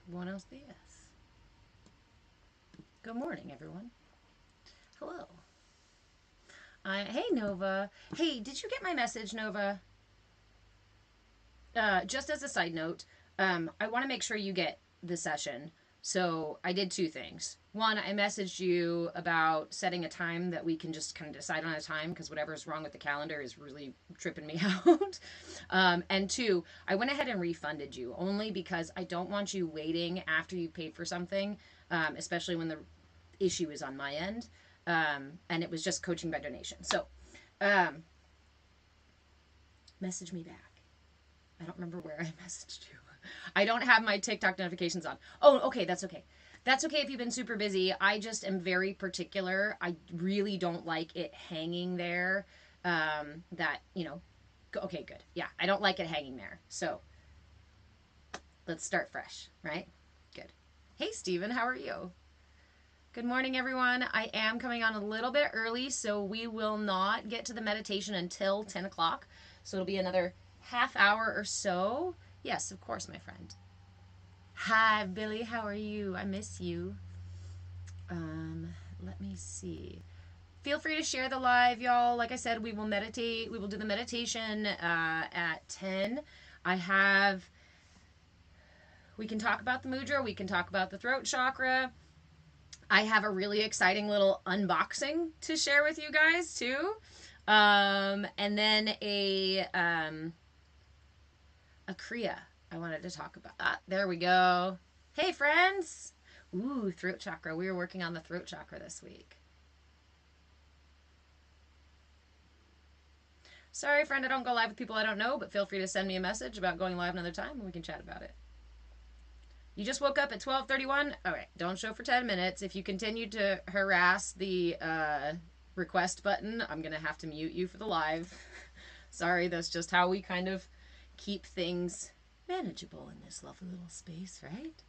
Buenos dias. Good morning, everyone. Hello. Hey, Nova. Hey, did you get my message, Nova? Just as a side note, I want to make sure you get the session. So I did two things. One, I messaged you about setting a time that we can just kind of decide on a time because whatever's wrong with the calendar is really tripping me out. And two, I went ahead and refunded you only because I don't want you waiting after you paid for something, especially when the issue is on my end. And it was just coaching by donation. So message me back. I don't remember where I messaged you. I don't have my TikTok notifications on. Oh, okay, that's okay. That's okay if you've been super busy. I just am very particular. I really don't like it hanging there. Okay, good. Yeah, I don't like it hanging there. So let's start fresh, right? Good. Hey, Steven, how are you? Good morning, everyone. I am coming on a little bit early, so we will not get to the meditation until 10 o'clock. So it'll be another half hour or so. Yes, of course, my friend. Hi, Billy. How are you? I miss you. Let me see. Feel free to share the live, y'all. Like I said, we will meditate. We will do the meditation at 10. I have. We can talk about the mudra. We can talk about the throat chakra. I have a really exciting little unboxing to share with you guys too. And then a Kriya. I wanted to talk about that. There we go. Hey, friends. Ooh, throat chakra. We were working on the throat chakra this week. Sorry, friend, I don't go live with people I don't know, but feel free to send me a message about going live another time and we can chat about it. You just woke up at 12:31? All right, don't show for 10 minutes. If you continue to harass the request button, I'm going to have to mute you for the live. Sorry, that's just how we kind of keep things manageable in this lovely little space, right?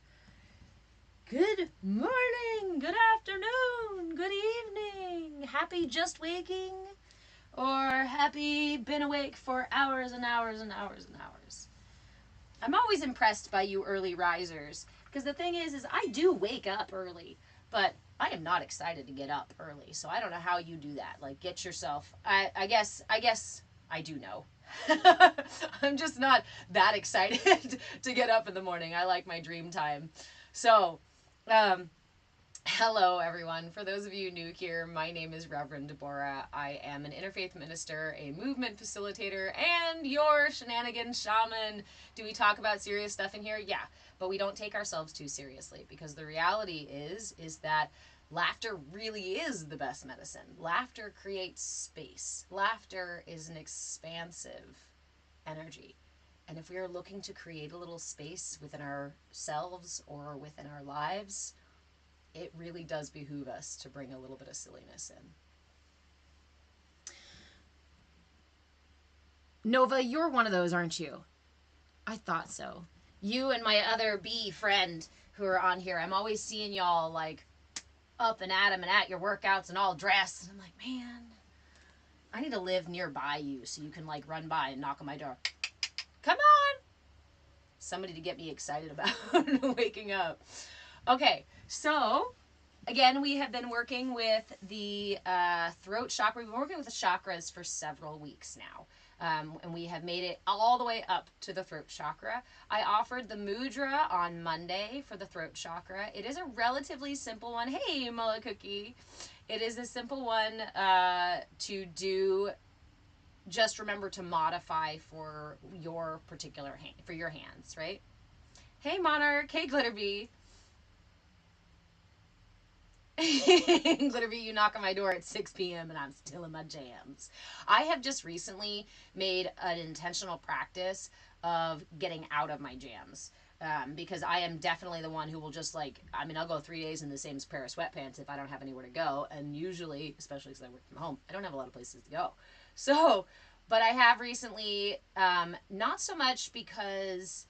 Good morning, good afternoon, good evening. Happy just waking or happy been awake for hours and hours and hours and hours. I'm always impressed by you early risers because the thing is I do wake up early, but I am not excited to get up early. So I don't know how you do that. Like get yourself, I guess I do know. I'm just not that excited to get up in the morning. I like my dream time. So, hello, everyone. For those of you new here, my name is Reverend Deborah. I am an interfaith minister, a movement facilitator, and your shenanigan shaman. Do we talk about serious stuff in here? Yeah, but we don't take ourselves too seriously because the reality is that laughter really is the best medicine. Laughter creates space. Laughter is an expansive energy. And if we are looking to create a little space within ourselves or within our lives, it really does behoove us to bring a little bit of silliness in. Nova, you're one of those, aren't you? I thought so. You and my other bee friend who are on here, I'm always seeing y'all like up and at 'em and at your workouts and all dressed. And I'm like, man, I need to live nearby you so you can like run by and knock on my door. Come on! Somebody to get me excited about waking up. Okay, so again, we have been working with the throat chakra. We've been working with the chakras for several weeks now. And we have made it all the way up to the throat chakra. I offered the mudra on Monday for the throat chakra. It is a relatively simple one. Hey, Mullah Cookie. It is a simple one to do. Just remember to modify for your particular hand, for your hands, right? Hey, Monarch. Hey, Glitterbee. Glitterbee, you knock on my door at 6 p.m. and I'm still in my jams. I have just recently made an intentional practice of getting out of my jams. Because I am definitely the one who will just like, I mean, I'll go 3 days in the same pair of sweatpants if I don't have anywhere to go. And usually, especially because I work from home, I don't have a lot of places to go. So, but I have recently, not so much because,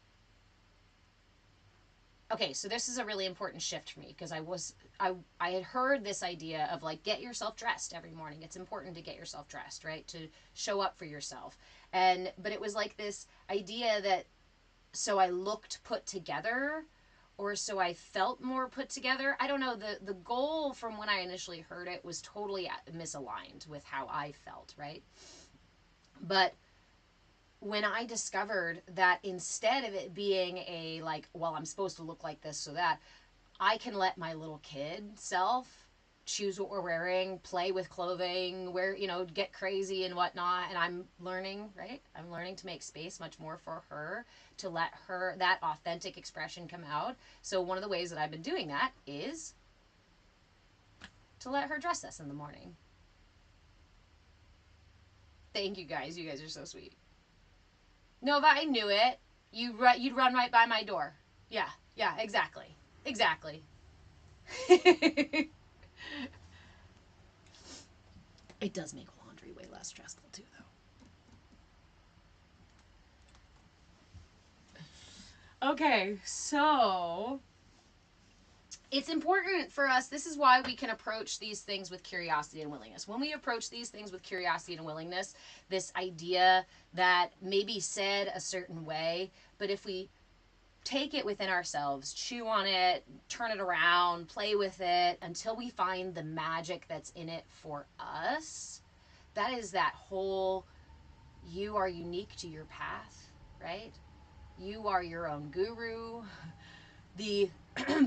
okay, so this is a really important shift for me because I had heard this idea of like get yourself dressed every morning. It's important to get yourself dressed, right? To show up for yourself. But it was like this idea that so I looked put together or so I felt more put together. I don't know. The goal from when I initially heard it was totally misaligned with how I felt, right? But when I discovered that instead of it being a like, well, I'm supposed to look like this so that, I can let my little kid self choose what we're wearing, play with clothing, wear, get crazy and whatnot. And I'm learning, right? I'm learning to make space much more for her, to let her, that authentic expression come out. So one of the ways that I've been doing that is to let her dress us in the morning. Thank you guys. You guys are so sweet. Nova, I knew it. You'd run right by my door. Yeah, exactly. Exactly. It does make laundry way less stressful too, though. Okay, so it's important for us. This is why we can approach these things with curiosity and willingness. When we approach these things with curiosity and willingness, this idea that may be said a certain way, but if we take it within ourselves, chew on it, turn it around, play with it until we find the magic that's in it for us, that is that whole, you are unique to your path, right? You are your own guru. The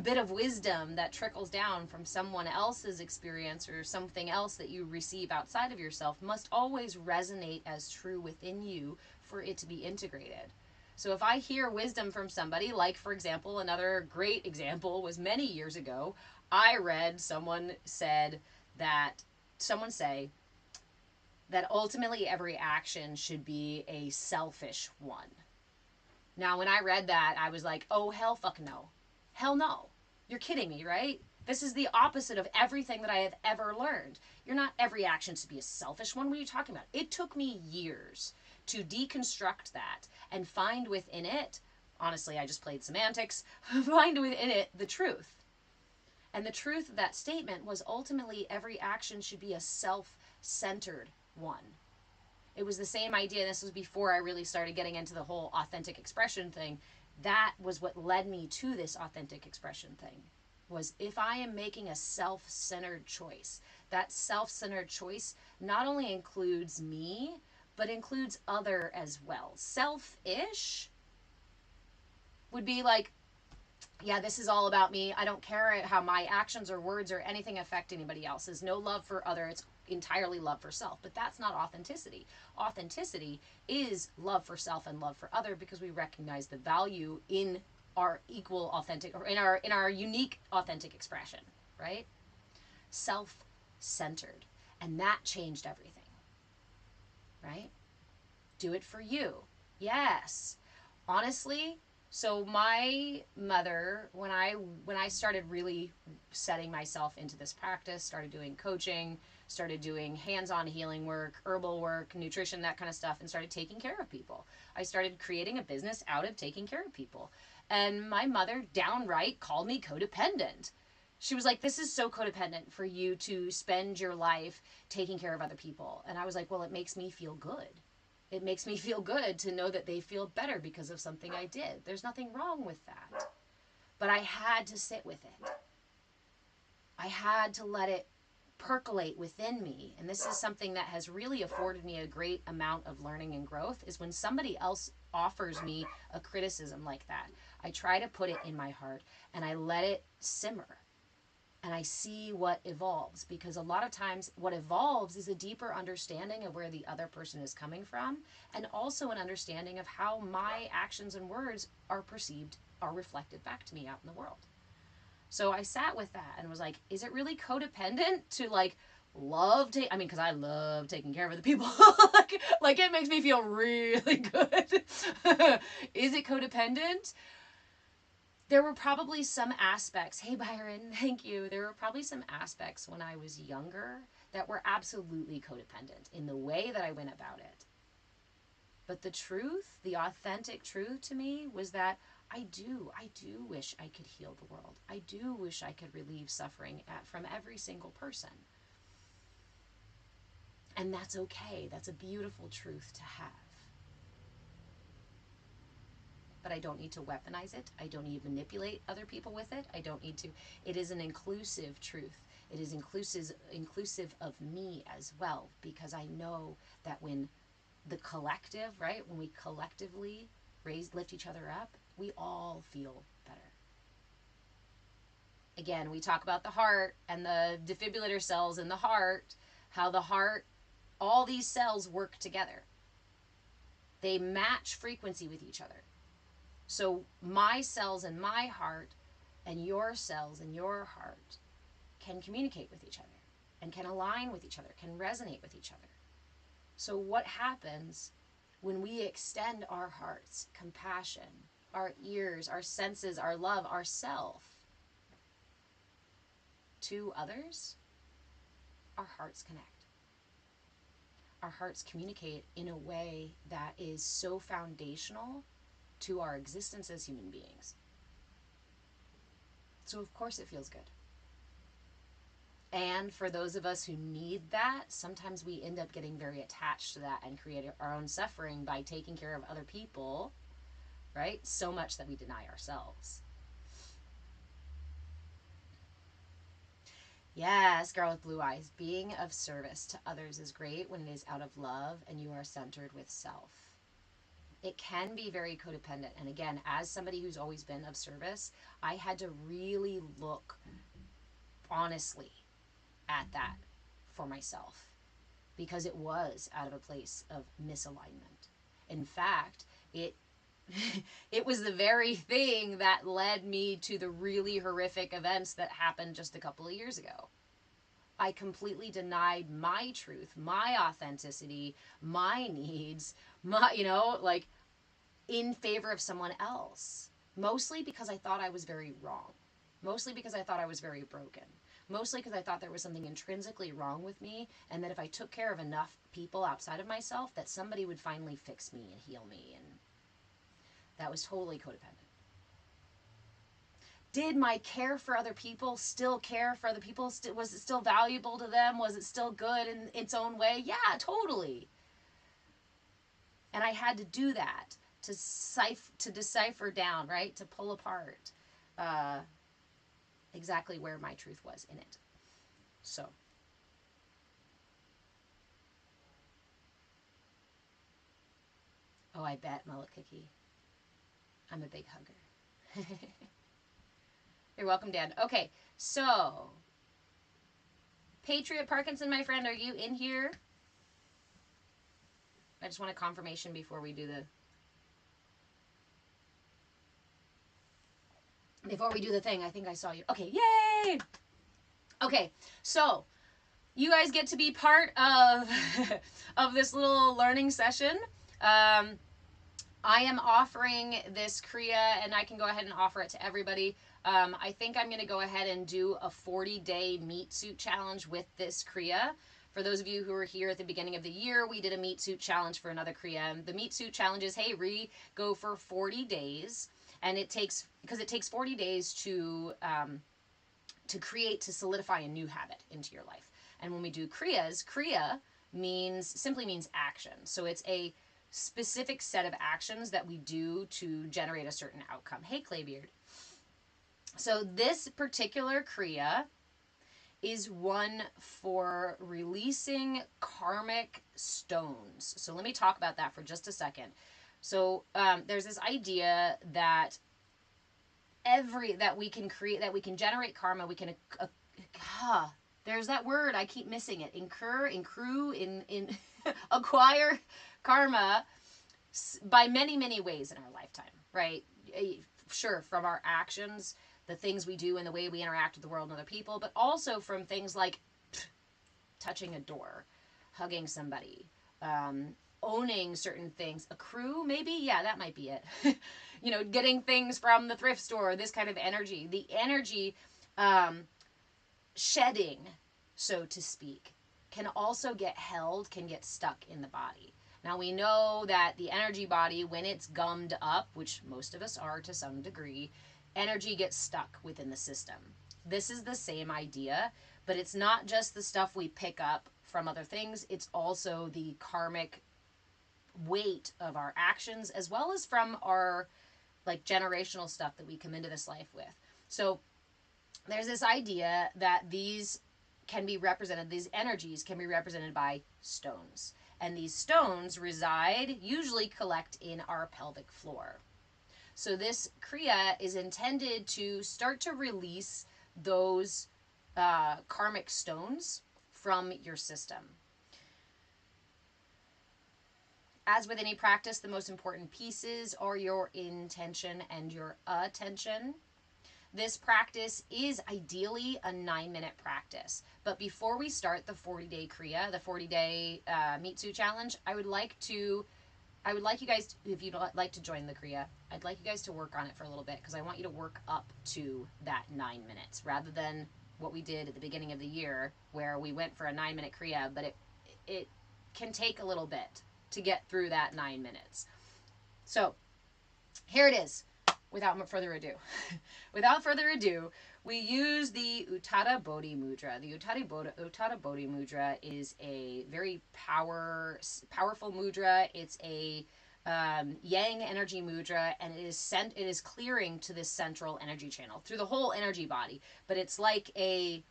bit of wisdom that trickles down from someone else's experience or something else that you receive outside of yourself must always resonate as true within you for it to be integrated. So if I hear wisdom from somebody, like, for example, another great example was many years ago, I read someone say that ultimately every action should be a selfish one. Now, when I read that, I was like, oh, hell fuck no. Hell no. You're kidding me, right? This is the opposite of everything that I have ever learned. You're not every action to be a selfish one. What are you talking about? It took me years to deconstruct that and find within it, honestly, I just played semantics, find within it the truth. And the truth of that statement was ultimately every action should be a self-centered one. It was the same idea. This was before I really started getting into the whole authentic expression thing. That was what led me to this authentic expression thing, was if I am making a self-centered choice, that self-centered choice not only includes me, but includes other as well. Selfish would be like, yeah, this is all about me. I don't care how my actions or words or anything affect anybody else. There's no love for other. It's entirely love for self. But that's not authenticity. Authenticity is love for self and love for other, because we recognize the value in our equal authentic, or in our unique authentic expression, right? Self-centered. And that changed everything. Right? Do it for you. Yes. Honestly, so my mother, when I started really setting myself into this practice, started doing coaching, started doing hands-on healing work, herbal work, nutrition, that kind of stuff, and started taking care of people. I started creating a business out of taking care of people. And my mother downright called me codependent. She was like, this is so codependent for you to spend your life taking care of other people. And I was like, well, it makes me feel good. It makes me feel good to know that they feel better because of something I did. There's nothing wrong with that. But I had to sit with it. I had to let it percolate within me. And this is something that has really afforded me a great amount of learning and growth, is when somebody else offers me a criticism like that. I try to put it in my heart and I let it simmer. And I see what evolves, because a lot of times what evolves is a deeper understanding of where the other person is coming from, and also an understanding of how my actions and words are perceived, are reflected back to me out in the world. So I sat with that and was like, is it really codependent to like love because I love taking care of other people. like it makes me feel really good. Is it codependent? There were probably some aspects, hey Byron, thank you. There were probably some aspects when I was younger that were absolutely codependent in the way that I went about it. But the truth, the authentic truth to me was that I do wish I could heal the world. I do wish I could relieve suffering from every single person. And that's okay. That's a beautiful truth to have. but I don't need to weaponize it. I don't need to manipulate other people with it. I don't need to. It is an inclusive truth. It is inclusive of me as well, because I know that when the collective, right, when we collectively lift each other up, we all feel better. Again, we talk about the heart and the defibrillator cells in the heart, how the heart, all these cells work together. They match frequency with each other. So my cells in my heart and your cells in your heart can communicate with each other and can align with each other, can resonate with each other. So what happens when we extend our hearts, compassion, our ears, our senses, our love, our self to others? Our hearts connect. Our hearts communicate in a way that is so foundational to our existence as human beings. So of course it feels good. And for those of us who need that, sometimes we end up getting very attached to that and create our own suffering by taking care of other people, right? So much that we deny ourselves. Yes, girl with blue eyes. Being of service to others is great when it is out of love and you are centered with self. It can be very codependent. And again, as somebody who's always been of service, I had to really look honestly at that for myself, because it was out of a place of misalignment. In fact, it was the very thing that led me to the really horrific events that happened just a couple of years ago. I completely denied my truth, my authenticity, my needs, in favor of someone else. Mostly because I thought I was very wrong. Mostly because I thought I was very broken. Mostly because I thought there was something intrinsically wrong with me, and that if I took care of enough people outside of myself, that somebody would finally fix me and heal me. And that was totally codependent. Did my care for other people still care for other people? Was it still valuable to them? Was it still good in its own way? Yeah, totally. And I had to do that to decipher down, right? To pull apart exactly where my truth was in it. So. Oh, I bet, Malakiki. I'm a big hugger. You're welcome, Dan. Okay, so Patriot Parkinson, my friend, are you in here? I just want a confirmation before we do the thing. I think I saw you. Okay, yay! Okay, so you guys get to be part of of this little learning session. I am offering this Kriya, and I can go ahead and offer it to everybody. I think I'm going to go ahead and do a 40-day meat suit challenge with this Kriya. For those of you who were here at the beginning of the year, we did a meat suit challenge for another Kriya. The meat suit challenge is, hey, go for 40 days. And it takes 40 days to solidify a new habit into your life. And when we do Kriyas, Kriya simply means action. So it's a specific set of actions that we do to generate a certain outcome. Hey, Claybeard. So this particular Kriya is one for releasing karmic stones. So let me talk about that for just a second. So there's this idea that we can generate karma, we can there's that word, I keep missing it. Acquire karma by many, many ways in our lifetime, right? Sure, from our actions, the things we do and the way we interact with the world and other people, but also from things like touching a door, hugging somebody, owning certain things. Accrue, maybe? Yeah, that might be it. Getting things from the thrift store, this kind of energy. The energy shedding, so to speak, can also get held, can get stuck in the body. Now we know that the energy body, when it's gummed up, which most of us are to some degree, energy gets stuck within the system. This is the same idea, but it's not just the stuff we pick up from other things, it's also the karmic weight of our actions, as well as from our like generational stuff that we come into this life with. So there's this idea that these energies can be represented by stones. And these stones usually collect in our pelvic floor. So this Kriya is intended to start to release those karmic stones from your system. As with any practice, the most important pieces are your intention and your attention. This practice is ideally a 9-minute practice. But before we start the 40-day Kriya, the 40-day Mitsu challenge, I would like you guys, if you'd like to join the Kriya, I'd like you guys to work on it for a little bit, because I want you to work up to that 9 minutes rather than what we did at the beginning of the year where we went for a 9-minute Kriya, but it can take a little bit to get through that 9 minutes. So here it is. Without further ado, we use the Uttada Bodhi Mudra. The Uttada Bodhi Mudra is a very powerful mudra. It's a yang energy mudra, and it is clearing to this central energy channel through the whole energy body. But it's like a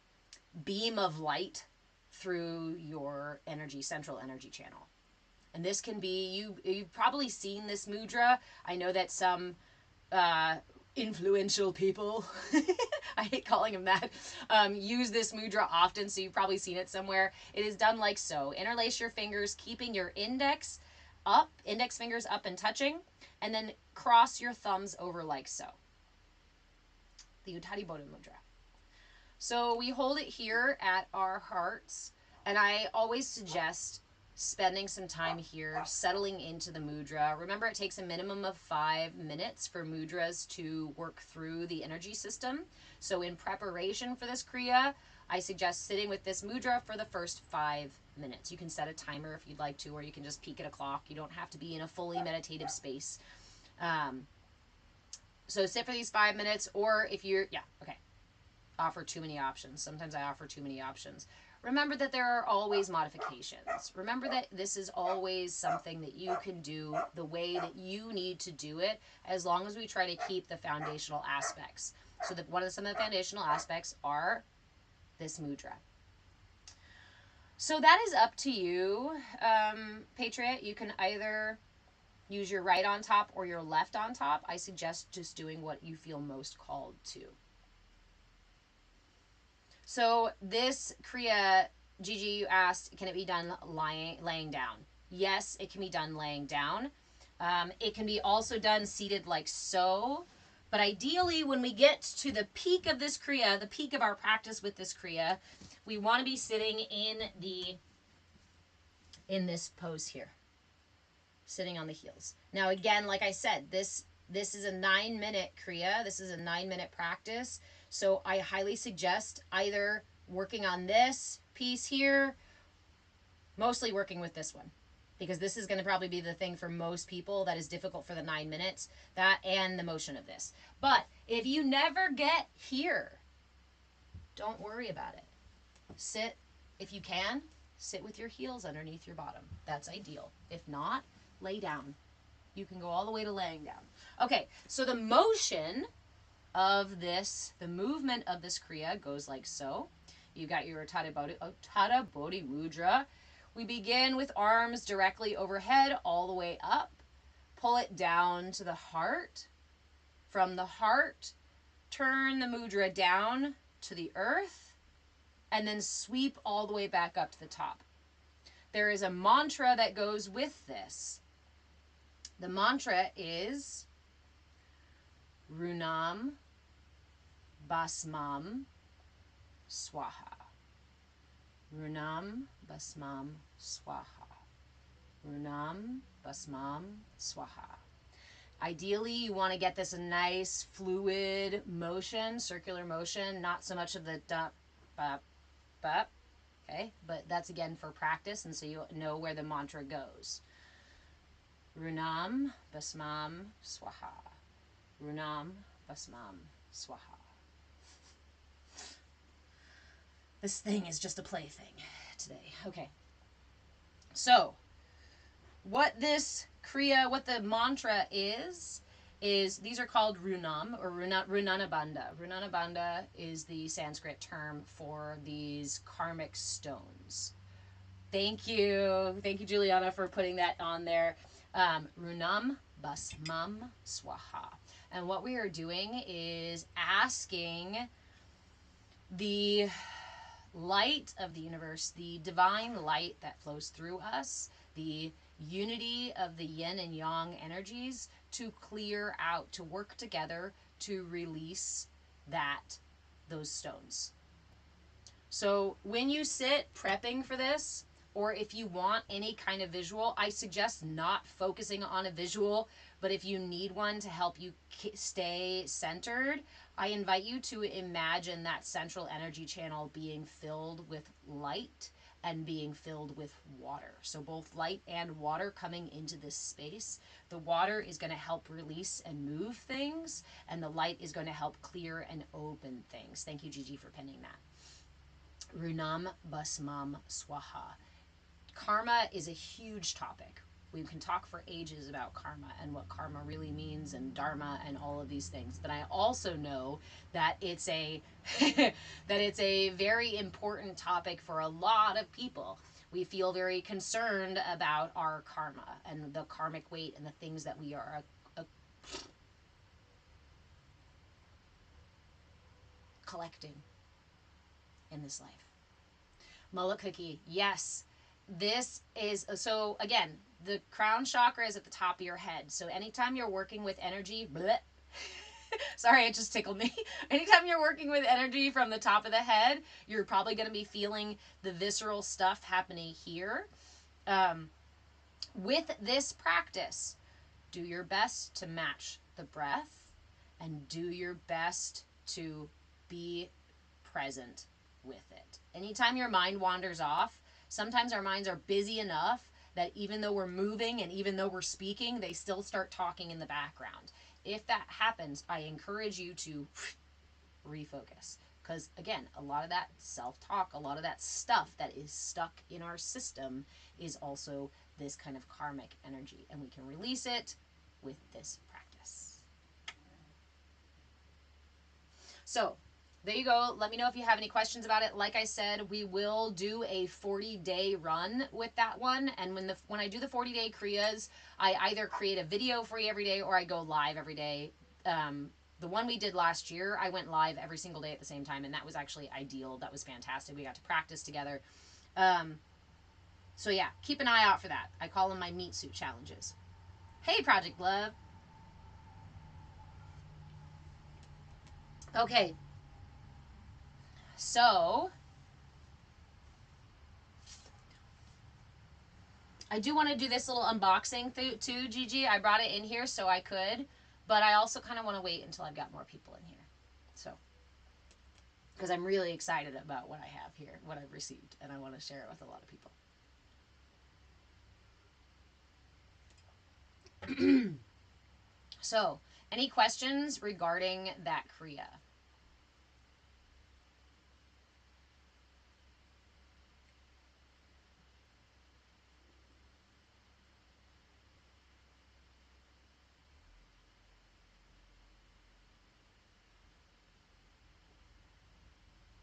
beam of light through your central energy channel. And this can be, you've probably seen this mudra. I know that some influential people, I hate calling them that, use this mudra often, so you've probably seen it somewhere. It is done like so. Interlace your fingers, keeping your index fingers up and touching, and then cross your thumbs over like so. The Uttada Bodhi Mudra. So we hold it here at our hearts, and I always suggest spending some time here, settling into the mudra. Remember, it takes a minimum of 5 minutes for mudras to work through the energy system. So in preparation for this Kriya, I suggest sitting with this mudra for the first 5 minutes. You can set a timer if you'd like to, or you can just peek at a clock. You don't have to be in a fully meditative space. So sit for these 5 minutes, or if you're, offer too many options. Sometimes I offer too many options. Remember that there are always modifications. Remember that this is always something that you can do the way that you need to do it, as long as we try to keep the foundational aspects. So that some of the foundational aspects are this mudra. So that is up to you, Patriot. You can either use your right on top or your left on top. I suggest just doing what you feel most called to. So this Kriya, Gigi, you asked, can it be done laying down? Yes, it can be done laying down. It can be also done seated like so. But ideally, when we get to the peak of this Kriya, the peak of our practice with this Kriya, we want to be sitting in this pose here, sitting on the heels. Now, again, like I said, this is a 9-minute Kriya. This is a 9-minute practice. So I highly suggest either working on this piece here, mostly working with this one, because this is going to probably be the thing for most people that is difficult for the 9 minutes, that and the motion of this. But if you never get here, don't worry about it. Sit, if you can, sit with your heels underneath your bottom. That's ideal. If not, lay down. You can go all the way to laying down. Okay, so the motion of this, the movement of this Kriya goes like so. You got your Uttada Bodhi Mudra. We begin with arms directly overhead all the way up. Pull it down to the heart. From the heart, turn the mudra down to the earth, and then sweep all the way back up to the top. There is a mantra that goes with this. The mantra is Runam Basmam Swaha. Runam Basmam Swaha. Runam Basmam Swaha. Ideally, you want to get this a nice fluid motion, circular motion, not so much of the da, ba, ba, okay? But that's again for practice, and so you know where the mantra goes. Runam Basmam Swaha. Runam Basmam Swaha. This thing is just a plaything today. Okay. So, what this Kriya, what the mantra is is, these are called runam or runanabandha. Runanabandha is the Sanskrit term for these karmic stones. Thank you. Thank you, Juliana, for putting that on there. Runam basmam swaha. And what we are doing is asking the light of the universe, the divine light that flows through us, the unity of the yin and yang energies to clear out, to work together to release those stones. So when you sit prepping for this, or if you want any kind of visual, I suggest not focusing on a visual, but if you need one to help you stay centered, I invite you to imagine that central energy channel being filled with light and being filled with water. So both light and water coming into this space. The water is going to help release and move things, and the light is going to help clear and open things. Thank you, Gigi, for pinning that. Runam basmam swaha. Karma is a huge topic. We can talk for ages about karma and what karma really means and dharma and all of these things. But I also know that it's a that it's a very important topic for a lot of people. We feel very concerned about our karma and the karmic weight and the things that we are collecting in this life. Mullah Cookie, yes. This is, so again, the crown chakra is at the top of your head. So anytime you're working with energy, bleh, sorry, it just tickled me. Anytime you're working with energy from the top of the head, you're probably going to be feeling the visceral stuff happening here. With this practice, do your best to match the breath and do your best to be present with it. Anytime your mind wanders off, sometimes our minds are busy enough that even though we're moving and even though we're speaking, they still start talking in the background. If that happens, I encourage you to refocus. Because again, a lot of that self-talk, a lot of that stuff that is stuck in our system is also this kind of karmic energy. And we can release it with this practice. So, there you go. Let me know if you have any questions about it. Like I said, we will do a 40-day run with that one. And when I do the 40-day Kriyas, I either create a video for you every day or I go live every day. The one we did last year, I went live every single day at the same time, and that was actually ideal. That was fantastic. We got to practice together. So yeah, keep an eye out for that. I call them my meat suit challenges. Hey, Project Love. Okay. So, I do want to do this little unboxing too, Gigi. I brought it in here so I could, but I also kind of want to wait until I've got more people in here. So, because I'm really excited about what I have here, what I've received, and I want to share it with a lot of people. So, any questions regarding that Kriya?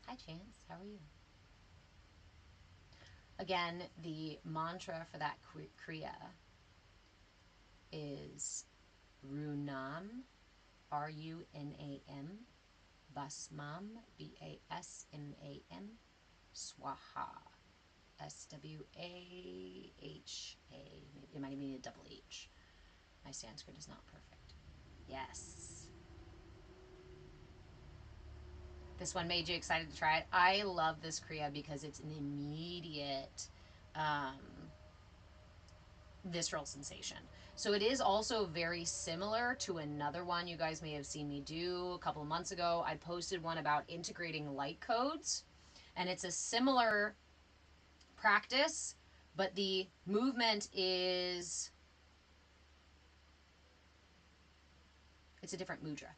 Hi, Chance. How are you? Again, the mantra for that Kriya is Runam, R-U-N-A-M, Basmam, B-A-S-M-A-M, Swaha, S-W-A-H-A. It might even be a double H. My Sanskrit is not perfect. Yes. This one made you excited to try it. I love this Kriya because it's an immediate visceral sensation. So it is also very similar to another one you guys may have seen me do a couple of months ago. I posted one about integrating light codes, and it's a similar practice, but the movement is, it's a different mudra.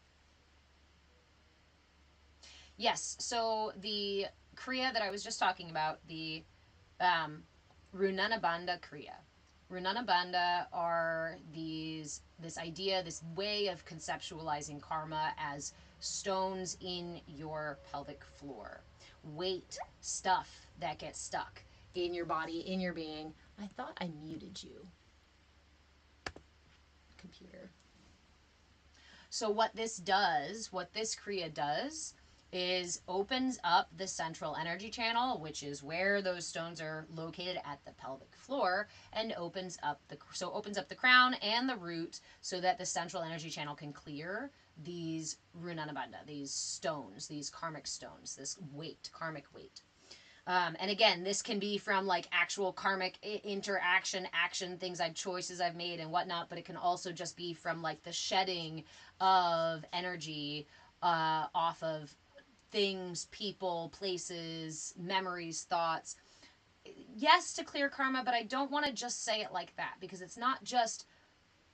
Yes, so the Kriya that I was just talking about, the Runanabandha Kriya. Runana Bandha are this idea, this way of conceptualizing karma as stones in your pelvic floor. Weight, stuff that gets stuck in your body, in your being. I thought I muted you, computer. So what this does, what this Kriya does, is opens up the central energy channel, which is where those stones are located at the pelvic floor, and opens up the crown and the root so that the central energy channel can clear these Runana Bandha, these stones, these karmic stones, this weight, karmic weight. And again, this can be from like actual karmic interaction, action, choices I've made and whatnot, but it can also just be from like the shedding of energy off of things, people, places, memories, thoughts. Yes, to clear karma, but I don't want to just say it like that, because it's not just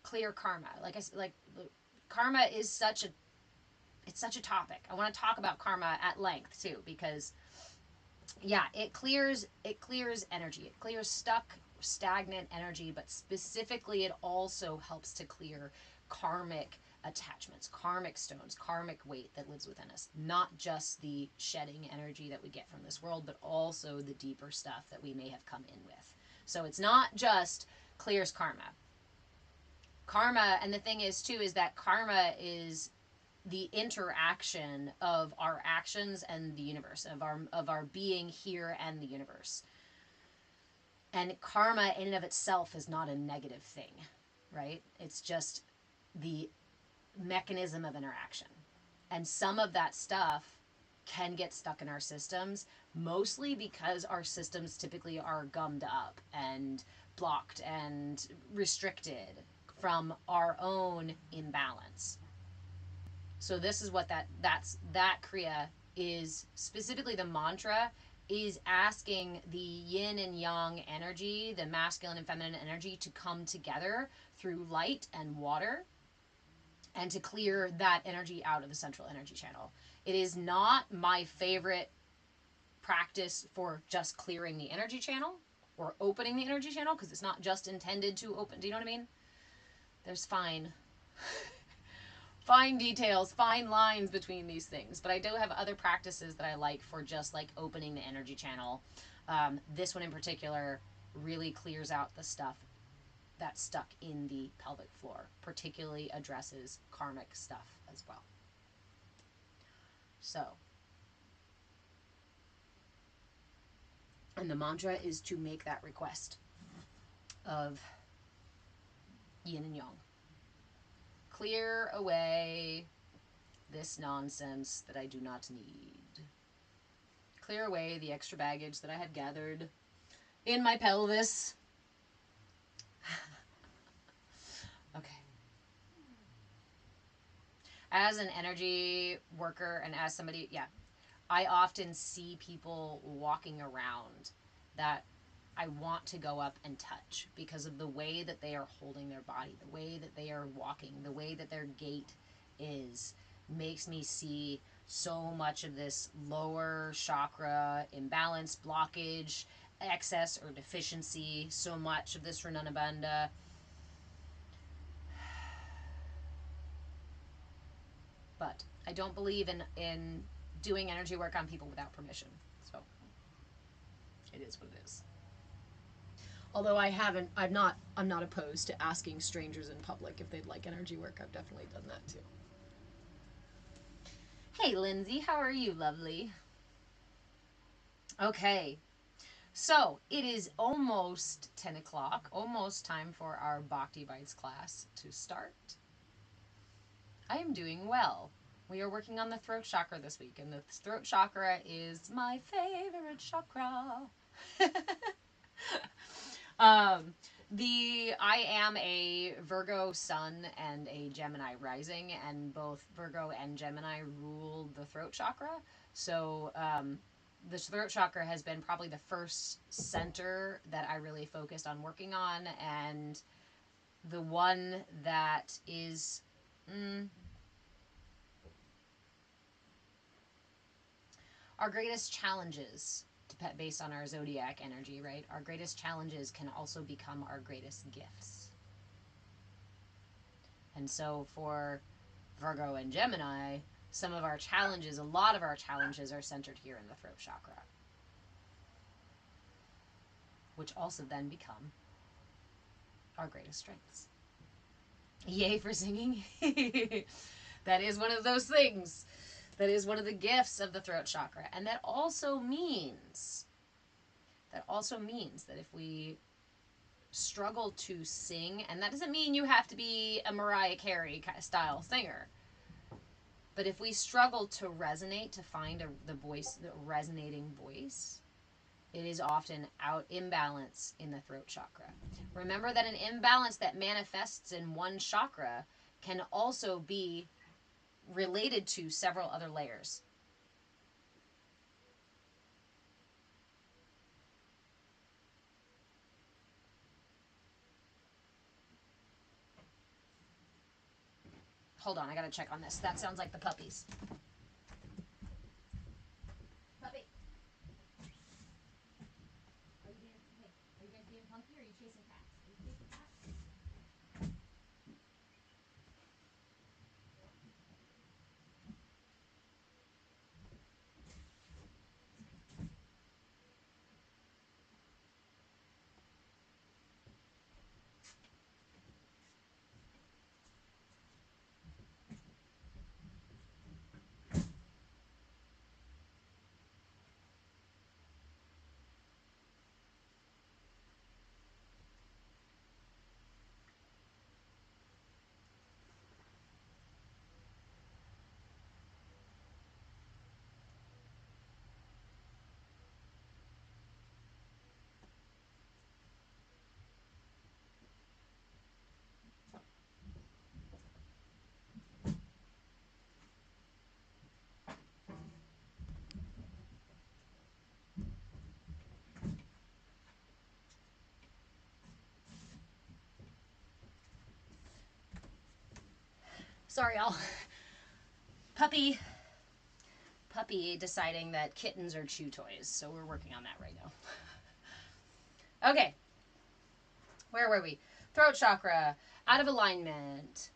clear karma. Karma is such a topic. I want to talk about karma at length too, because yeah, it clears energy. It clears stuck, stagnant energy, but specifically it also helps to clear karmic attachments, karmic stones, karmic weight that lives within us. Not just the shedding energy that we get from this world, but also the deeper stuff that we may have come in with. So it's not just clears karma. Karma, and the thing is too, is that karma is the interaction of our actions and the universe, of our being here and the universe. And karma in and of itself is not a negative thing, right? It's just the mechanism of interaction. And some of that stuff can get stuck in our systems, mostly because our systems typically are gummed up and blocked and restricted from our own imbalance. So this is what that Kriya is, specifically the mantra, is asking the yin and yang energy, the masculine and feminine energy, to come together through light and water and to clear that energy out of the central energy channel. It is not my favorite practice for just clearing the energy channel or opening the energy channel, because it's not just intended to open. Do you know what I mean? There's fine details, fine lines between these things. But I do have other practices that I like for just like opening the energy channel. This one in particular really clears out the stuff that's stuck in the pelvic floor, particularly addresses karmic stuff as well. So, and the mantra is to make that request of yin and yang. Clear away this nonsense that I do not need. Clear away the extra baggage that I have gathered in my pelvis. Okay. As an energy worker and as somebody, I often see people walking around that I want to go up and touch because of the way that they are holding their body, the way that they are walking, the way that their gait is, makes me see so much of this lower chakra imbalance, blockage, excess or deficiency, so much of this Runana Bandha. But I don't believe in doing energy work on people without permission. So it is what it is. Although I'm not opposed to asking strangers in public if they'd like energy work. I've definitely done that too. Hey Lindsay, how are you, lovely? Okay, so it is almost 10 o'clock, almost time for our Bhakti Bites class to start. I am doing well. We are working on the throat chakra this week, and the throat chakra is my favorite chakra. I am a Virgo sun and a Gemini rising, and both Virgo and Gemini rule the throat chakra. So the throat chakra has been probably the first center that I really focused on working on, and the one that is our greatest challenges based on our zodiac energy, right? Our greatest challenges can also become our greatest gifts. And so for Virgo and Gemini, some of our challenges, a lot of our challenges are centered here in the throat chakra, which also then become our greatest strengths. Yay for singing. That is one of those things. That is one of the gifts of the throat chakra. And that also means that if we struggle to sing, and that doesn't mean you have to be a Mariah Carey style singer, but if we struggle to resonate, to find the resonating voice, it is often imbalance in the throat chakra. Remember that an imbalance that manifests in one chakra can also be related to several other layers. Hold on, I gotta check on this. That sounds like the puppies. Puppy. Are you guys being punky or are you chasing cats? Are you chasing cats? Sorry, y'all. Puppy deciding that kittens are chew toys, so we're working on that right now. Okay. Where were we? Throat chakra, out of alignment.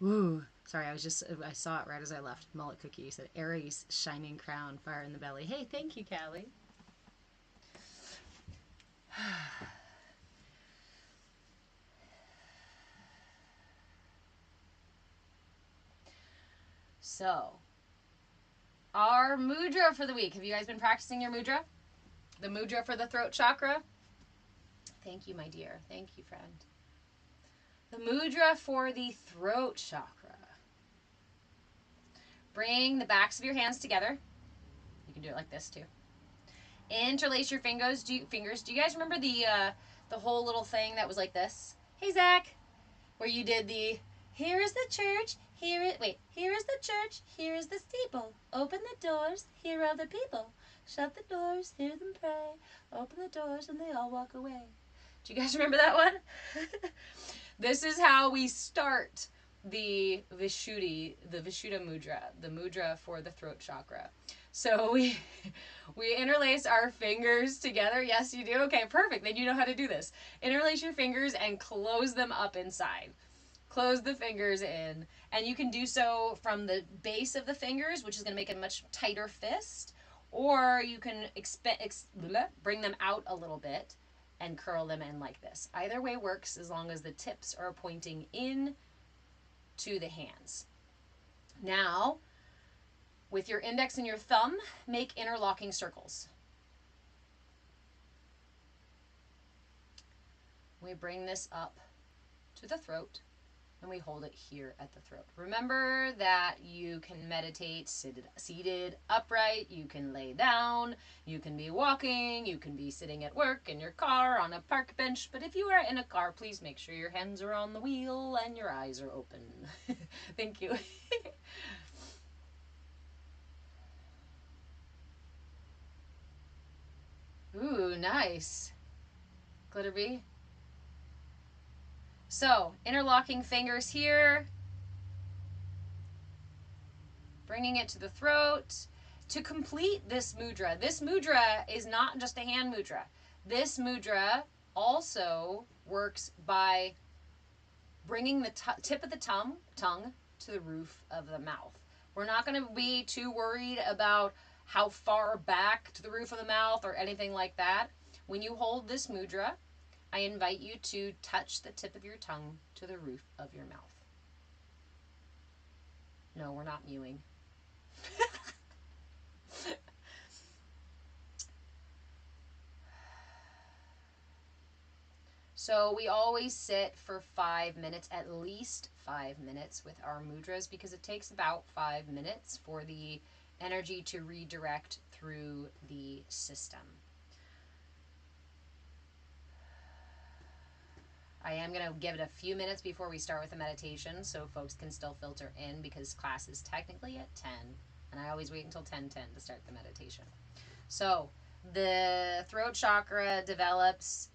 Ooh. Sorry, I saw it right as I left. Mullet Cookie said, Aries, shining crown, fire in the belly. Hey, thank you, Callie. So, our mudra for the week. Have you guys been practicing your mudra? The mudra for the throat chakra? Thank you, my dear. Thank you, friend. The mudra for the throat chakra. Bring the backs of your hands together. You can do it like this too. Interlace your fingers. Do you guys remember the whole little thing that was like this? Hey, Zach. Where you did the, here is the church, here is the church, here is the steeple. Open the doors, here are the people. Shut the doors, hear them pray. Open the doors and they all walk away. Do you guys remember that one? This is how we start the Vishudda Mudra, the mudra for the throat chakra. So we interlace our fingers together. Yes, you do? Okay, perfect. Then you know how to do this. Interlace your fingers and close them up inside. Close the fingers in. And you can do so from the base of the fingers, which is going to make a much tighter fist. Or you can bring them out a little bit and curl them in like this. Either way works as long as the tips are pointing in to the hands. Now, with your index and your thumb, make interlocking circles. We bring this up to the throat and we hold it here at the throat. Remember that you can meditate seated upright, you can lay down, you can be walking, you can be sitting at work, in your car, on a park bench, but if you are in a car, please make sure your hands are on the wheel and your eyes are open. Thank you. Ooh, nice. Glitter bee. So, interlocking fingers here. Bringing it to the throat. To complete this mudra is not just a hand mudra. This mudra also works by bringing the tip of the tongue to the roof of the mouth. We're not going to be too worried about how far back to the roof of the mouth or anything like that. When you hold this mudra, I invite you to touch the tip of your tongue to the roof of your mouth. No, we're not mewing. So we always sit for 5 minutes, at least 5 minutes with our mudras, because it takes about 5 minutes for the energy to redirect through the system. I am going to give it a few minutes before we start with the meditation so folks can still filter in, because class is technically at 10, and I always wait until 10:10 to start the meditation. So the throat chakra develops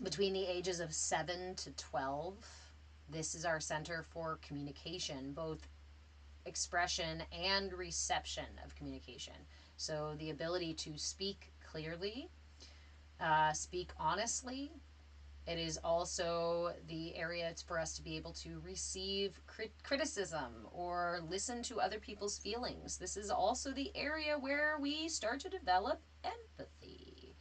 between the ages of 7 to 12. This is our center for communication, both expression and reception of communication. So the ability to speak clearly, speak honestly. It is also the area for us to be able to receive criticism or listen to other people's feelings. This is also the area where we start to develop empathy,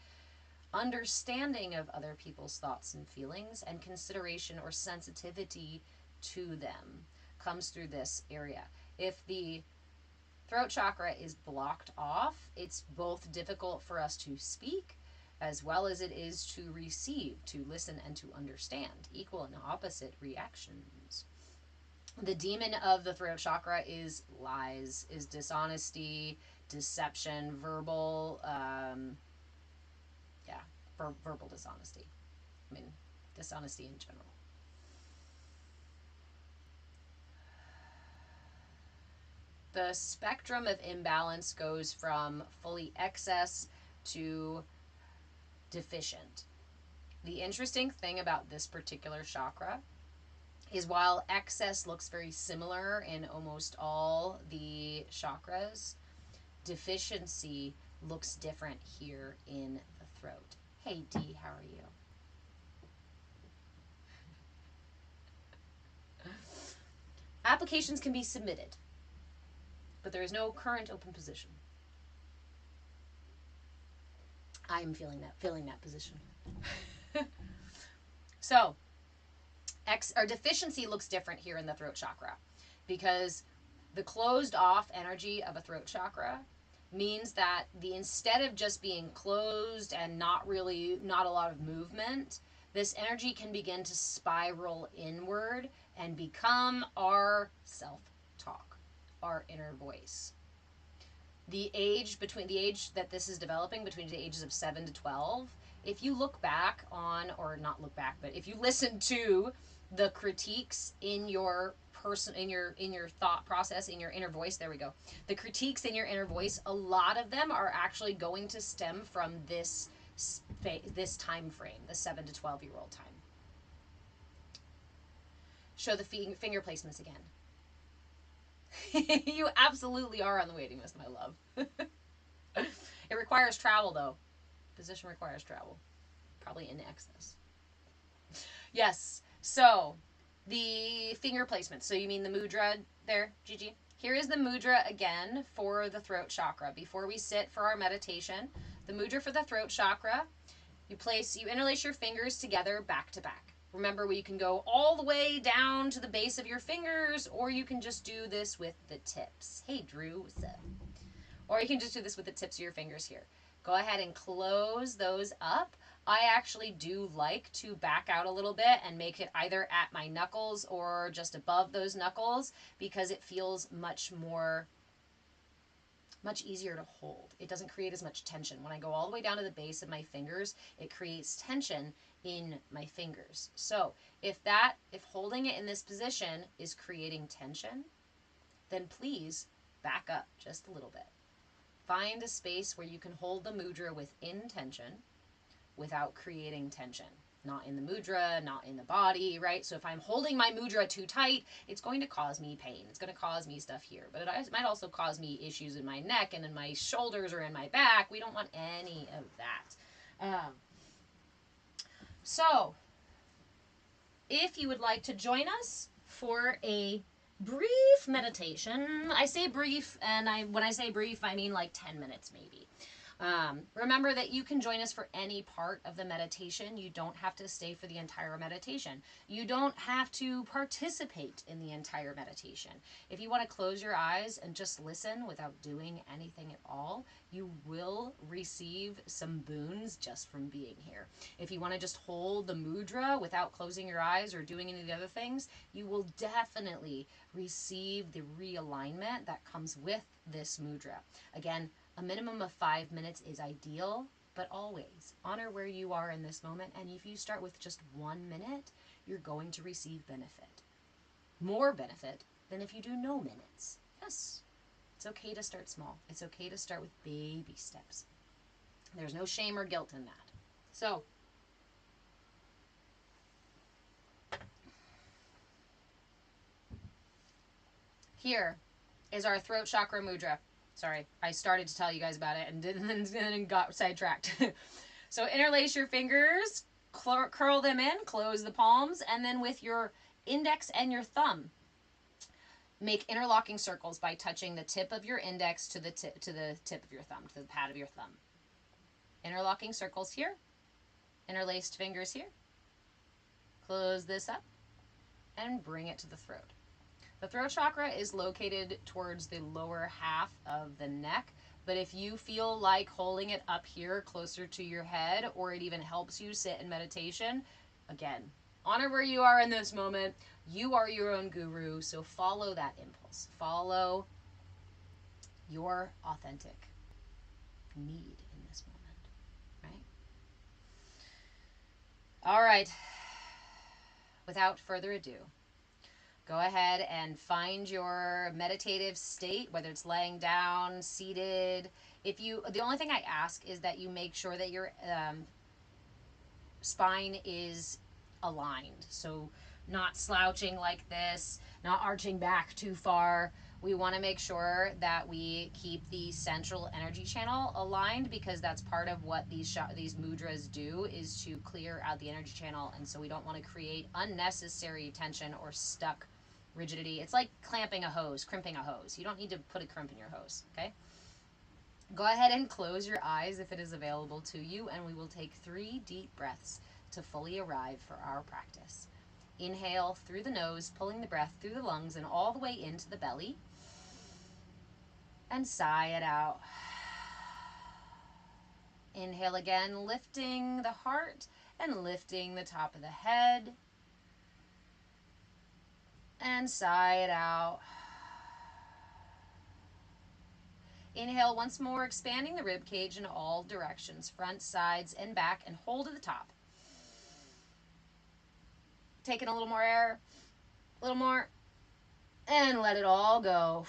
understanding of other people's thoughts and feelings, and consideration or sensitivity to them comes through this area. If the throat chakra is blocked off, it's both difficult for us to speak as well as it is to receive, to listen, and to understand. Equal and opposite reactions. The demon of the throat chakra is lies, is dishonesty, deception, verbal, verbal dishonesty. I mean, dishonesty in general. The spectrum of imbalance goes from fully excess to deficient. The interesting thing about this particular chakra is while excess looks very similar in almost all the chakras, deficiency looks different here in the throat. Hey Dee, how are you? Applications can be submitted, but there is no current open position. I am feeling that position. So, deficiency looks different here in the throat chakra, because the closed off energy of a throat chakra means that instead of just being closed and not a lot of movement, this energy can begin to spiral inward and become our self-talk, our inner voice. The age that this is developing, between the ages of 7 to 12, if you look back on, or not look back, but if you listen to the critiques in your thought process, in your inner voice, there we go. The critiques in your inner voice, a lot of them are actually going to stem from this time frame, the 7 to 12-year-old time. Show the finger placements again. You absolutely are on the waiting list, my love. It requires travel, though. Position requires travel. Probably in excess. Yes. So, the finger placement. So you mean the mudra there, Gigi? Here is the mudra again for the throat chakra. Before we sit for our meditation, the mudra for the throat chakra, you interlace your fingers together back to back. Remember, you can go all the way down to the base of your fingers, or you can just do this with the tips. Hey, Drew, what's up? Or you can just do this with the tips of your fingers here. Go ahead and close those up. I actually do like to back out a little bit and make it either at my knuckles or just above those knuckles, because it feels much easier to hold. It doesn't create as much tension. When I go all the way down to the base of my fingers, it creates tension in my fingers. So if holding it in this position is creating tension, then please back up just a little bit. Find a space where you can hold the mudra with intention, without creating tension. Not in the mudra, not in the body, right? So if I'm holding my mudra too tight, it's going to cause me pain. It's going to cause me stuff here. But it might also cause me issues in my neck and in my shoulders or in my back. We don't want any of that. So, if you would like to join us for a brief meditation, I say brief, and when I say brief, I mean like 10 minutes maybe. Remember that you can join us for any part of the meditation. You don't have to stay for the entire meditation. You don't have to participate in the entire meditation. If you want to close your eyes and just listen without doing anything at all, you will receive some boons just from being here. If you want to just hold the mudra without closing your eyes or doing any of the other things, you will definitely receive the realignment that comes with this mudra. Again, a minimum of 5 minutes is ideal, but always honor where you are in this moment. And if you start with just 1 minute, you're going to receive benefit. More benefit than if you do no minutes. Yes, it's okay to start small. It's okay to start with baby steps. There's no shame or guilt in that. So, here is our throat chakra mudra. Sorry, I started to tell you guys about it and then got sidetracked. So interlace your fingers, curl them in, close the palms, and then with your index and your thumb, make interlocking circles by touching the tip of your index to the tip of your thumb, to the pad of your thumb. Interlocking circles here, interlaced fingers here. Close this up and bring it to the throat. The throat chakra is located towards the lower half of the neck, but if you feel like holding it up here closer to your head, or it even helps you sit in meditation, again, honor where you are in this moment. You are your own guru, so follow that impulse. Follow your authentic need in this moment, right? All right. Without further ado, go ahead and find your meditative state, whether it's laying down, seated. The only thing I ask is that you make sure that your spine is aligned. So not slouching like this, not arching back too far. We want to make sure that we keep the central energy channel aligned, because that's part of what these mudras do, is to clear out the energy channel. And so we don't want to create unnecessary tension or stuck rigidity. It's like clamping a hose, crimping a hose. You don't need to put a crimp in your hose, okay? Go ahead and close your eyes if it is available to you, and we will take 3 deep breaths to fully arrive for our practice. Inhale through the nose, pulling the breath through the lungs and all the way into the belly. And sigh it out. Inhale again, lifting the heart and lifting the top of the head. And sigh it out. Inhale once more, expanding the rib cage in all directions, front, sides, and back, and hold at the top. Taking a little more air, a little more, and let it all go.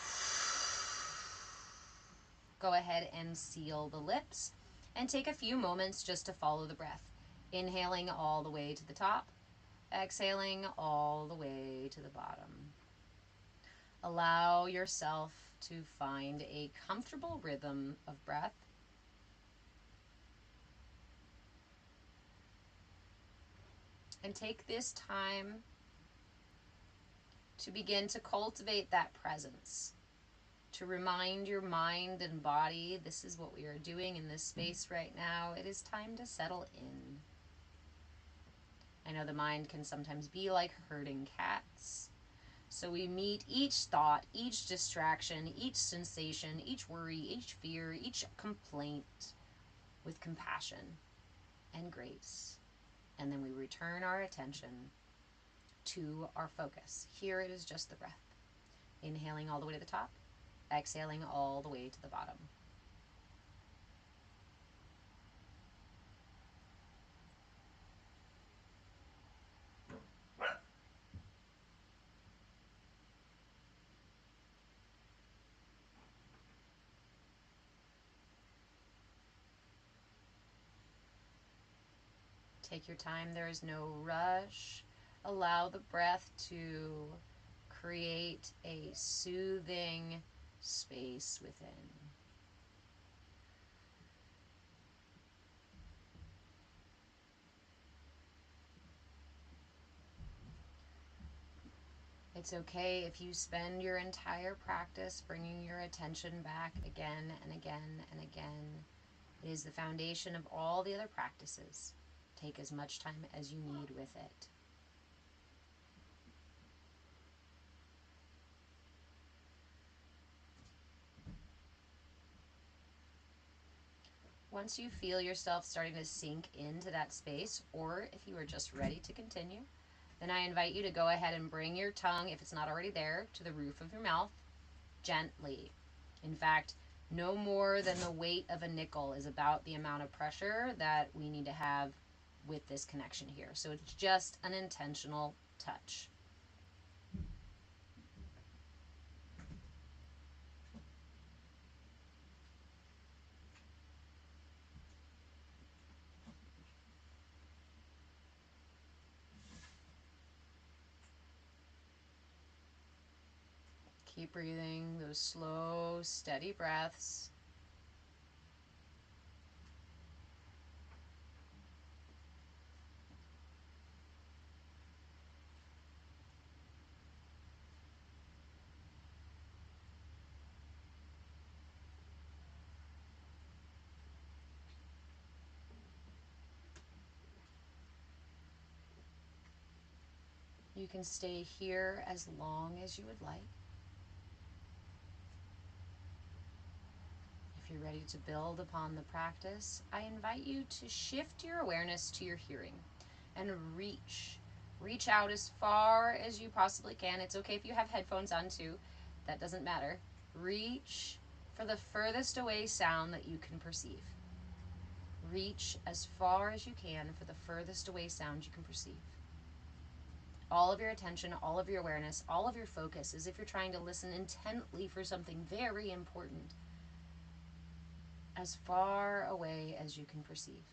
Go ahead and seal the lips and take a few moments just to follow the breath. Inhaling all the way to the top, exhaling all the way to the bottom. Allow yourself to find a comfortable rhythm of breath. And take this time to begin to cultivate that presence, to remind your mind and body, this is what we are doing in this space right now. It is time to settle in. I know the mind can sometimes be like herding cats. So we meet each thought, each distraction, each sensation, each worry, each fear, each complaint with compassion and grace. And then we return our attention to our focus. Here it is just the breath. Inhaling all the way to the top, exhaling all the way to the bottom. Take your time. There is no rush. Allow the breath to create a soothing space within. It's okay if you spend your entire practice bringing your attention back again and again and again. It is the foundation of all the other practices. Take as much time as you need with it. Once you feel yourself starting to sink into that space, or if you are just ready to continue, then I invite you to go ahead and bring your tongue, if it's not already there, to the roof of your mouth, gently. In fact, no more than the weight of a nickel is about the amount of pressure that we need to have with this connection here. So it's just an intentional touch. Keep breathing those slow, steady breaths. You can stay here as long as you would like. If you're ready to build upon the practice, I invite you to shift your awareness to your hearing and reach. Reach out as far as you possibly can. It's okay if you have headphones on too. That doesn't matter. Reach for the furthest away sound that you can perceive. Reach as far as you can for the furthest away sound you can perceive. All of your attention, all of your awareness, all of your focus, as if you're trying to listen intently for something very important, as far away as you can perceive.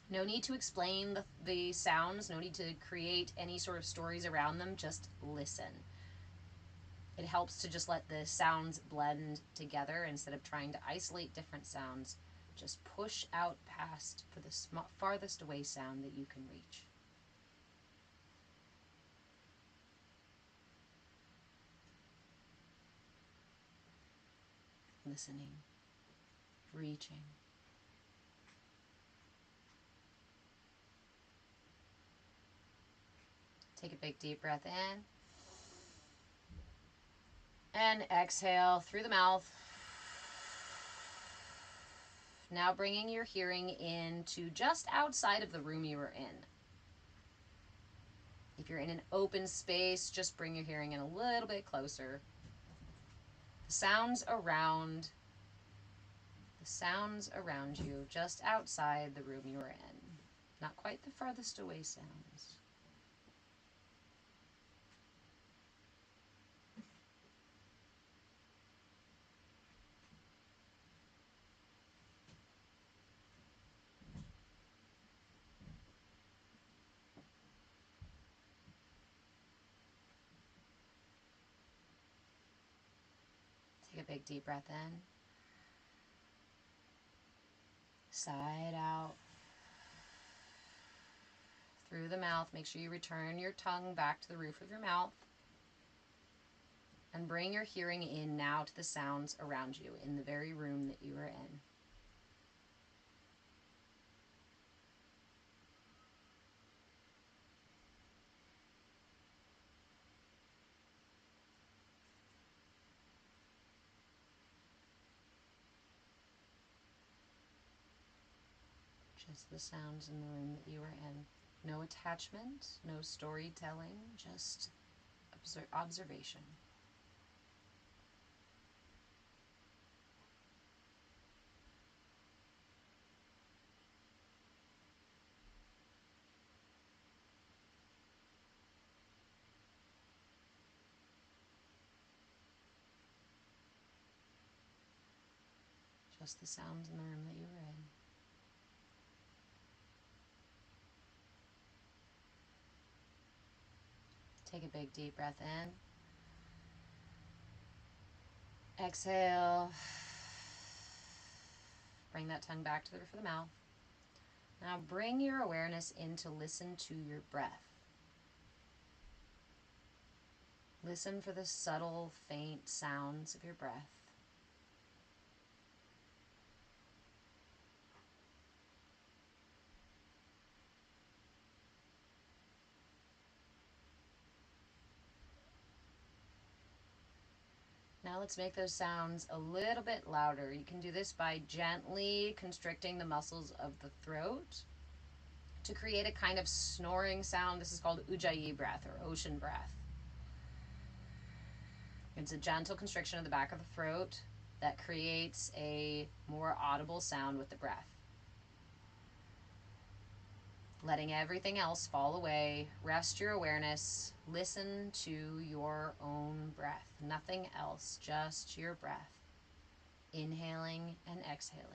No need to explain the sounds, no need to create any sort of stories around them, just listen. It helps to just let the sounds blend together instead of trying to isolate different sounds. Just push out past for the farthest away sound that you can reach. Listening, reaching. Take a big deep breath in. And exhale through the mouth. Now bringing your hearing into just outside of the room you were in. If you're in an open space, just bring your hearing in a little bit closer. The sounds around you, just outside the room you were in. Not quite the farthest away sounds. Take a big deep breath in. Side out. Through the mouth. Make sure you return your tongue back to the roof of your mouth. And bring your hearing in now to the sounds around you in the very room that you are in. Just the sounds in the room that you are in. No attachment, no storytelling, just observation. Just the sounds in the room that you are in. Take a big deep breath in. Exhale. Bring that tongue back to the roof of the mouth. Now bring your awareness in to listen to your breath. Listen for the subtle, faint sounds of your breath. Now let's make those sounds a little bit louder. You can do this by gently constricting the muscles of the throat to create a kind of snoring sound. This is called Ujjayi breath or ocean breath. It's a gentle constriction of the back of the throat that creates a more audible sound with the breath. Letting everything else fall away, rest your awareness, listen to your own breath. Nothing else, just your breath. Inhaling and exhaling.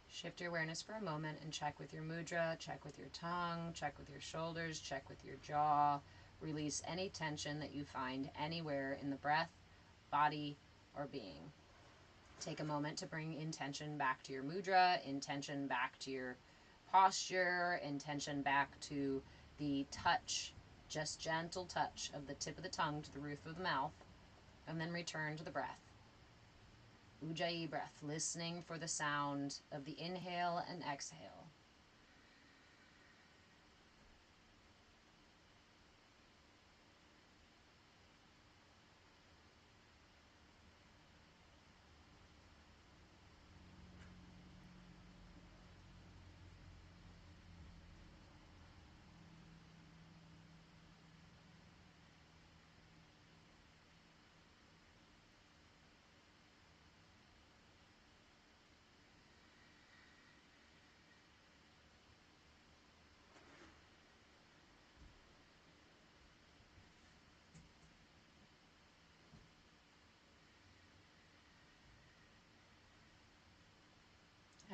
Shift your awareness for a moment and check with your mudra, check with your tongue, check with your shoulders, check with your jaw. Release any tension that you find anywhere in the breath, body, or being. Take a moment to bring intention back to your mudra, intention back to your posture, intention back to the touch, just gentle touch of the tip of the tongue to the roof of the mouth, and then return to the breath. Ujjayi breath, listening for the sound of the inhale and exhale.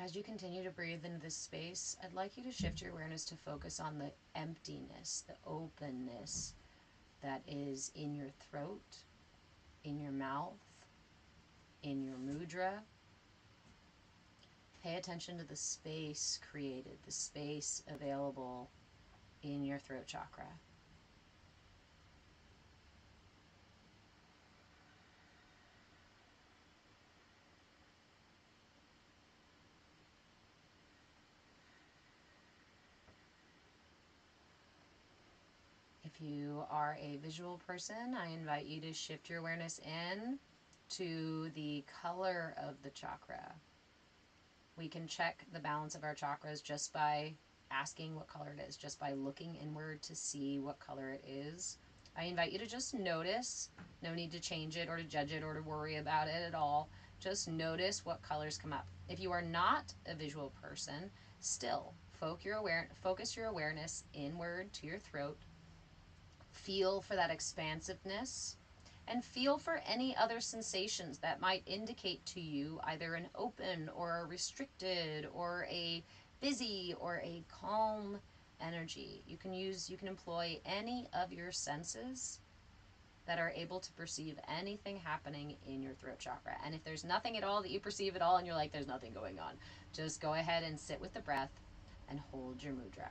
As you continue to breathe into this space, I'd like you to shift your awareness to focus on the emptiness, the openness that is in your throat, in your mouth, in your mudra. Pay attention to the space created, the space available in your throat chakra. If you are a visual person, I invite you to shift your awareness in to the color of the chakra. We can check the balance of our chakras just by asking what color it is, just by looking inward to see what color it is. I invite you to just notice. No need to change it or to judge it or to worry about it at all. Just notice what colors come up. If you are not a visual person, still focus your awareness inward to your throat. Feel for that expansiveness and feel for any other sensations that might indicate to you either an open or a restricted or a busy or a calm energy. You can employ any of your senses that are able to perceive anything happening in your throat chakra. And if there's nothing at all that you perceive at all and you're like, there's nothing going on, just go ahead and sit with the breath and hold your mudra.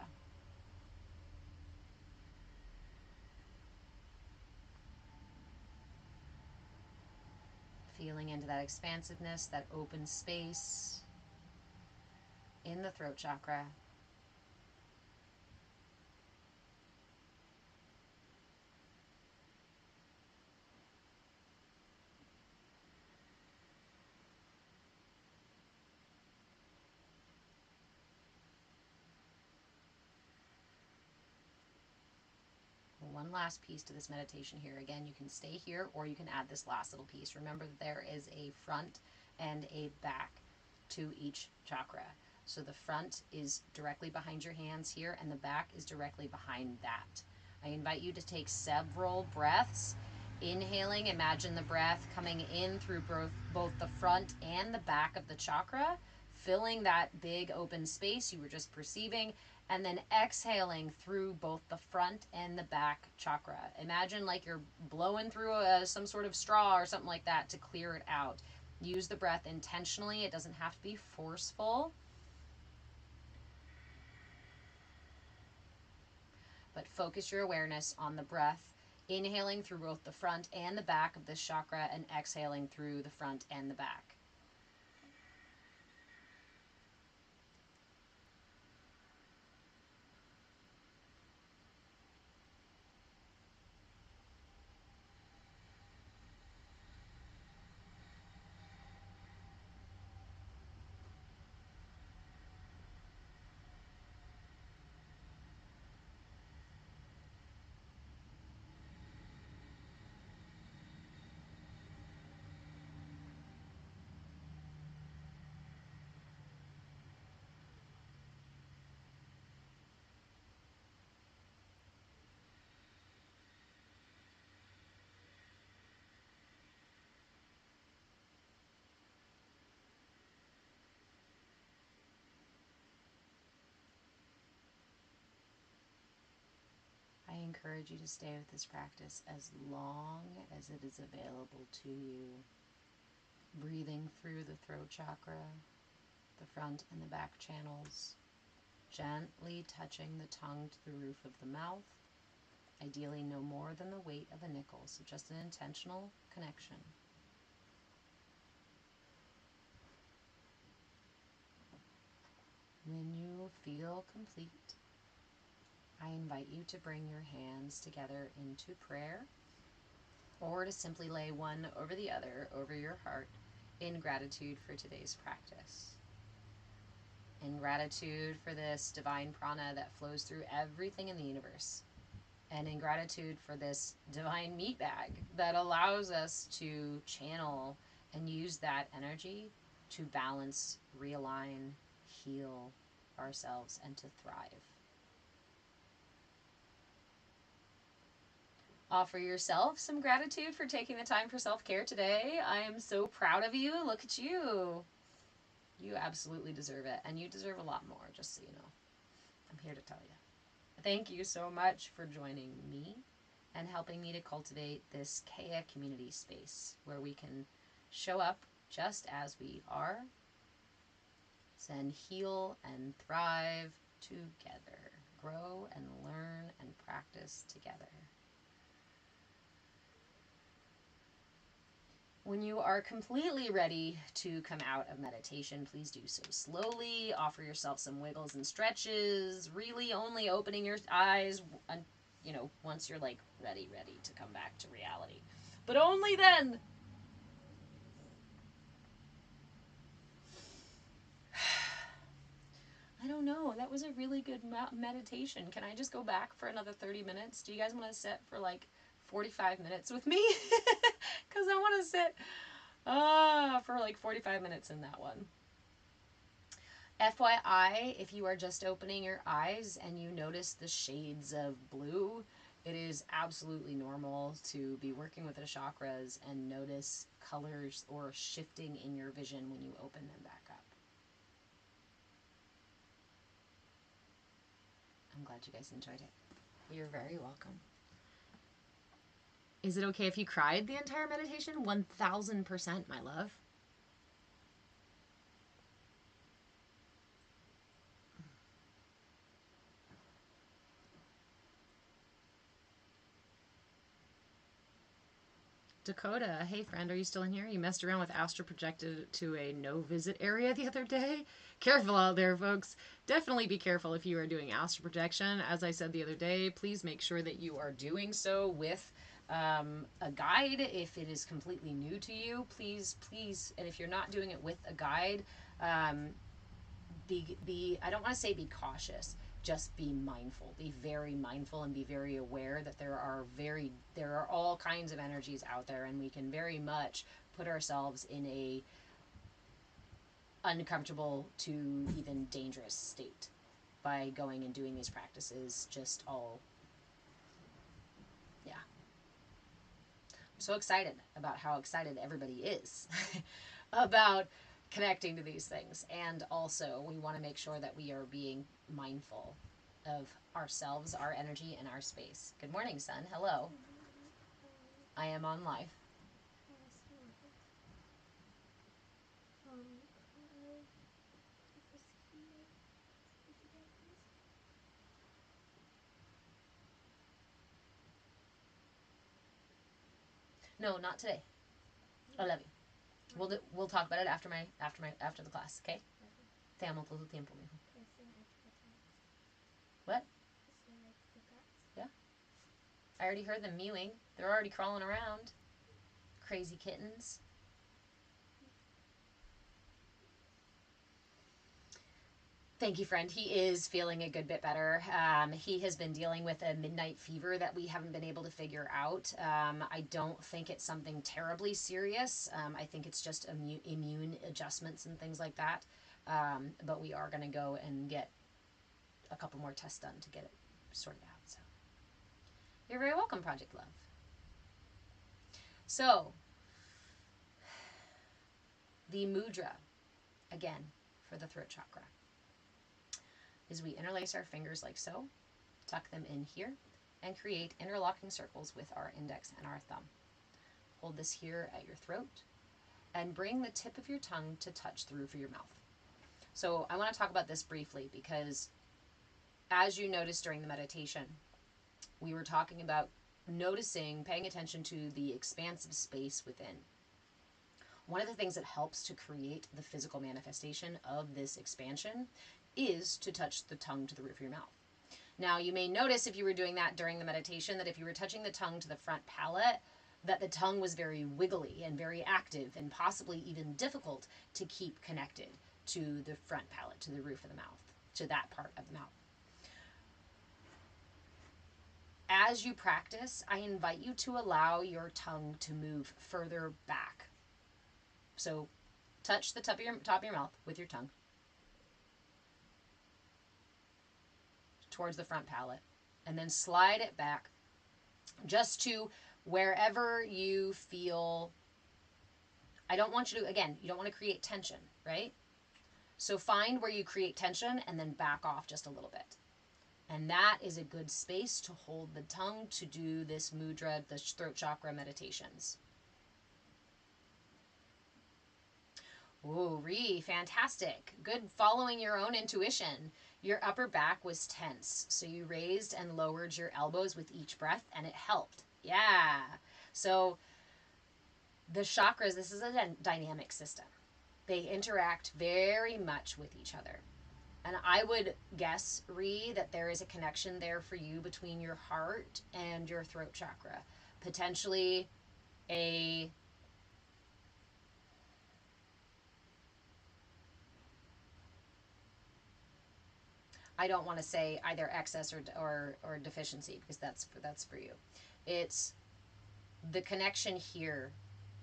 Feeling into that expansiveness, that open space in the throat chakra. One last piece to this meditation here. Again, you can stay here or you can add this last little piece. Remember that there is a front and a back to each chakra. So the front is directly behind your hands here, and the back is directly behind that. I invite you to take several breaths. Inhaling, imagine the breath coming in through both the front and the back of the chakra, filling that big open space you were just perceiving, and then exhaling through both the front and the back chakra. Imagine like you're blowing through some sort of straw or something like that to clear it out. Use the breath intentionally. It doesn't have to be forceful. But focus your awareness on the breath, inhaling through both the front and the back of this chakra and exhaling through the front and the back. I encourage you to stay with this practice as long as it is available to you. Breathing through the throat chakra, the front and the back channels, gently touching the tongue to the roof of the mouth, ideally no more than the weight of a nickel, so just an intentional connection. When you feel complete, I invite you to bring your hands together into prayer, or to simply lay one over the other over your heart in gratitude for today's practice. In gratitude for this divine prana that flows through everything in the universe. And in gratitude for this divine meat bag that allows us to channel and use that energy to balance, realign, heal ourselves, and to thrive. Offer yourself some gratitude for taking the time for self-care today. I am so proud of you. Look at you. You absolutely deserve it. And you deserve a lot more, just so you know. I'm here to tell you. Thank you so much for joining me and helping me to cultivate this CAYA community space where we can show up just as we are, then heal and thrive together, grow and learn and practice together. When you are completely ready to come out of meditation, please do so slowly. Offer yourself some wiggles and stretches, really only opening your eyes, once you're like ready to come back to reality. But only then. I don't know. That was a really good meditation. Can I just go back for another 30 minutes? Do you guys want to sit for like 45 minutes with me? Because I want to sit for like 45 minutes in that one. FYI, if you are just opening your eyes and you notice the shades of blue, it is absolutely normal to be working with the chakras and notice colors or shifting in your vision when you open them back up. I'm glad you guys enjoyed it. You're very welcome. Is it okay if you cried the entire meditation? 1000%, my love. Dakota, hey friend, are you still in here? You messed around with astral projected to a no visit area the other day. Careful out there, folks. Definitely be careful if you are doing astral projection. As I said the other day, please make sure that you are doing so with a guide. If it is completely new to you, please, and if you're not doing it with a guide, be I don't want to say be cautious, just be mindful. Be very mindful and be very aware that there are all kinds of energies out there, and we can very much put ourselves in a uncomfortable to even dangerous state by going and doing these practices. Just all, yeah. I'm so excited about how excited everybody is about connecting to these things. And also, we want to make sure that we are being mindful of ourselves, our energy, and our space. Good morning, son. Hello. I am on live. No, not today. I love you. We'll talk about it after the class, okay? Te amo todo el tiempo, mijo. What? Yeah. I already heard them mewing. They're already crawling around. Crazy kittens. Thank you, friend. He is feeling a good bit better. He has been dealing with a midnight fever that we haven't been able to figure out. I don't think it's something terribly serious. I think it's just immune adjustments and things like that. But we are going to go and get a couple more tests done to get it sorted out. So you're very welcome, Project Love. So the mudra, again, for the throat chakra, is we interlace our fingers like so, tuck them in here, and create interlocking circles with our index and our thumb. Hold this here at your throat, and bring the tip of your tongue to touch the roof of your mouth. So I want to talk about this briefly because, as you noticed during the meditation, we were talking about noticing, paying attention to the expansive space within. One of the things that helps to create the physical manifestation of this expansion is to touch the tongue to the roof of your mouth. Now, you may notice if you were doing that during the meditation that if you were touching the tongue to the front palate, that the tongue was very wiggly and very active and possibly even difficult to keep connected to the front palate, to the roof of the mouth, to that part of the mouth. As you practice, I invite you to allow your tongue to move further back. So touch the top of your mouth with your tongue towards the front palate, and then slide it back just to wherever you feel. I don't want you to, again, you don't want to create tension, right? So find where you create tension and then back off just a little bit. And that is a good space to hold the tongue to do this mudra, the throat chakra meditations. Ooh, fantastic. Good following your own intuition. Your upper back was tense, so you raised and lowered your elbows with each breath, and it helped. Yeah. So the chakras, this is a dynamic system. They interact very much with each other. And I would guess, that there is a connection there for you between your heart and your throat chakra. Potentially I don't want to say either excess or deficiency, because that's for you. It's the connection here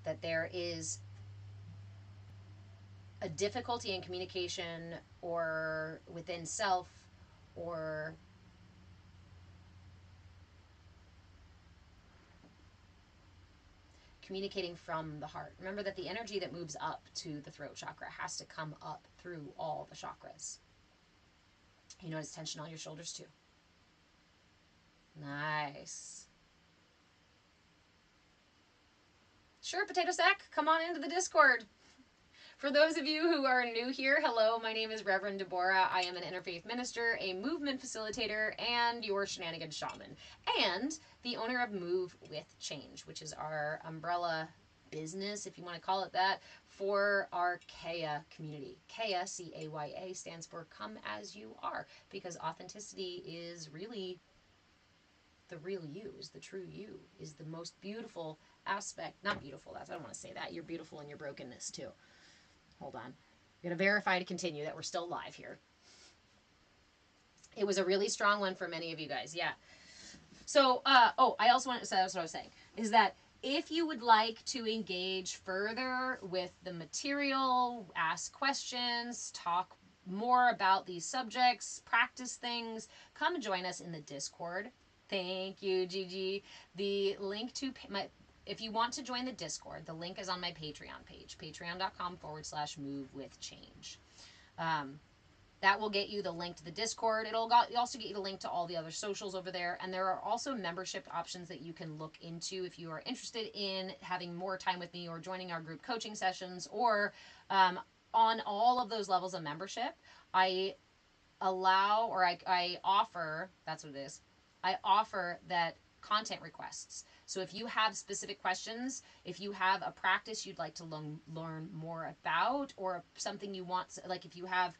that there is a difficulty in communication or within self or communicating from the heart. Remember that the energy that moves up to the throat chakra has to come up through all the chakras. You notice tension on your shoulders too. Nice. Sure, Potato Sack, come on into the Discord. For those of you who are new here, hello, my name is Reverend Deborah. I am an interfaith minister, a movement facilitator, and your shenanigan shaman. And the owner of Move with Change, which is our umbrella business, if you want to call it that, for our CAYA community. CAYA, C-A-Y-A, stands for Come As You Are, because authenticity is really the real you, is the true you, is the most beautiful aspect. Not beautiful, I don't want to say that. You're beautiful in your brokenness too. Hold on. I'm going to verify to continue that we're still live here. It was a really strong one for many of you guys. Yeah. So, I also want to say, that's what I was saying, is that If you would like to engage further with the material, ask questions, talk more about these subjects, practice things, come join us in the Discord. Thank you, Gigi. The link to if you want to join the Discord, the link is on my Patreon page, patreon.com/movewithchange. That will get you the link to the Discord. It'll also get you the link to all the other socials over there. And there are also membership options that you can look into if you are interested in having more time with me or joining our group coaching sessions, or on all of those levels of membership, I offer, that's what it is, I offer that content requests. So if you have specific questions, if you have a practice you'd like to learn more about, or something you want, like if you have,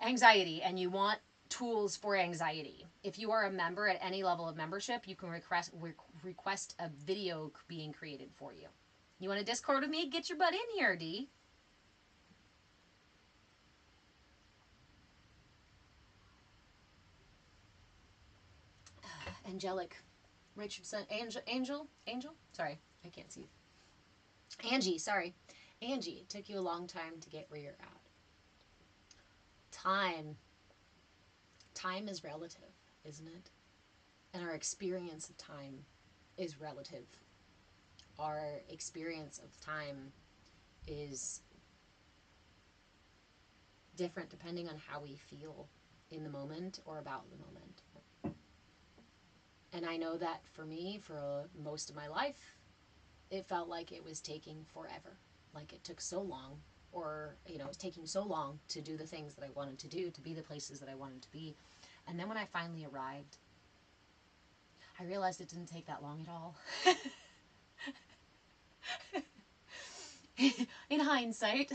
anxiety and you want tools for anxiety. If you are a member at any level of membership, you can request a video being created for you. You want to Discord with me? Get your butt in here, D. Angelic Richardson. Angel? Sorry, I can't see. Angie, sorry. Angie, it took you a long time to get where you're at. Time is relative, isn't it? And our experience of time is relative. Our experience of time is different depending on how we feel in the moment or about the moment. And I know that for me, for most of my life, it felt like it was taking forever. Like it took so long, or, it was taking so long to do the things that I wanted to do, to be the places that I wanted to be. And then when I finally arrived, I realized it didn't take that long at all. in hindsight,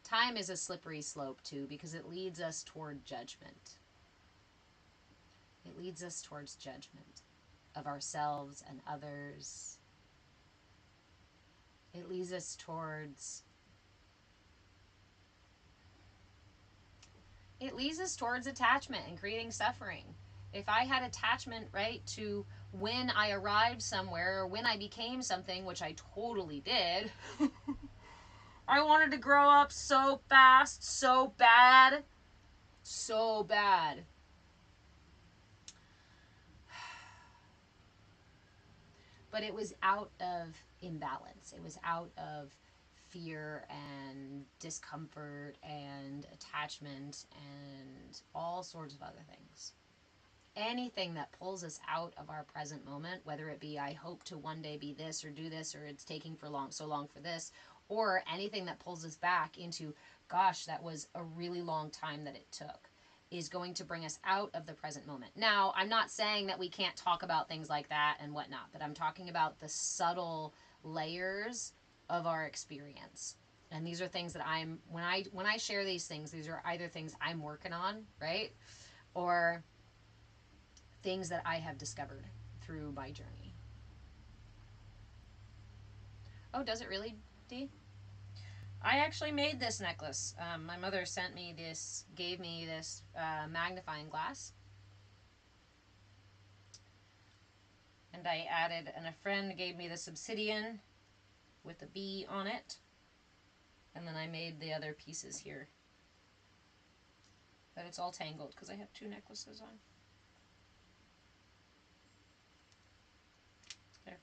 time is a slippery slope too, because it leads us toward judgment. It leads us towards judgment of ourselves and others. It leads us towards attachment and creating suffering. If I had attachment, right, to when I arrived somewhere or when I became something, which I totally did, I wanted to grow up so fast, so bad. But it was out of imbalance. It was out of fear and discomfort and attachment and all sorts of other things. Anything that pulls us out of our present moment, whether it be I hope to one day be this or do this, or it's taking so long for this, or anything that pulls us back into, gosh, that was a really long time that it took, is going to bring us out of the present moment. Now, I'm not saying that we can't talk about things like that and whatnot, but I'm talking about the subtle layers of our experience. And these are things that when I share these things are either things I'm working on, right? Or things that I have discovered through my journey. Oh, does it really, Dee? I actually made this necklace. My mother gave me this magnifying glass. And I added, and a friend gave me this obsidian with a bee on it. And then I made the other pieces here. But it's all tangled because I have two necklaces on. There.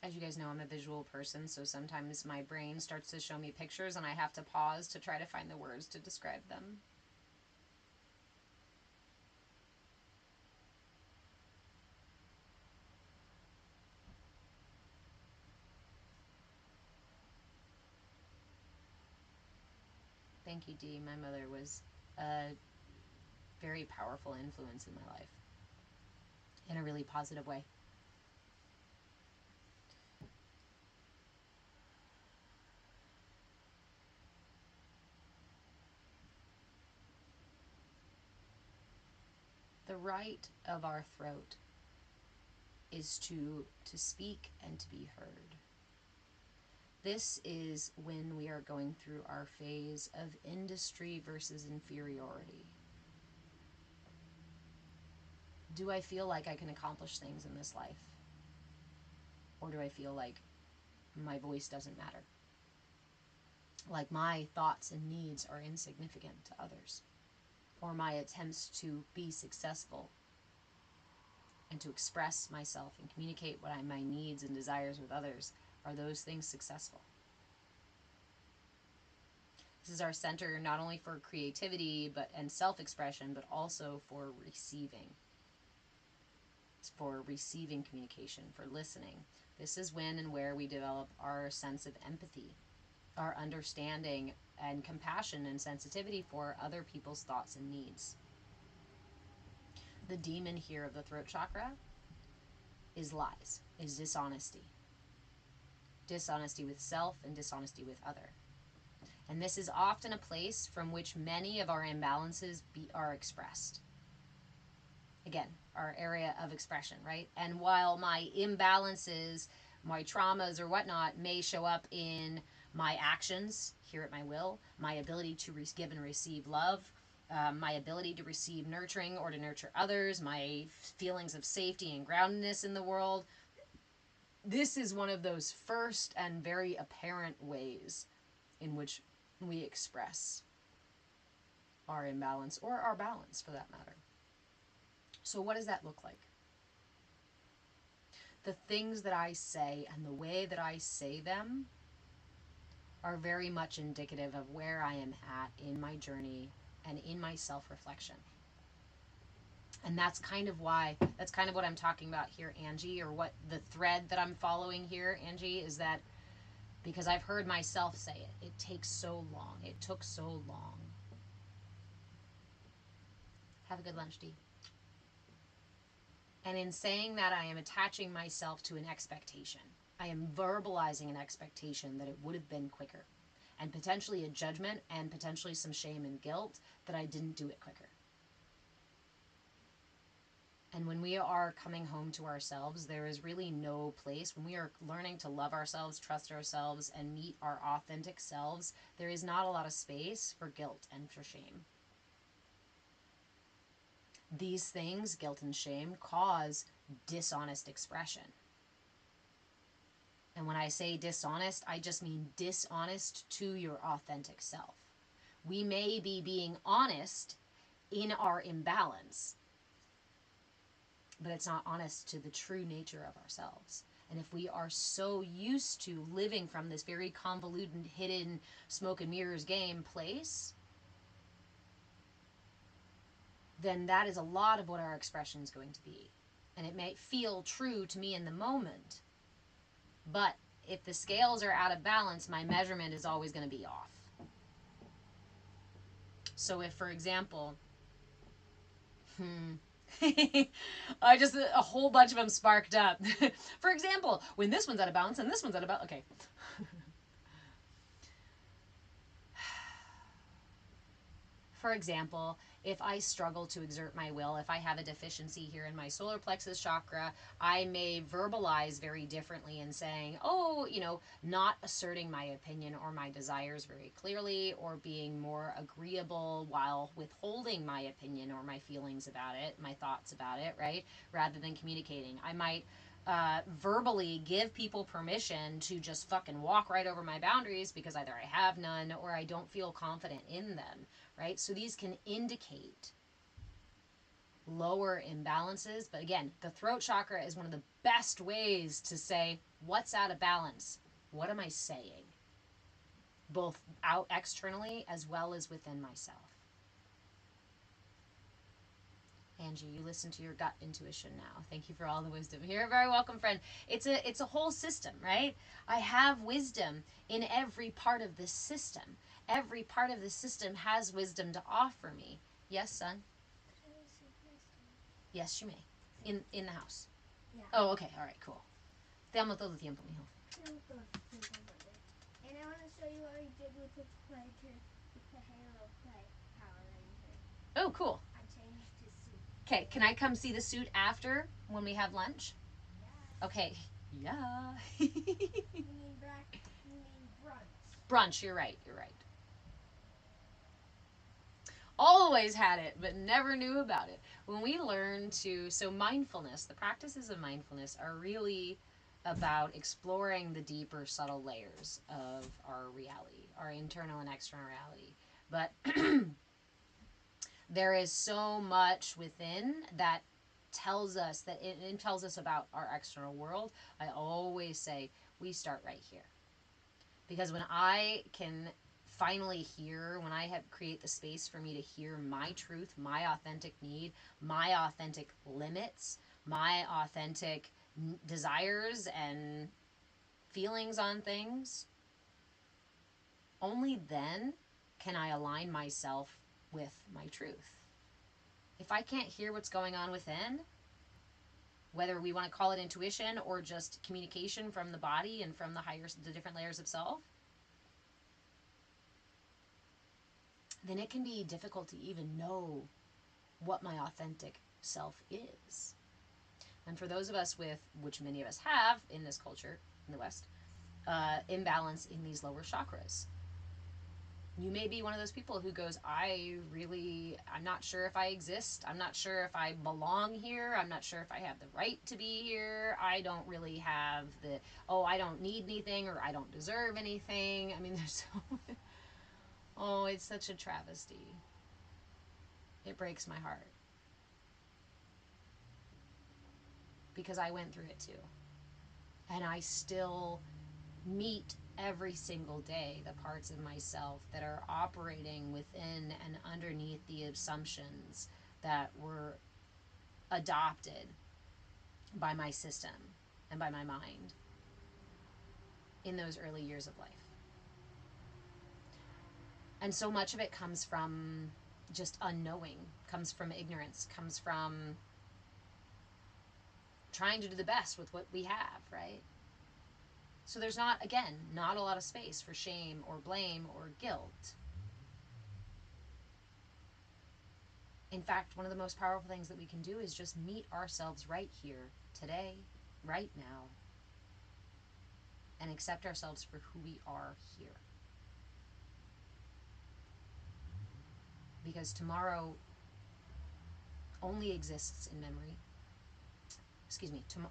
As you guys know, I'm a visual person, so sometimes my brain starts to show me pictures and I have to pause to try to find the words to describe them. Thank you, Dee. My mother was a very powerful influence in my life in a really positive way. the right of our throat is to speak and to be heard. This is when we are going through our phase of industry versus inferiority. Do I feel like I can accomplish things in this life? Or do I feel like my voice doesn't matter? Like my thoughts and needs are insignificant to others? Or my attempts to be successful and to express myself and communicate my needs and desires with others, are those things successful? This is our center not only for creativity and self-expression, but also for receiving. It's for receiving communication, for listening. This is when and where we develop our sense of empathy, our understanding and compassion and sensitivity for other people's thoughts and needs. The demon here of the throat chakra is lies, is dishonesty. Dishonesty with self and dishonesty with other. And this is often a place from which many of our imbalances are expressed. Again, our area of expression, right? And while my imbalances, my traumas or whatnot may show up in my actions here at my will, my ability to give and receive love, my ability to receive nurturing or to nurture others, my feelings of safety and groundedness in the world, this is one of those first and very apparent ways in which we express our imbalance or our balance for that matter. So what does that look like? The things that I say and the way that I say them are very much indicative of where I am at in my journey and in my self-reflection. And that's kind of what I'm talking about here, Angie, or what the thread that I'm following here, Angie, is that because I've heard myself say it. It takes so long. It took so long. Have a good lunch, Dee. And in saying that, I am attaching myself to an expectation. I am verbalizing an expectation that it would have been quicker. And potentially a judgment and potentially some shame and guilt that I didn't do it quicker. And when we are coming home to ourselves, there is really no place. When we are learning to love ourselves, trust ourselves, and meet our authentic selves, there is not a lot of space for guilt and for shame. These things, guilt and shame, cause dishonest expression. And when I say dishonest, I just mean dishonest to your authentic self. We may be being honest in our imbalance, but it's not honest to the true nature of ourselves. And if we are so used to living from this very convoluted, hidden, smoke and mirrors game place, then that is a lot of what our expression is going to be. And it may feel true to me in the moment, but if the scales are out of balance, my measurement is always going to be off. So if, for example, I just, a whole bunch of them sparked up. For example, when this one's out of balance and this one's out of balance. Okay. For example, if I struggle to exert my will, if I have a deficiency here in my solar plexus chakra, I may verbalize very differently in saying, not asserting my opinion or my desires very clearly, or being more agreeable while withholding my opinion or my feelings about it, my thoughts about it, right? Rather than communicating. I might verbally give people permission to just fucking walk right over my boundaries because either I have none or I don't feel confident in them, right? So these can indicate lower imbalances. But again, the throat chakra is one of the best ways to say what's out of balance. What am I saying? Both out externally as well as within myself. Angie, you listen to your gut intuition now. Thank you for all the wisdom. You're very welcome, friend. It's a whole system, right? I have wisdom in every part of this system. Every part of the system has wisdom to offer me. Yes, son? Yes, you may. In the house. Yeah. Oh, okay. All right, cool. Te amo todo el tiempo, mijo. And I want to show you what we did with the Halo Play Power Ranger. Oh, cool. I changed his suit. Okay, can I come see the suit after when we have lunch? Yeah. Okay. Yeah. You mean brunch. Brunch, you're right, you're right. Always had it, but never knew about it. When we learn to, so mindfulness, the practices of mindfulness are really about exploring the deeper, subtle layers of our reality, our internal and external reality. But there is so much within that tells us that it tells us about our external world. I always say we start right here. Because when I can finally hear, when I have create the space for me to hear my truth, my authentic need, my authentic limits, my authentic desires and feelings on things, only then can I align myself with my truth. If I can't hear what's going on within, whether we want to call it intuition or just communication from the body and from the different layers of self, then it can be difficult to even know what my authentic self is. And for those of us with, which many of us have in this culture, in the West, imbalance in these lower chakras. You may be one of those people who goes, I'm not sure if I exist. I'm not sure if I belong here. I'm not sure if I have the right to be here. I don't really have I don't need anything, or I don't deserve anything. I mean, there's so oh, it's such a travesty. It breaks my heart. Because I went through it too. And I still meet every single day the parts of myself that are operating within and underneath the assumptions that were adopted by my system and by my mind in those early years of life. And so much of it comes from just unknowing, comes from ignorance, comes from trying to do the best with what we have, right? So there's not a lot of space for shame or blame or guilt. In fact, one of the most powerful things that we can do is just meet ourselves right here, today, right now, and accept ourselves for who we are here. Because tomorrow only exists in memory.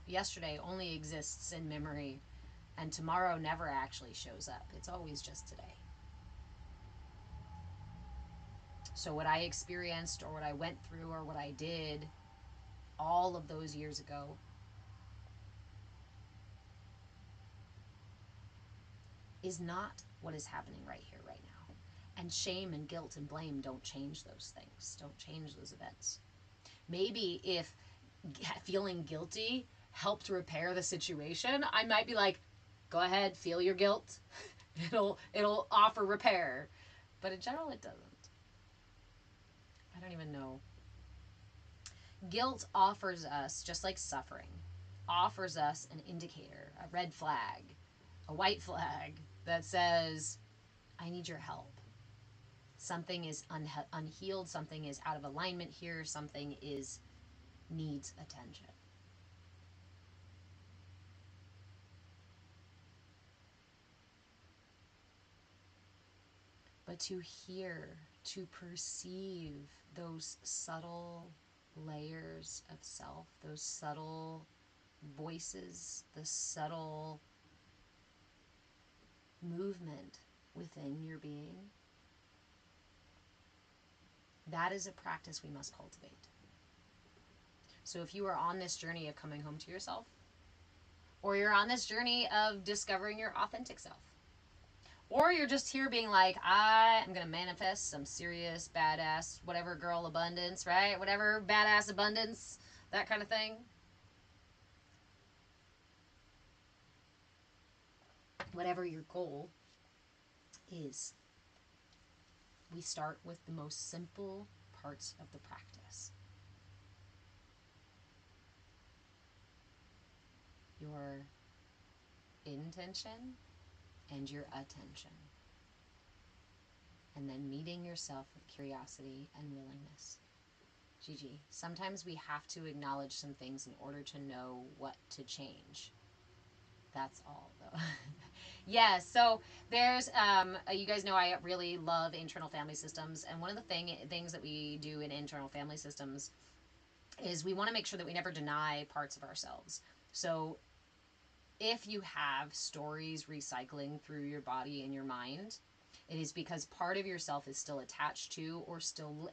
Yesterday only exists in memory, and tomorrow never actually shows up. It's always just today. So what I experienced or what I went through or what I did all of those years ago is not what is happening right here, right now. And shame and guilt and blame don't change those things, don't change those events. Maybe if feeling guilty helped repair the situation, I might be like, go ahead, feel your guilt. It'll offer repair. But in general, it doesn't. I don't even know. Guilt offers us, just like suffering, offers us an indicator, a red flag, a white flag that says, I need your help. Something is unhealed, something is out of alignment here, something needs attention. But to hear, to perceive those subtle layers of self, those subtle voices, the subtle movement within your being, that is a practice we must cultivate. So if you are on this journey of coming home to yourself, or you're on this journey of discovering your authentic self, or you're just here being like, I'm going to manifest some serious, badass, whatever girl abundance, right? Whatever badass abundance, that kind of thing. Whatever your goal is, we start with the most simple parts of the practice. Your intention and your attention. And then meeting yourself with curiosity and willingness. Gigi, sometimes we have to acknowledge some things in order to know what to change. That's all, though. Yeah, so there's, you guys know I really love internal family systems, and one of the things that we do in internal family systems is we want to make sure that we never deny parts of ourselves. So if you have stories recycling through your body and your mind, it is because part of yourself is still attached to or still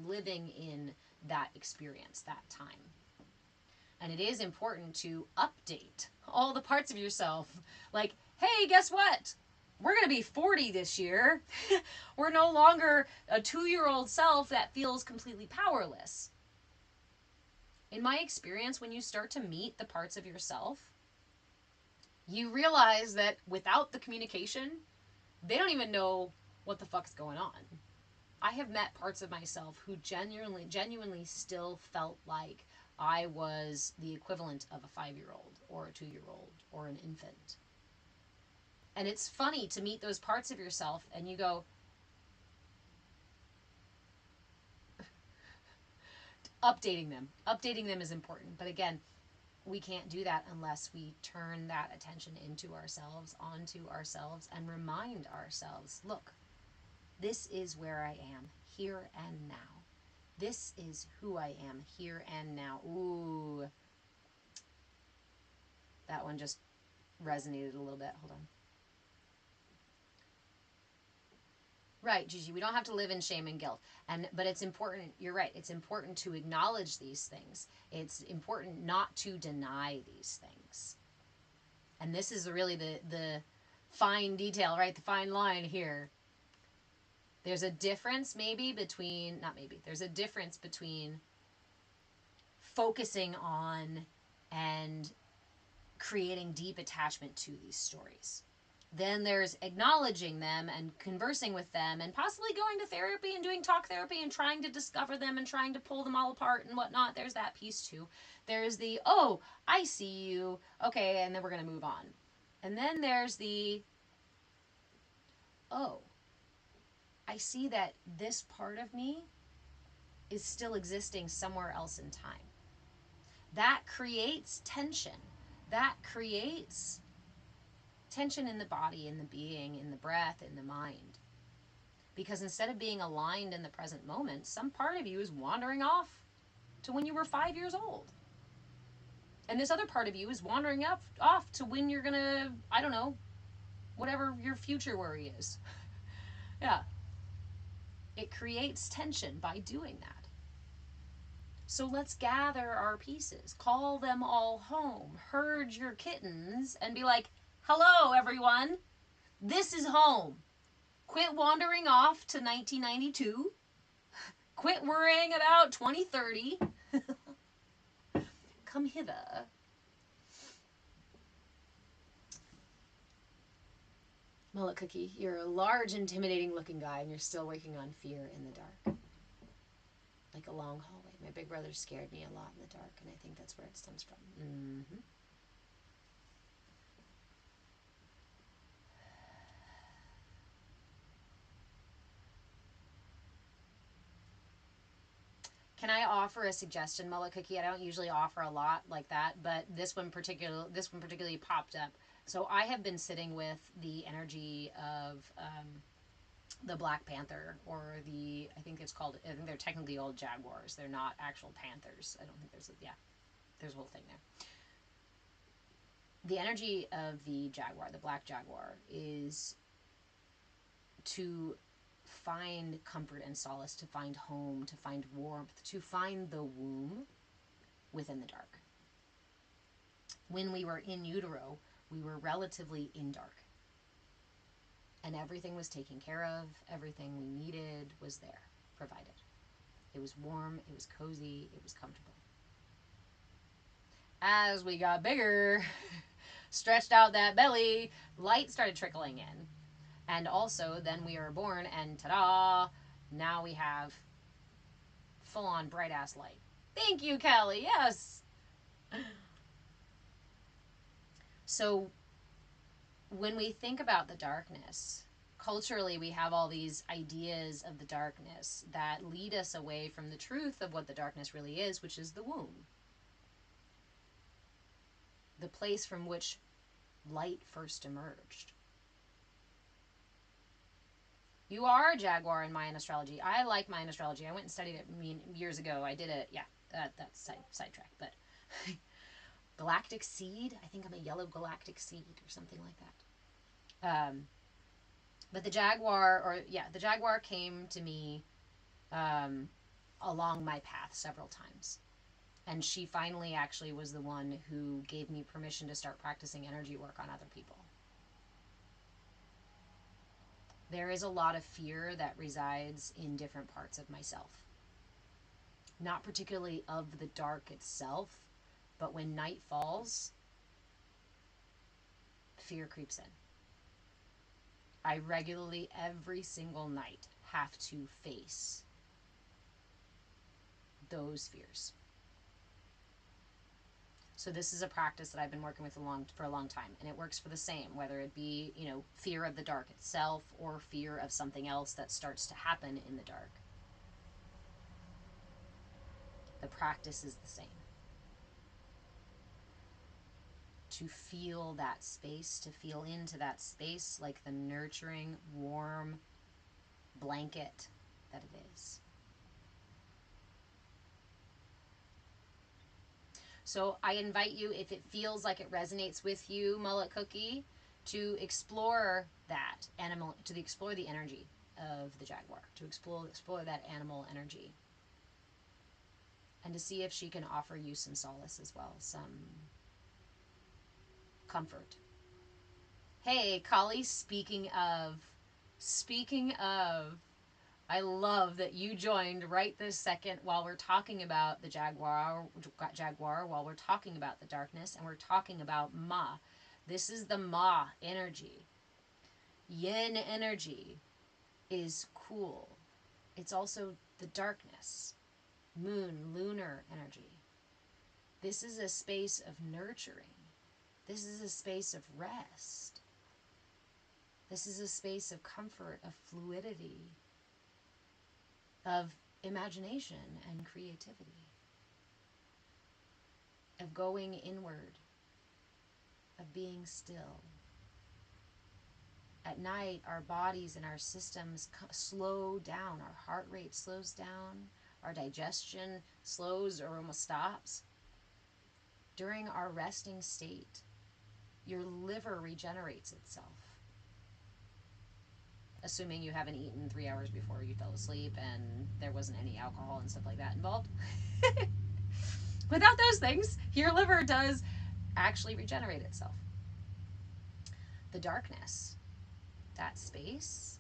living in that experience, that time. And it is important to update all the parts of yourself. Like, hey, guess what? We're going to be 40 this year. We're no longer a 2-year-old self that feels completely powerless. In my experience, when you start to meet the parts of yourself, you realize that without the communication, they don't even know what the fuck's going on. I have met parts of myself who genuinely still felt like I was the equivalent of a 5-year-old or a 2-year-old or an infant. And it's funny to meet those parts of yourself and you go, updating them is important. But again, we can't do that unless we turn that attention into ourselves, onto ourselves, and remind ourselves, look, this is where I am, here and now. This is who I am, here and now. Ooh. That one just resonated a little bit. Hold on. Right, Gigi, we don't have to live in shame and guilt. But it's important, you're right, it's important to acknowledge these things. It's important not to deny these things. And this is really the fine detail, right? The fine line here. There's a difference there's a difference between focusing on and creating deep attachment to these stories. Then there's acknowledging them and conversing with them and possibly going to therapy and doing talk therapy and trying to discover them and trying to pull them all apart and whatnot. There's that piece too. There's the, oh, I see you. Okay, and then we're going to move on. And then there's the, oh, I see that this part of me is still existing somewhere else in time. That creates tension. That creates tension in the body, in the being, in the breath, in the mind. Because instead of being aligned in the present moment, some part of you is wandering off to when you were 5 years old. And this other part of you is wandering off to when you're going to, I don't know, whatever your future worry is. Yeah. It creates tension by doing that. So let's gather our pieces, call them all home, herd your kittens, and be like, hello, everyone. This is home. Quit wandering off to 1992. Quit worrying about 2030. Come hither. Mullet Cookie, you're a large, intimidating looking guy, and you're still working on fear in the dark. Like a long hallway. My big brother scared me a lot in the dark, and I think that's where it stems from. Mm-hmm. Can I offer a suggestion, Mullet Cookie? I don't usually offer a lot like that, but this one particularly popped up. So I have been sitting with the energy of the Black Panther, or I think they're technically old jaguars. They're not actual panthers. I don't think there's a whole thing there. The energy of the jaguar, the black jaguar, is to find comfort and solace, to find home, to find warmth, to find the womb within the dark. When we were in utero, we were relatively in dark. And everything was taken care of, everything we needed was there, provided. It was warm, it was cozy, it was comfortable. As we got bigger, stretched out that belly, light started trickling in. And also, then we were born, and ta-da, now we have full-on bright-ass light. Thank you, Kelly, yes! So, when we think about the darkness, culturally we have all these ideas of the darkness that lead us away from the truth of what the darkness really is, which is the womb. The place from which light first emerged. You are a Jaguar in Mayan astrology. I like Mayan astrology. I went and studied it years ago. I did it. Yeah, that's sidetrack. But galactic seed. I think I'm a yellow galactic seed or something like that. But the Jaguar came to me along my path several times. And she finally actually was the one who gave me permission to start practicing energy work on other people. There is a lot of fear that resides in different parts of myself. Not particularly of the dark itself, but when night falls, fear creeps in. I regularly, every single night, have to face those fears. So this is a practice that I've been working with for a long time, and it works for the same, whether it be, fear of the dark itself or fear of something else that starts to happen in the dark. The practice is the same. To feel that space, to feel into that space like the nurturing, warm blanket that it is. So I invite you, if it feels like it resonates with you, Mullet Cookie, to explore that animal, to explore the energy of the Jaguar, to explore that animal energy, and to see if she can offer you some solace as well, some comfort. Hey, Kali, speaking of, I love that you joined right this second while we're talking about the Jaguar, while we're talking about the darkness, and we're talking about Ma. This is the Ma energy. Yin energy is cool. It's also the darkness. Moon, lunar energy. This is a space of nurturing. This is a space of rest. This is a space of comfort, of fluidity, of imagination and creativity, of going inward, of being still. At night, our bodies and our systems slow down. Our heart rate slows down. Our digestion slows or almost stops. During our resting state, your liver regenerates itself. Assuming you haven't eaten 3 hours before you fell asleep and there wasn't any alcohol and stuff like that involved. Without those things, your liver does actually regenerate itself. The darkness, that space,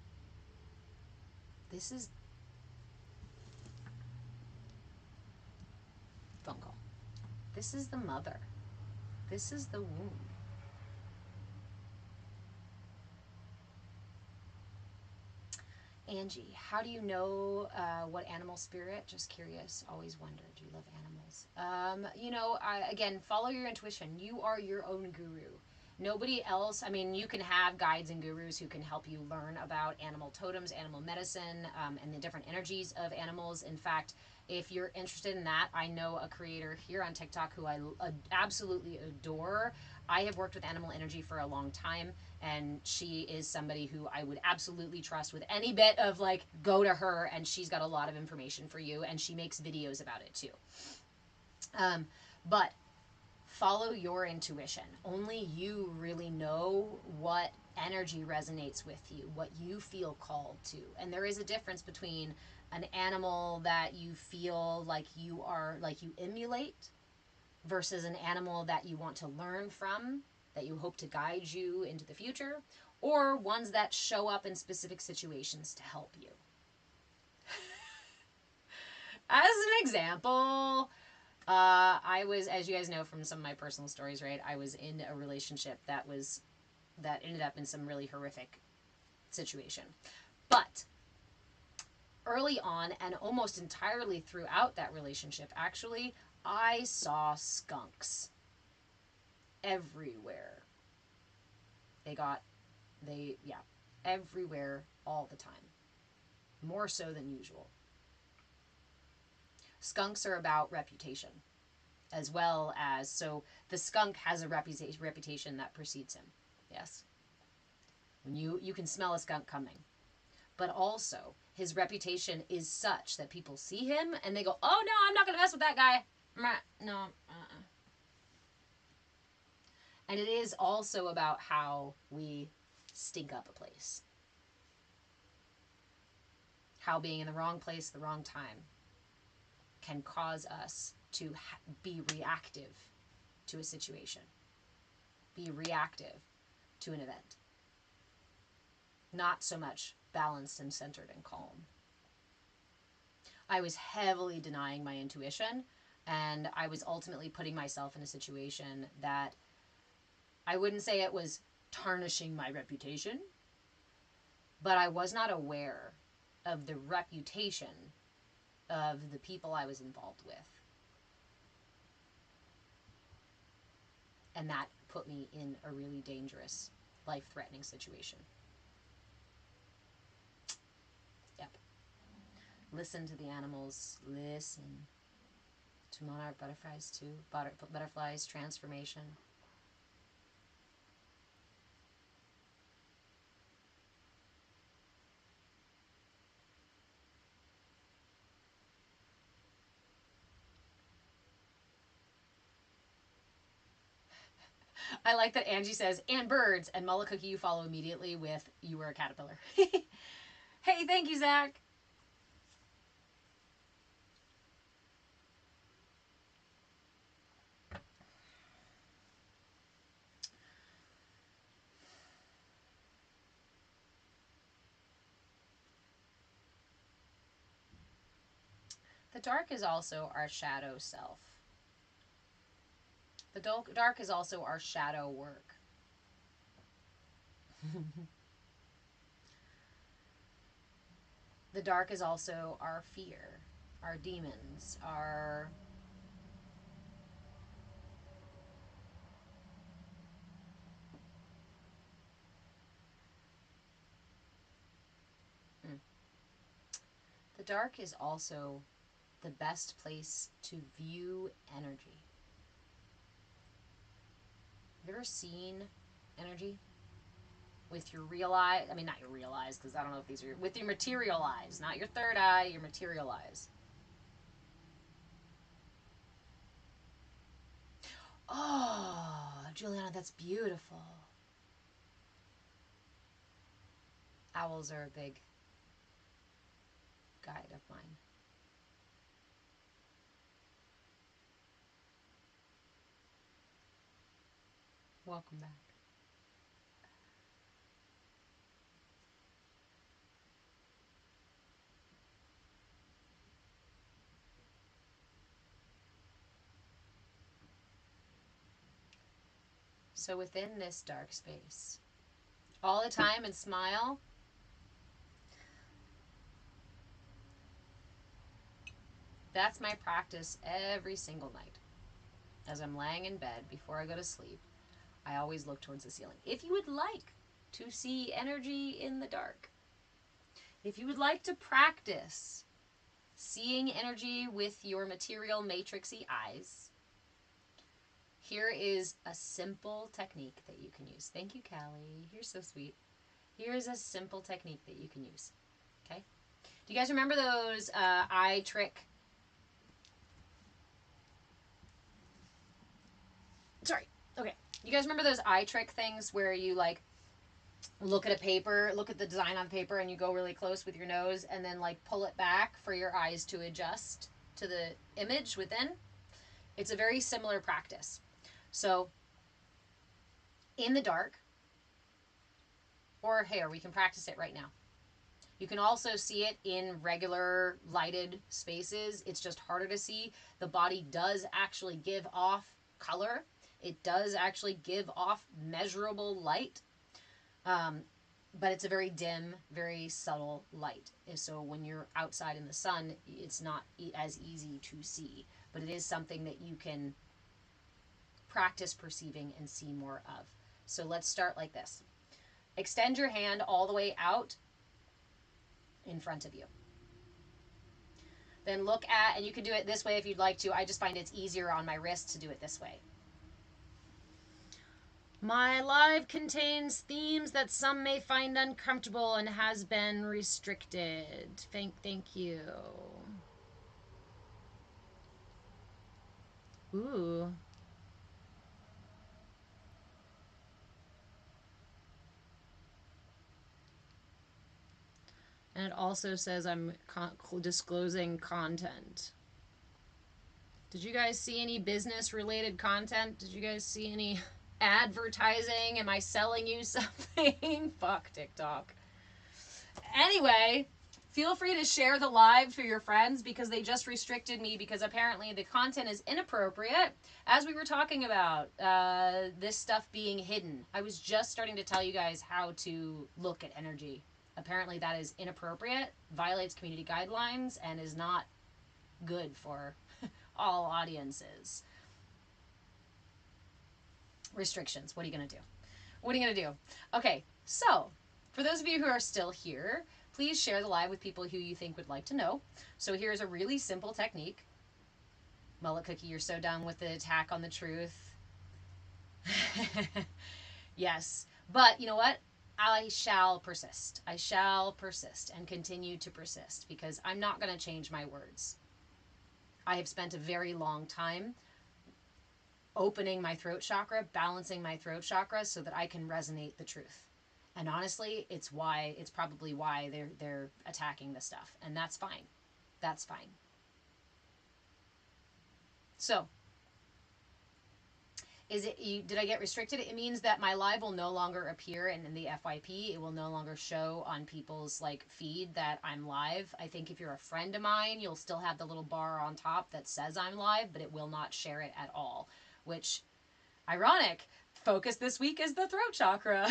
this is phone call. This is the mother. This is the womb. Angie, how do you know what animal spirit? Just curious, always wondered. You love animals. Again, follow your intuition. You are your own guru. Nobody else, you can have guides and gurus who can help you learn about animal totems, animal medicine, and the different energies of animals. In fact, if you're interested in that, I know a creator here on TikTok who I absolutely adore. I have worked with animal energy for a long time, and she is somebody who I would absolutely trust with any bit of go to her, and she's got a lot of information for you, and she makes videos about it too. But follow your intuition. Only you really know what energy resonates with you, what you feel called to. And there is a difference between an animal that you feel like you emulate versus an animal that you want to learn from, that you hope to guide you into the future, or ones that show up in specific situations to help you. As an example, I was, as you guys know from some of my personal stories, right, I was in a relationship that ended up in some really horrific situation. But early on, and almost entirely throughout that relationship, actually, I saw skunks everywhere. everywhere all the time, more so than usual. Skunks are about reputation, as well as, so the skunk has a reputation that precedes him. Yes. When you can smell a skunk coming. But also, his reputation is such that people see him and they go, oh no, I'm not going to mess with that guy. No. And it is also about how we stink up a place. How being in the wrong place, the wrong time, can cause us to be reactive to a situation. Be reactive to an event. Not so much balanced and centered and calm. I was heavily denying my intuition, and I was ultimately putting myself in a situation that I wouldn't say it was tarnishing my reputation, but I was not aware of the reputation of the people I was involved with. And that put me in a really dangerous, life-threatening situation. Yep. Listen to the animals. Listen to monarch butterflies too. Butterflies, transformation. I like that Angie says, and birds, and Mullah Cookie you follow immediately with, you were a caterpillar. Hey, thank you, Zach. The dark is also our shadow self. The dark is also our shadow work. The dark is also our fear, our demons, our... The dark is also the best place to view energy. Have you ever seen energy? With your real eye, I mean, not your real eyes, because I don't know if these are, with your material eyes, not your third eye, your material eyes. Oh, Juliana, that's beautiful. Owls are a big guide of mine. Welcome back. So within this dark space, all the time, and smile. That's my practice every single night. As I'm laying in bed before I go to sleep, I always look towards the ceiling. If you would like to see energy in the dark, if you would like to practice seeing energy with your material matrixy eyes, here is a simple technique that you can use. Thank you, Callie. You're so sweet. Here's a simple technique that you can use. Okay? Do you guys remember those eye trick? Sorry. Okay. You guys remember those eye trick things where you like look at a paper, look at the design on paper, and you go really close with your nose and then like pull it back for your eyes to adjust to the image within? It's a very similar practice. So in the dark, or here, we can practice it right now. You can also see it in regular lighted spaces. It's just harder to see. The body does actually give off color. It does actually give off measurable light. But it's a very dim, very subtle light. And so when you're outside in the sun, it's not as easy to see. But it is something that you can practice perceiving and see more of. So let's start like this. Extend your hand all the way out in front of you. Then look at, and you can do it this way if you'd like to. I just find it's easier on my wrist to do it this way. My live contains themes that some may find uncomfortable and has been restricted. Thank you. Ooh. And it also says I'm disclosing content. Did you guys see any business related content? Did you guys see any advertising? Am I selling you something? Fuck TikTok. Anyway, feel free to share the live for your friends because they just restricted me because apparently the content is inappropriate. As we were talking about this stuff being hidden, I was just starting to tell you guys how to look at energy. Apparently that is inappropriate, violates community guidelines, and is not good for all audiences. Restrictions. What are you going to do? What are you going to do? Okay, so for those of you who are still here, please share the live with people who you think would like to know. So here's a really simple technique. Mullet Cookie, you're so done with the attack on the truth. Yes, but you know what? I shall persist. I shall persist and continue to persist because I'm not going to change my words. I have spent a very long time opening my throat chakra, balancing my throat chakra so that I can resonate the truth. And honestly, it's probably why they're attacking this stuff. And that's fine. That's fine. So, did I get restricted? It means that my live will no longer appear in the FYP. It will no longer show on people's feed that I'm live. I think if you're a friend of mine, you'll still have the little bar on top that says I'm live, but it will not share it at all. Which, ironic, focus this week is the throat chakra.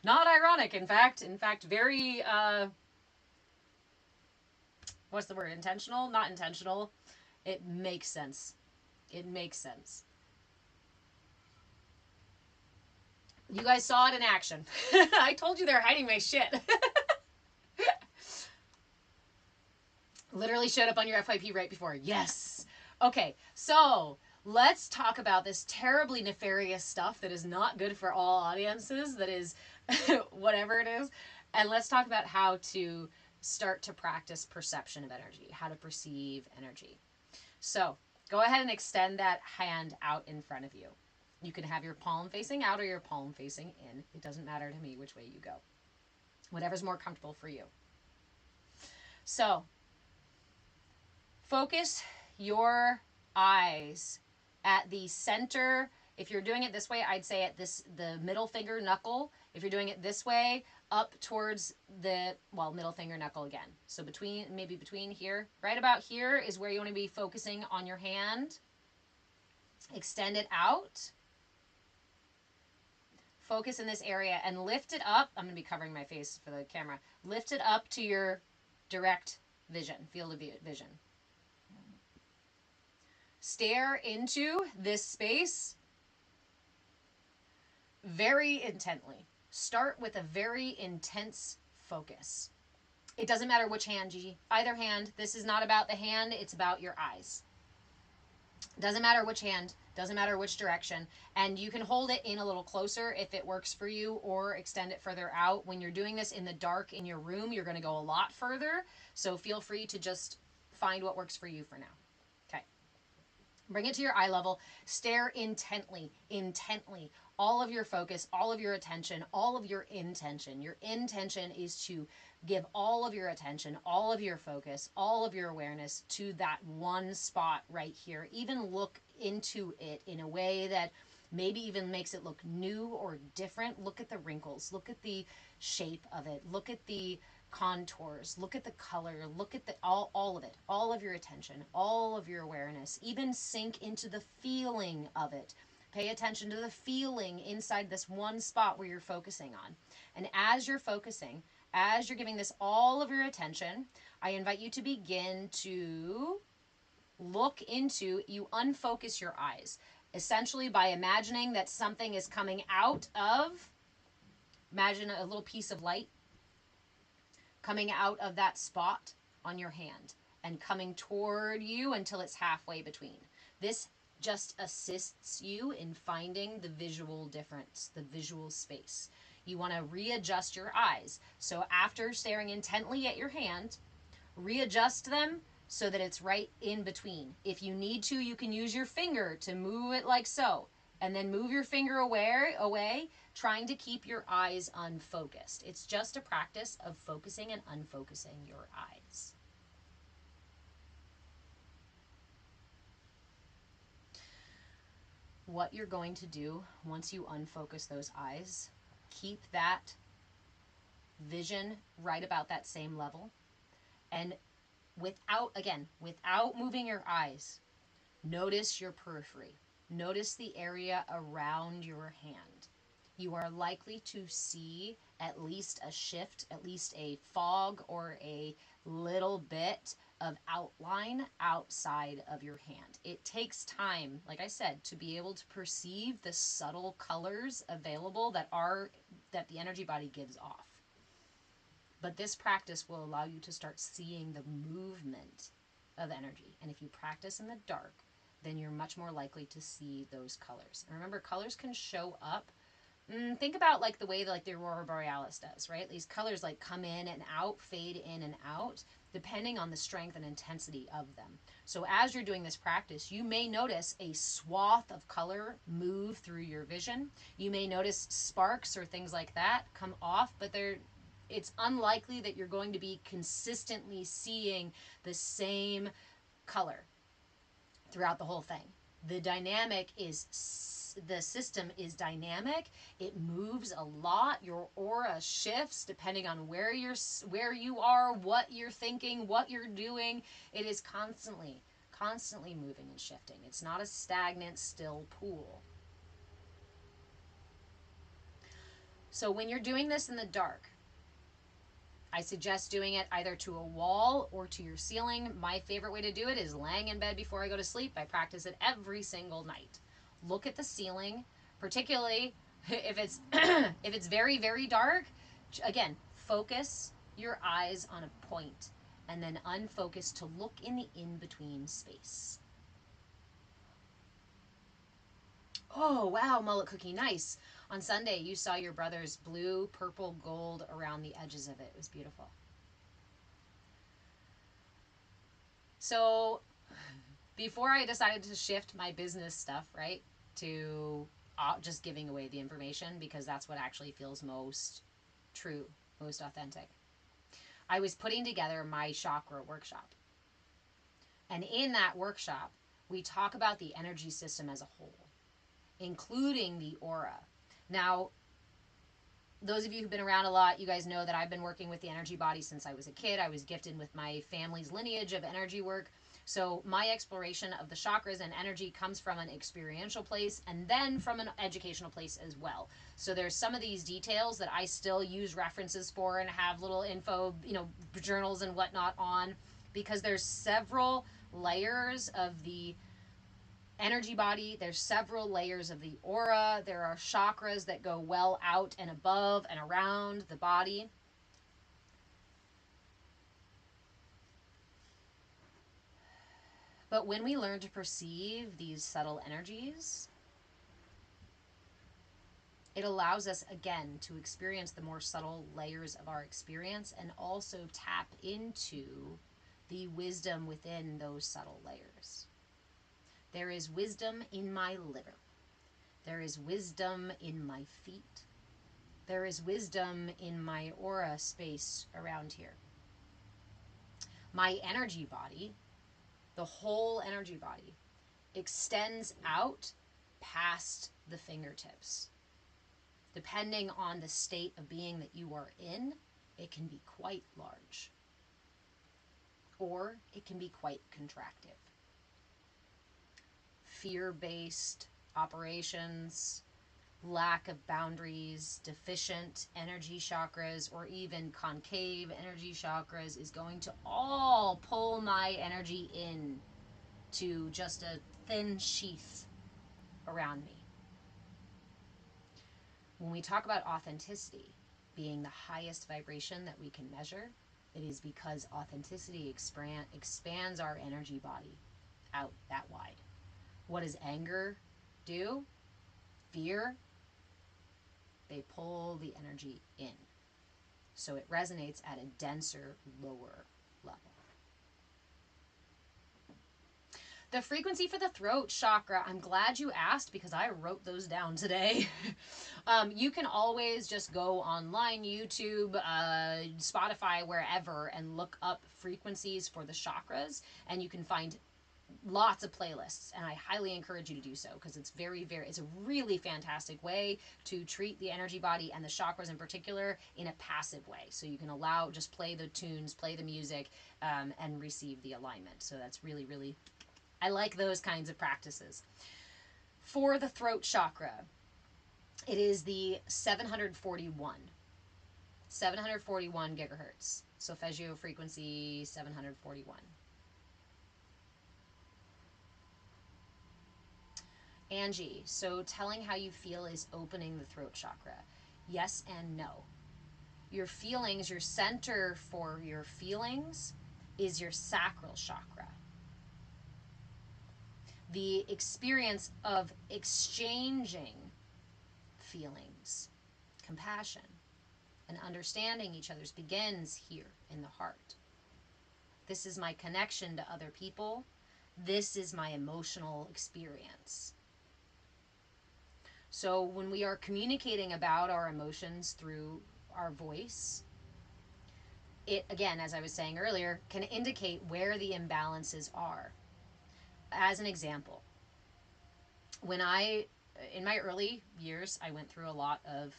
Not ironic, in fact, very, what's the word? Intentional? Not intentional. It makes sense. It makes sense. You guys saw it in action. I told you they're hiding my shit. Literally showed up on your FYP right before. Yes. Okay, so let's talk about this terribly nefarious stuff that is not good for all audiences, that is whatever it is. And let's talk about how to start to practice perception of energy, how to perceive energy. So go ahead and extend that hand out in front of you. You can have your palm facing out or your palm facing in. It doesn't matter to me which way you go. Whatever's more comfortable for you. So focus your eyes at the center. If you're doing it this way, I'd say at the middle finger knuckle. If you're doing it this way, up towards the, middle finger knuckle again. So maybe between here, right about here is where you want to be focusing on your hand. Extend it out. Focus in this area and lift it up. I'm going to be covering my face for the camera. Lift it up to your direct vision, field of vision. Stare into this space very intently. Start with a very intense focus. It doesn't matter which hand, Gigi. Either hand. This is not about the hand. It's about your eyes. Doesn't matter which hand. Doesn't matter which direction. And you can hold it in a little closer if it works for you, or extend it further out. When you're doing this in the dark in your room, you're going to go a lot further. So feel free to just find what works for you for now. Okay. Bring it to your eye level. Stare intently, intently. All of your focus, all of your attention, all of your intention. Your intention is to give all of your attention, all of your focus, all of your awareness to that one spot right here. Even look into it in a way that maybe even makes it look new or different. Look at the wrinkles. Look at the shape of it. Look at the contours. Look at the color. Look at all of it. All of your attention, all of your awareness. Even sink into the feeling of it. Pay attention to the feeling inside this one spot where you're focusing on. And as you're focusing, as you're giving this all of your attention, I invite you to begin to look into, you unfocus your eyes. essentially by imagining that something is coming out of, imagine a little piece of light coming out of that spot on your hand and coming toward you until it's halfway between. This just assists you in finding the visual difference, the visual space. You want to readjust your eyes. So after staring intently at your hand, readjust them so that it's right in between. If you need to, you can use your finger to move it like so, and then move your finger away, trying to keep your eyes unfocused. It's just a practice of focusing and unfocusing your eyes. What you're going to do once you unfocus those eyes, keep that vision right about that same level, and without moving your eyes, notice your periphery. Notice the area around your hand. You are likely to see at least a shift, at least a fog or a little bit of outline outside of your hand. It takes time, like I said, to be able to perceive the subtle colors available that the energy body gives off. But this practice will allow you to start seeing the movement of energy. And if you practice in the dark, then you're much more likely to see those colors. And remember, colors can show up. Think about like the way that like the aurora borealis does, right? These colors like come in and out, fade in and out, depending on the strength and intensity of them. So as you're doing this practice, you may notice a swath of color move through your vision. You may notice sparks or things like that come off, but it's unlikely that you're going to be consistently seeing the same color throughout the whole thing. The system is dynamic. It moves a lot. Your aura shifts depending on where you are, what you're thinking, what you're doing. It is constantly moving and shifting. It's not a stagnant, still pool. So when you're doing this in the dark, I suggest doing it either to a wall or to your ceiling. My favorite way to do it is laying in bed before I go to sleep. I practice it every single night. Look at the ceiling, particularly if it's if it's very, very dark. Again, focus your eyes on a point and then unfocus to look in the in-between space. Oh, wow, mullet cookie, nice. On Sunday, you saw your brother's blue, purple, gold around the edges of it. It was beautiful. So before I decided to shift my business stuff, right, to just giving away the information because that's what actually feels most true, most authentic, I was putting together my chakra workshop. And in that workshop, we talk about the energy system as a whole, including the aura. Now, those of you who've been around a lot, you guys know that I've been working with the energy body since I was a kid. I was gifted with my family's lineage of energy work. So my exploration of the chakras and energy comes from an experiential place and then from an educational place as well. So there's some of these details that I still use references for and have little info, journals and whatnot on, because there's several layers of the energy body. There's several layers of the aura. There are chakras that go well out and above and around the body. But when we learn to perceive these subtle energies, it allows us again to experience the more subtle layers of our experience and also tap into the wisdom within those subtle layers. There is wisdom in my liver. There is wisdom in my feet. There is wisdom in my aura space around here. My energy body, the whole energy body, extends out past the fingertips. Depending on the state of being that you are in, it can be quite large, or it can be quite contractive. Fear-based operations, lack of boundaries, deficient energy chakras, or even concave energy chakras is going to all pull my energy in to just a thin sheath. around me. When we talk about authenticity being the highest vibration that we can measure, it is because authenticity expands our energy body out that wide. What does anger do? Fear? They pull the energy in. So it resonates at a denser, lower level. The frequency for the throat chakra, I'm glad you asked because I wrote those down today. You can always just go online, YouTube, Spotify, wherever, and look up frequencies for the chakras, and you can find lots of playlists, and I highly encourage you to do so because it's it's a really fantastic way to treat the energy body and the chakras in particular in a passive way. So you can just play the tunes, play the music, and receive the alignment. So that's really, really, I like those kinds of practices. For the throat chakra, it is the 741 gigahertz. Solfeggio frequency 741. Angie, so telling how you feel is opening the throat chakra. Yes and no. Your feelings, your center for your feelings is your sacral chakra. The experience of exchanging feelings, compassion, and understanding each other's begins here in the heart. This is my connection to other people. This is my emotional experience. So when we are communicating about our emotions through our voice, it, again, as I was saying earlier, can indicate where the imbalances are. As an example, in my early years, I went through a lot of,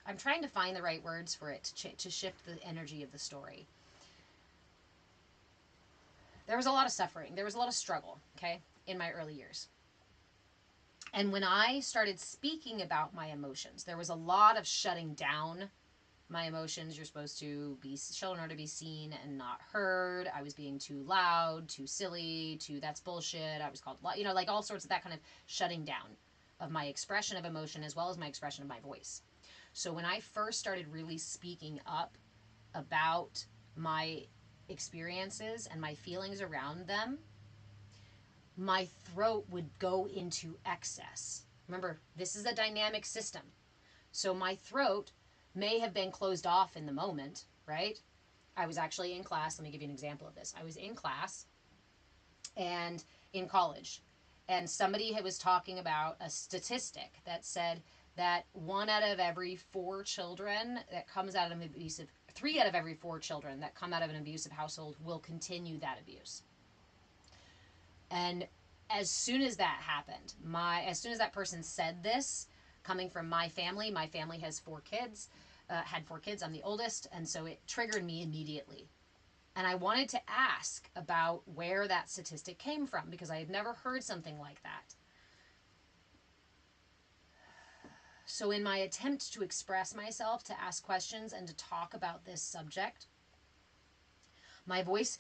I'm trying to find the right words for it to shift the energy of the story. There was a lot of suffering. There was a lot of struggle, okay, in my early years. And when I started speaking about my emotions, there was a lot of shutting down my emotions. You're supposed to be, children are to be seen and not heard. I was being too loud, too silly, that's bullshit. I was called, like all sorts of that kind of shutting down of my expression of emotion as well as my expression of my voice. So when I first started really speaking up about my experiences and my feelings around them, my throat would go into excess. Remember, this is a dynamic system. So my throat may have been closed off in the moment, right? I was actually in class. Let me give you an example of this. I was in class and in college, and somebody was talking about a statistic that said that 1 out of every 4 children that comes out of an abusive, 3 out of every 4 children that come out of an abusive household will continue that abuse. And as soon as that happened, as soon as that person said this, coming from my family has 4 kids, had 4 kids, I'm the oldest, and so it triggered me immediately. And I wanted to ask about where that statistic came from because I had never heard something like that. So in my attempt to express myself, to ask questions, and to talk about this subject, my voice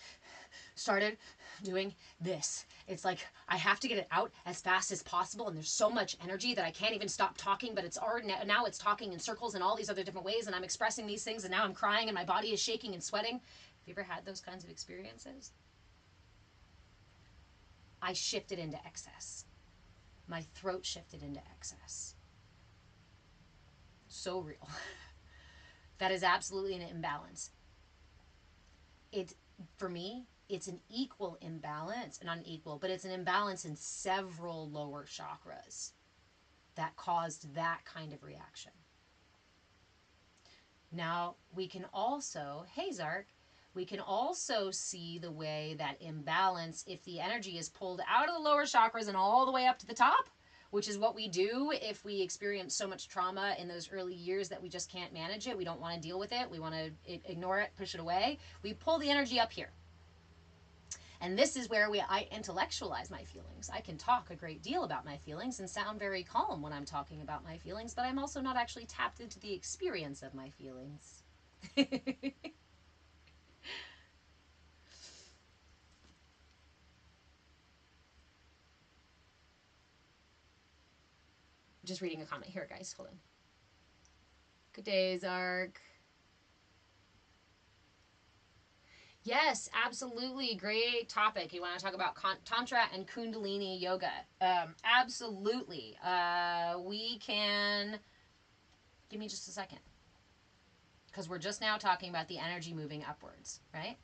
started doing this. It's like I have to get it out as fast as possible, and there's so much energy that I can't even stop talking, but it's already, now it's talking in circles and all these other different ways, and I'm expressing these things, and now I'm crying, and my body is shaking and sweating. Have you ever had those kinds of experiences? I shifted into excess. My throat shifted into excess. So real. That is absolutely an imbalance. For me, it's an equal imbalance, not an equal, but it's an imbalance in several lower chakras that caused that kind of reaction. Now, we can also, hey Zark, we can also see the way that imbalance, if the energy is pulled out of the lower chakras and all the way up to the top, which is what we do if we experience so much trauma in those early years that we just can't manage it. We don't want to deal with it. We want to ignore it, push it away. We pull the energy up here. And this is where I intellectualize my feelings. I can talk a great deal about my feelings and sound very calm when I'm talking about my feelings, but I'm also not actually tapped into the experience of my feelings. just reading a comment here, guys. Hold on. Good day, Zark. Yes, absolutely. Great topic. You want to talk about Tantra and Kundalini yoga? Absolutely. We can. Give me just a second. Because we're just now talking about the energy moving upwards, right?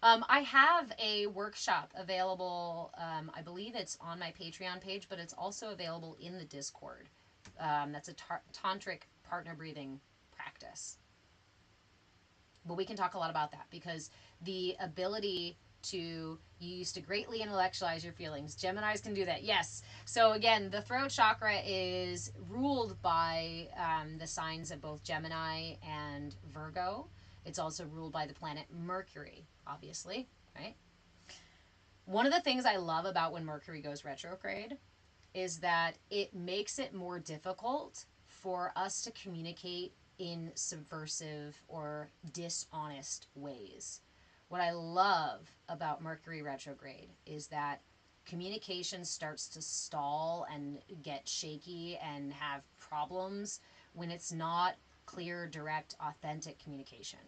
I have a workshop available. I believe it's on my Patreon page, but it's also available in the Discord. That's a tantric partner breathing practice. But we can talk a lot about that because the ability to use to greatly intellectualize your feelings. Geminis can do that. Yes. So again, the throat chakra is ruled by the signs of both Gemini and Virgo. It's also ruled by the planet Mercury, obviously, right? One of the things I love about when Mercury goes retrograde is that it makes it more difficult for us to communicate in subversive or dishonest ways. What I love about Mercury retrograde is that communication starts to stall and get shaky and have problems when it's not clear, direct, authentic communication.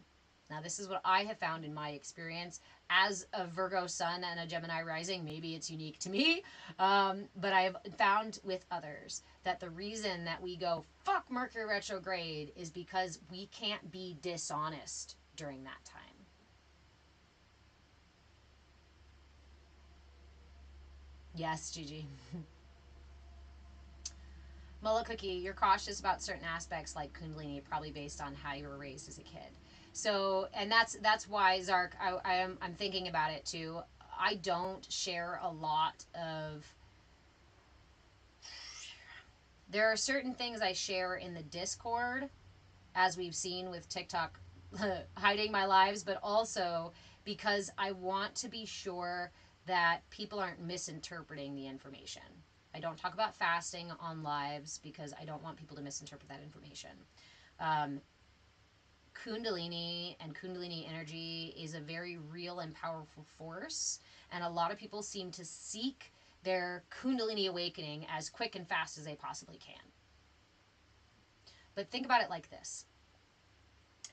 Now, this is what I have found in my experience as a Virgo sun and a Gemini rising. Maybe it's unique to me, but I have found with others that the reason that we go, fuck Mercury retrograde, is because we can't be dishonest during that time. Yes, Gigi. Mullah Cookie, you're cautious about certain aspects like Kundalini, probably based on how you were raised as a kid. So, and that's why Zark, I'm thinking about it too. I don't share a lot of. There are certain things I share in the Discord, as we've seen with TikTok hiding my lives, but also because I want to be sure that people aren't misinterpreting the information. I don't talk about fasting on lives because I don't want people to misinterpret that information. Kundalini and Kundalini energy is a very real and powerful force, and a lot of people seem to seek their Kundalini awakening as quick and fast as they possibly can. But think about it like this.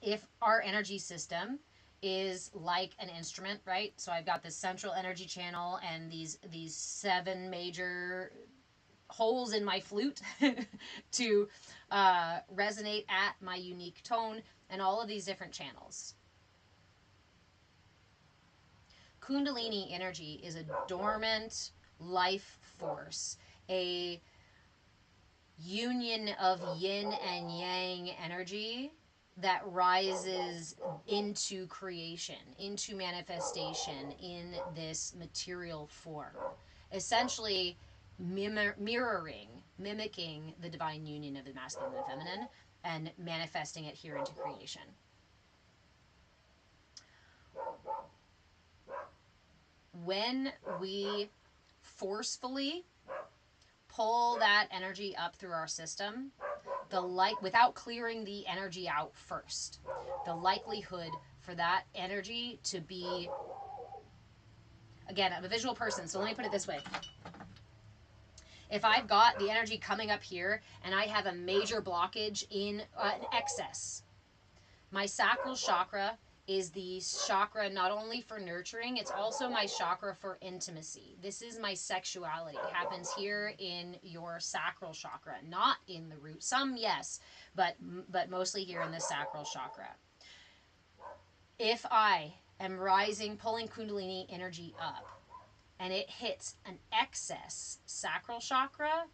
If our energy system is like an instrument, right? So I've got this central energy channel and these 7 major holes in my flute to resonate at my unique tone and all of these different channels. Kundalini energy is a dormant life force, a union of yin and yang energy that rises into creation, into manifestation in this material form. Essentially, mimicking the divine union of the masculine and feminine and manifesting it here into creation. When we forcefully pull that energy up through our system, without clearing the energy out first, the likelihood for that energy to be, again, I'm a visual person, so let me put it this way. If I've got the energy coming up here and I have a major blockage in an excess, my sacral chakra is the chakra not only for nurturing, it's also my chakra for intimacy. This is my sexuality. It happens here in your sacral chakra, not in the root. Some, yes, but mostly here in the sacral chakra. If I am rising, pulling Kundalini energy up, and it hits an excess sacral chakra,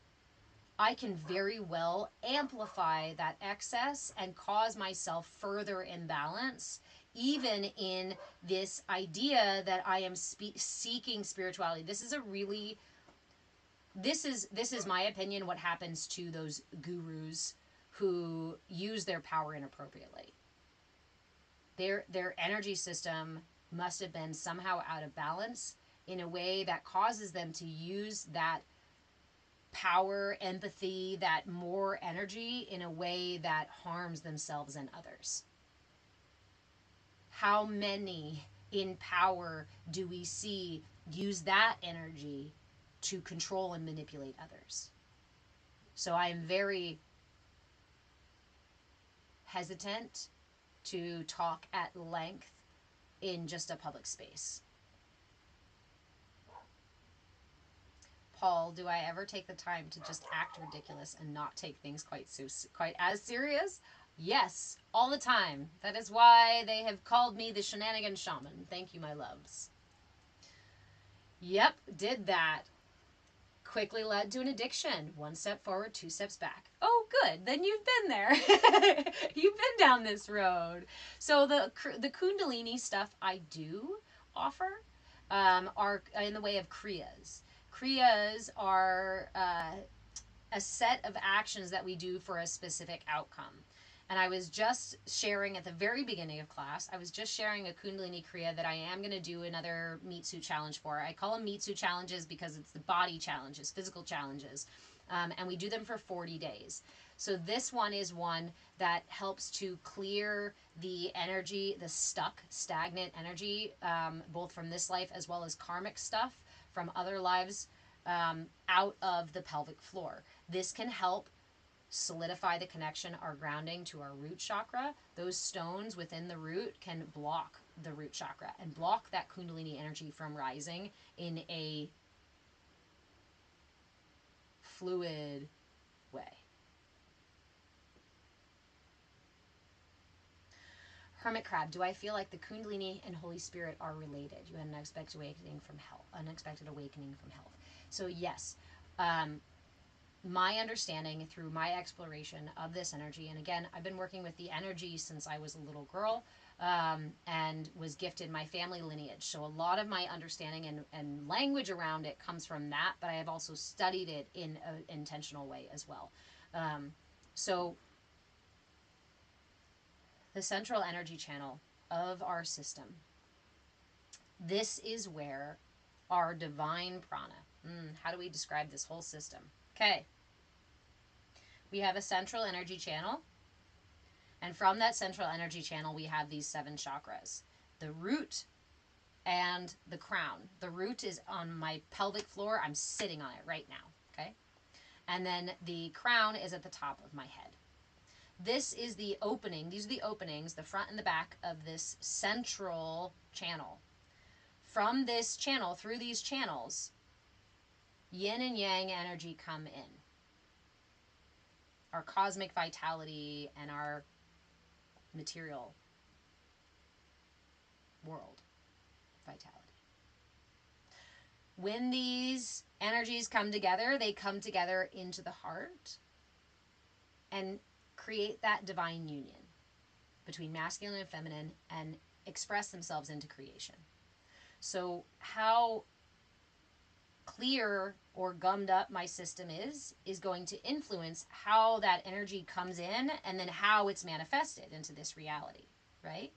I can very well amplify that excess and cause myself further imbalance, even in this idea that I am seeking spirituality. This is my opinion, what happens to those gurus who use their power inappropriately. Their energy system must have been somehow out of balance in a way that causes them to use that power, empathy, that more energy in a way that harms themselves and others. How many in power do we see use that energy to control and manipulate others. So I am very hesitant to talk at length in just a public space. Paul, do I ever take the time to just act ridiculous and not take things quite as serious? Yes, all the time. That is why they have called me the Shenanigan Shaman. Thank you, my loves. Yep, did that. Quickly led to an addiction. 1 step forward, 2 steps back. Oh, good. Then you've been there. You've been down this road. So the Kundalini stuff I do offer are in the way of Kriyas. Kriyas are a set of actions that we do for a specific outcome. And I was just sharing at the very beginning of class, I was just sharing a Kundalini Kriya that I am going to do another meat suit challenge for. I call them meat suit challenges because it's the body challenges, physical challenges. And we do them for 40 days. So this one is one that helps to clear the energy, the stuck, stagnant energy, both from this life as well as karmic stuff from other lives, out of the pelvic floor. This can help solidify the connection, our grounding to our root chakra. Those stones within the root can block the root chakra and block that Kundalini energy from rising in a fluid way. Hermit crab, do I feel like the Kundalini and Holy Spirit are related? You had an unexpected awakening from health. So yes, my understanding through my exploration of this energy, and again, I've been working with the energy since I was a little girl, and was gifted my family lineage. So a lot of my understanding and language around it comes from that, but I have also studied it in an intentional way as well. So the central energy channel of our system, this is where our divine prana, how do we describe this whole system? Okay. We have a central energy channel, and from that central energy channel, we have these 7 chakras. The root and the crown. The root is on my pelvic floor. I'm sitting on it right now, okay? And then the crown is at the top of my head. This is the opening. These are the openings, the front and the back of this central channel. From this channel, through these channels, yin and yang energy come in. Our cosmic vitality and our material world vitality. When these energies come together, they come together into the heart and create that divine union between masculine and feminine and express themselves into creation. So how clear or gummed up my system is going to influence how that energy comes in and then how it's manifested into this reality, right?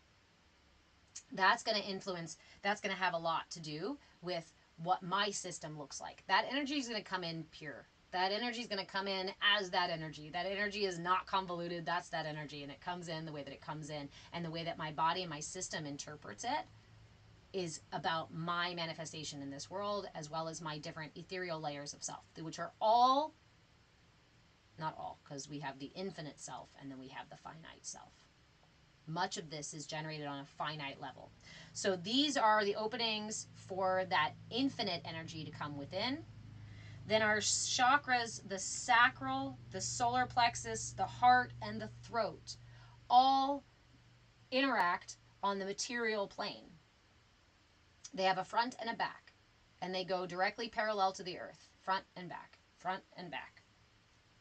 That's going to influence, that's going to have a lot to do with what my system looks like. That energy is going to come in pure. That energy is going to come in as that energy. That energy is not convoluted. That's that energy. And it comes in the way that it comes in. And the way that my body and my system interprets it is about my manifestation in this world, as well as my different ethereal layers of self, which are all, not all, because we have the infinite self and then we have the finite self. Much of this is generated on a finite level. So these are the openings for that infinite energy to come within. Then our chakras, the sacral, the solar plexus, the heart, and the throat, all interact on the material plane. They have a front and a back, and they go directly parallel to the earth. Front and back, front and back,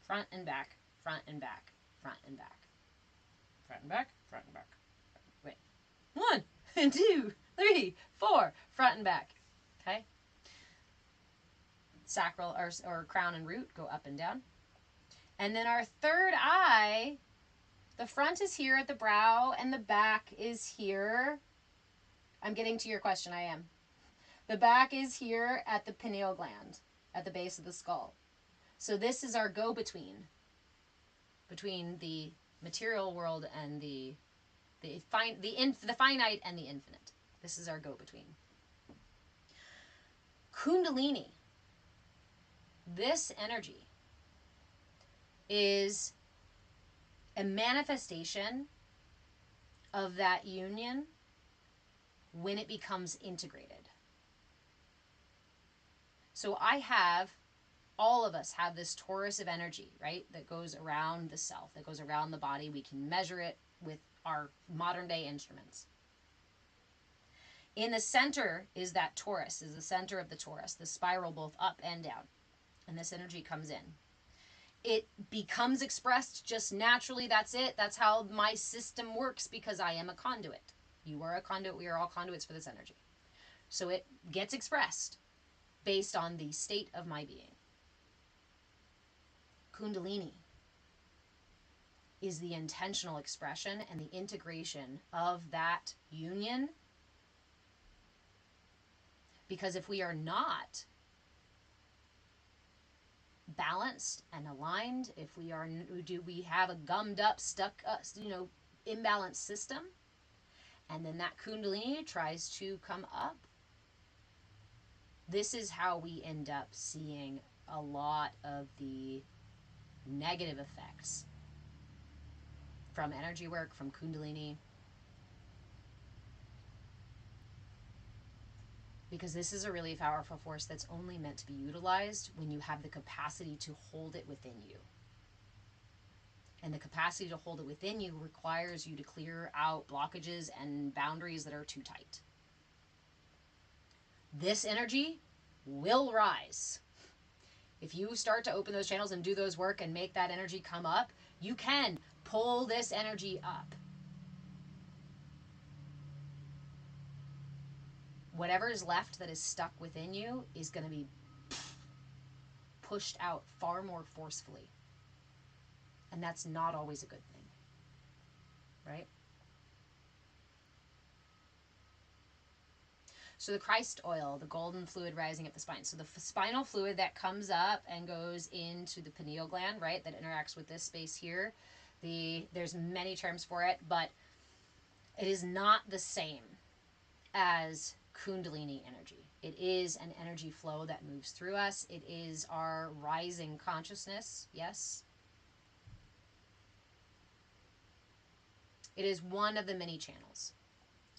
front and back, front and back, front and back. Front and back, front and back. Wait. 1, 2, 3, 4. Front and back. Okay? Sacral or crown and root go up and down. And then our third eye, the front is here at the brow and the back is here. I'm getting to your question, I am. The back is here at the pineal gland, at the base of the skull. So this is our go-between, between the material world and the finite and the infinite. This is our go-between. Kundalini This energy is a manifestation of that union when it becomes integrated. So all of us have this torus of energy, right? That goes around the self, that goes around the body. We can measure it with our modern day instruments. In the center is that torus, is the center of the torus, the spiral both up and down. And this energy comes in. It becomes expressed just naturally. That's it. That's how my system works because I am a conduit. You are a conduit. We are all conduits for this energy. So it gets expressed based on the state of my being. Kundalini is the intentional expression and the integration of that union. Because if we are not balanced and aligned, if we have a gummed up, stuck, imbalanced system, and then that Kundalini tries to come up, this is how we end up seeing a lot of the negative effects from energy work, from Kundalini. Because this is a really powerful force that's only meant to be utilized when you have the capacity to hold it within you. And the capacity to hold it within you requires you to clear out blockages and boundaries that are too tight. This energy will rise. If you start to open those channels and do those work and make that energy come up, you can pull this energy up. Whatever is left that is stuck within you is going to be pushed out far more forcefully. And that's not always a good thing. Right? So the Christ oil, the golden fluid rising up the spine. So the spinal fluid that comes up and goes into the pineal gland, right, that interacts with this space here. There's many terms for it, but it is not the same as Kundalini energy. It is an energy flow that moves through us. It is our rising consciousness, yes. It is one of the many channels.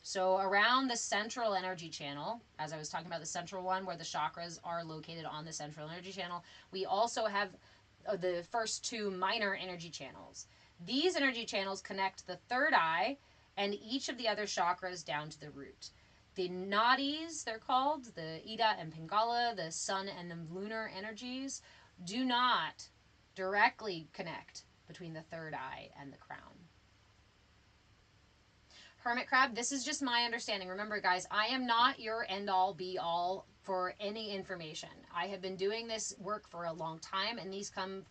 So around the central energy channel, as I was talking about the central one where the chakras are located on the central energy channel, we also have the first two minor energy channels. These energy channels connect the third eye and each of the other chakras down to the root. The nadis, they're called, the Ida and Pingala, the sun and the lunar energies, do not directly connect between the third eye and the crown. Hermit crab, this is just my understanding. Remember, guys, I am not your end-all, be-all for any information. I have been doing this work for a long time, and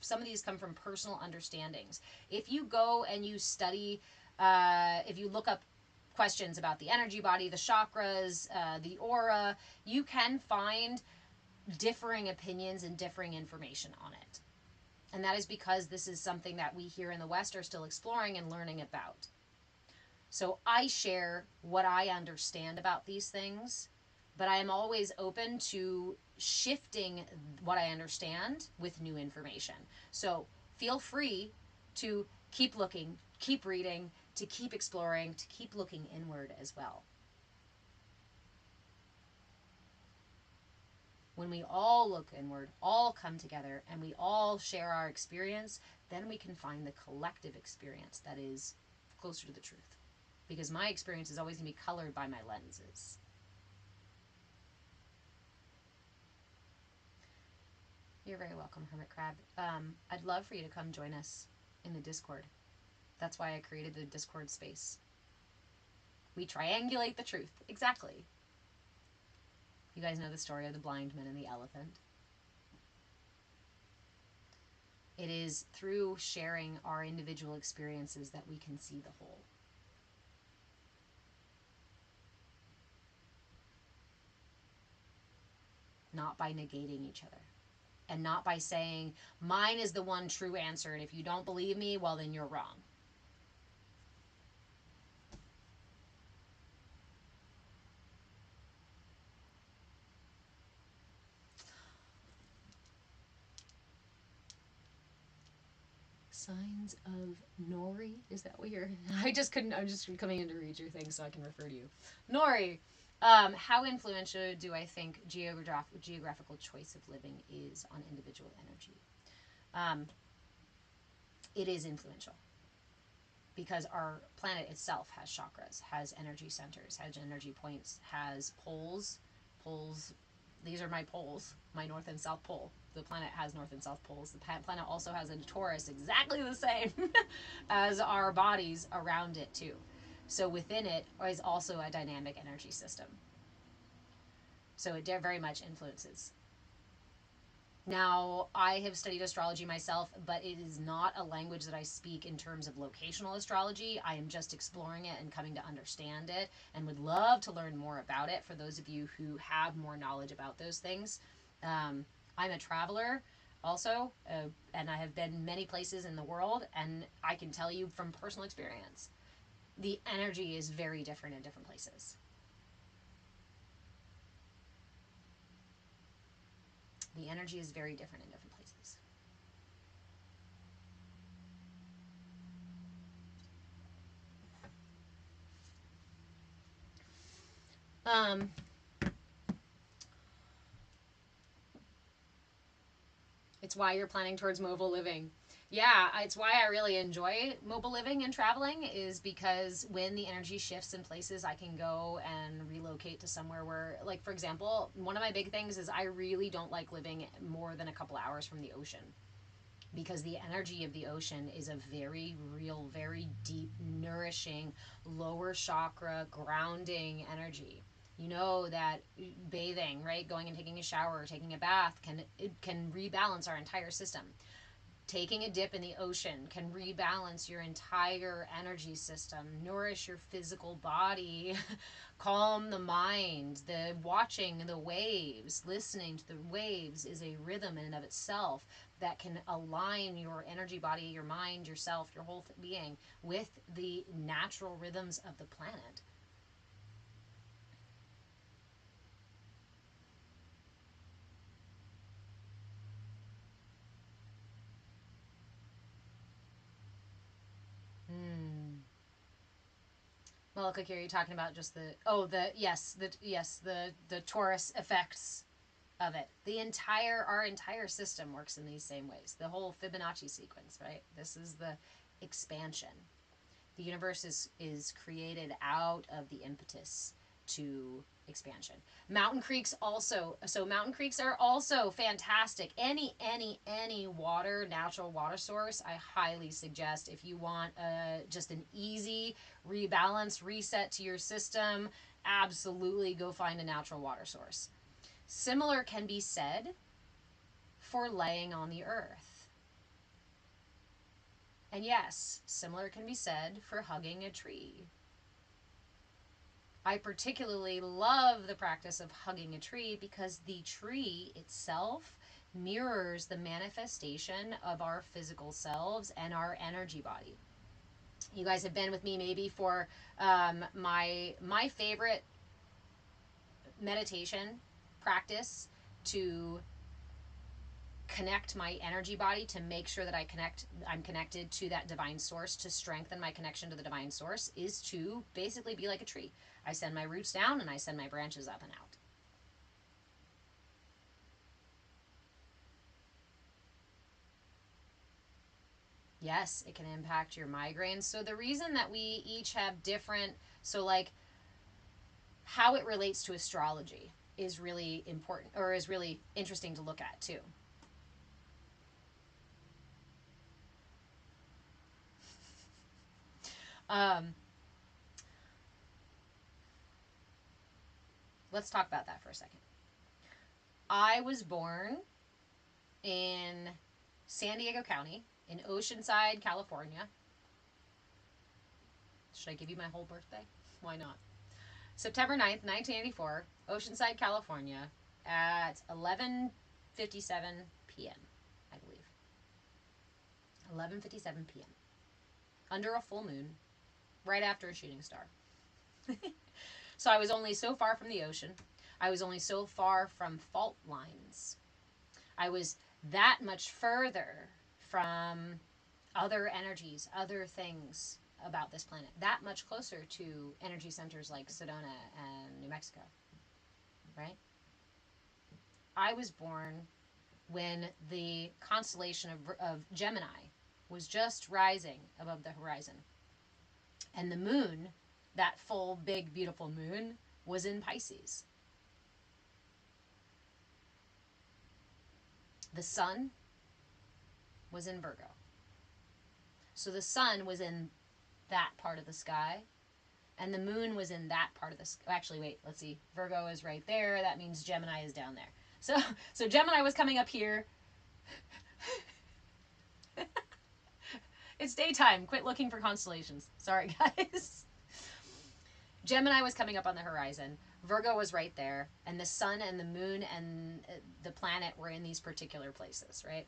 some of these come from personal understandings. If you go and you study, if you look up questions about the energy body, the chakras, the aura, you can find differing opinions and differing information on it. And that is because this is something that we here in the West are still exploring and learning about. So I share what I understand about these things, but I am always open to shifting what I understand with new information. So feel free to keep looking, keep reading, to keep exploring, to keep looking inward as well. When we all look inward, all come together, and we all share our experience, then we can find the collective experience that is closer to the truth. Because my experience is always going to be colored by my lenses. You're very welcome, Hermit Crab. I'd love for you to come join us in the Discord. That's why I created the Discord space. We triangulate the truth. Exactly. You guys know the story of the blind man and the elephant. It is through sharing our individual experiences that we can see the whole. Not by negating each other. And not by saying, mine is the one true answer, and if you don't believe me, well, then you're wrong. signs of Nori. Is that what you're? I just couldn't. I'm just coming in to read your thing so I can refer to you. Nori. How influential do I think geographical choice of living is on individual energy? It is influential because our planet itself has chakras, has energy centers, has energy points, has poles. Poles. These are my poles, my north and south pole. The planet has north and south poles. The planet also has a torus exactly the same as our bodies around it too. So within it is also a dynamic energy system. So it very much influences. Now, I have studied astrology myself, but it is not a language that I speak in terms of locational astrology. I am just exploring it and coming to understand it and would love to learn more about it for those of you who have more knowledge about those things. I'm a traveler also, and I have been many places in the world, and I can tell you from personal experience, the energy is very different in different places. The energy is very different in different places. It's why you're planning towards mobile living. Yeah, it's why I really enjoy mobile living and traveling, is because when the energy shifts in places, I can go and relocate to somewhere where, like, for example, one of my big things is I really don't like living more than a couple hours from the ocean, because the energy of the ocean is a very real, very deep, nourishing, lower chakra, grounding energy. You know that bathing, right, going and taking a shower, taking a bath, can rebalance our entire system. Taking a dip in the ocean can rebalance your entire energy system, nourish your physical body, calm the mind. The watching the waves, listening to the waves is a rhythm in and of itself that can align your energy body, your mind, yourself, your whole being with the natural rhythms of the planet. Hmm. Well, Cookie, are you talking about just the Taurus effects of it? Our entire system works in these same ways. The whole Fibonacci sequence, right? This is the expansion. The universe is created out of the impetus to expansion. Mountain creeks are also fantastic. Any water, natural water source, I highly suggest if you want just an easy rebalance, reset to your system. Absolutely go find a natural water source. Similar can be said for laying on the earth. And yes, similar can be said for hugging a tree. I particularly love the practice of hugging a tree because the tree itself mirrors the manifestation of our physical selves and our energy body. You guys have been with me maybe for my favorite meditation practice to connect my energy body, to make sure that I'm connected to that divine source, to strengthen my connection to the divine source, is to basically be like a tree. I send my roots down and I send my branches up and out. Yes, it can impact your migraines. So the reason that we each have different, so like how it relates to astrology is really important, or is really interesting to look at too. Um, let's talk about that for a second. I was born in San Diego County in Oceanside, California. Should I give you my whole birthday? Why not? September 9th, 1984, Oceanside, California, at 11:57 p.m., I believe. 11:57 p.m. Under a full moon, right after a shooting star. So I was only so far from the ocean. I was only so far from fault lines. I was that much further from other energies, other things about this planet, that much closer to energy centers like Sedona and New Mexico, right? I was born when the constellation of Gemini was just rising above the horizon. And the moon, that full, big, beautiful moon, was in Pisces. The sun was in Virgo. So the sun was in that part of the sky, and the moon was in that part of the sky. Actually, wait, let's see. Virgo is right there. That means Gemini is down there. So Gemini was coming up here. It's daytime. Quit looking for constellations. Sorry, guys. Gemini was coming up on the horizon. Virgo was right there. And the sun and the moon and the planet were in these particular places, right?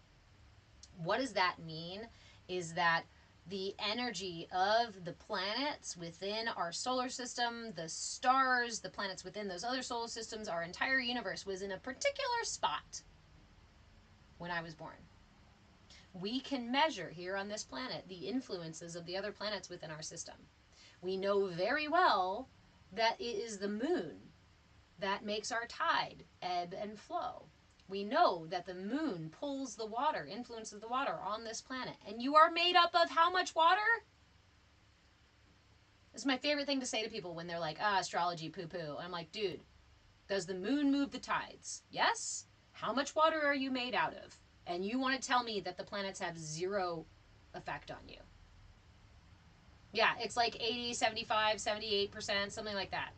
What does that mean? Is that the energy of the planets within our solar system, the stars, the planets within those other solar systems, our entire universe was in a particular spot when I was born. We can measure here on this planet the influences of the other planets within our system. We know very well that it is the moon that makes our tide ebb and flow. We know that the moon pulls the water, influences the water on this planet. And you are made up of how much water? This is my favorite thing to say to people when they're like, astrology, poo-poo. And I'm like, dude, does the moon move the tides? Yes? How much water are you made out of? And you want to tell me that the planets have zero effect on you. Yeah, it's like 80, 75, 78%, something like that.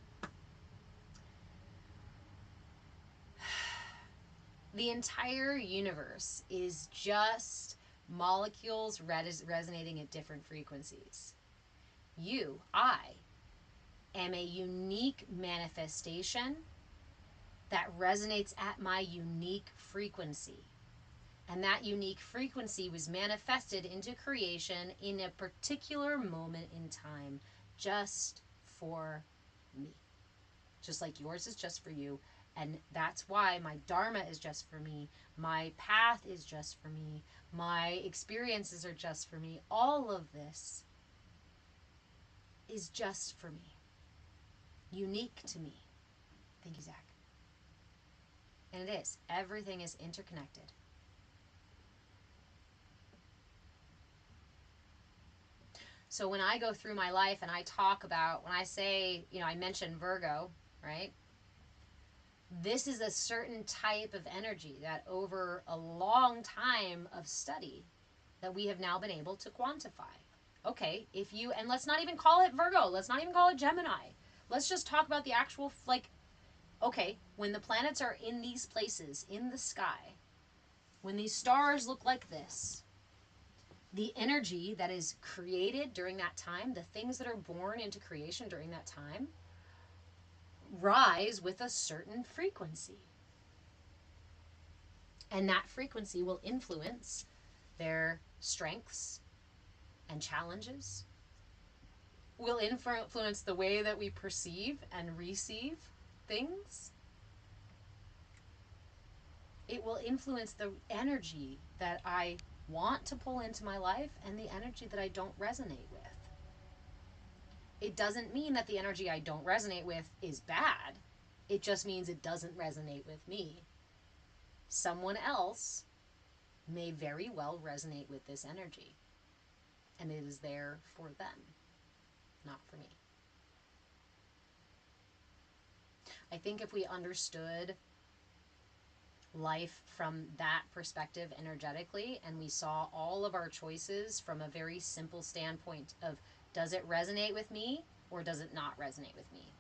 The entire universe is just molecules resonating at different frequencies. I am a unique manifestation that resonates at my unique frequency. And that unique frequency was manifested into creation in a particular moment in time, just for me. Just like yours is just for you. And that's why my dharma is just for me. My path is just for me. My experiences are just for me. All of this is just for me. Unique to me. Thank you, Zach. And it is. Everything is interconnected. So when I go through my life and I talk about, when I say, I mention Virgo, right? This is a certain type of energy that over a long time of study that we have now been able to quantify. Okay, and let's not even call it Virgo, let's not even call it Gemini. Let's just talk about the actual, okay, when the planets are in these places in the sky, when these stars look like this, the energy that is created during that time, the things that are born into creation during that time, rise with a certain frequency. And that frequency will influence their strengths and challenges, will influence the way that we perceive and receive things. It will influence the energy that I want to pull into my life and the energy that I don't resonate with. It doesn't mean that the energy I don't resonate with is bad. It just means it doesn't resonate with me. Someone else may very well resonate with this energy. And it is there for them, not for me. I think if we understood life from that perspective energetically, and we saw all of our choices from a very simple standpoint of, does it resonate with me or does it not resonate with me?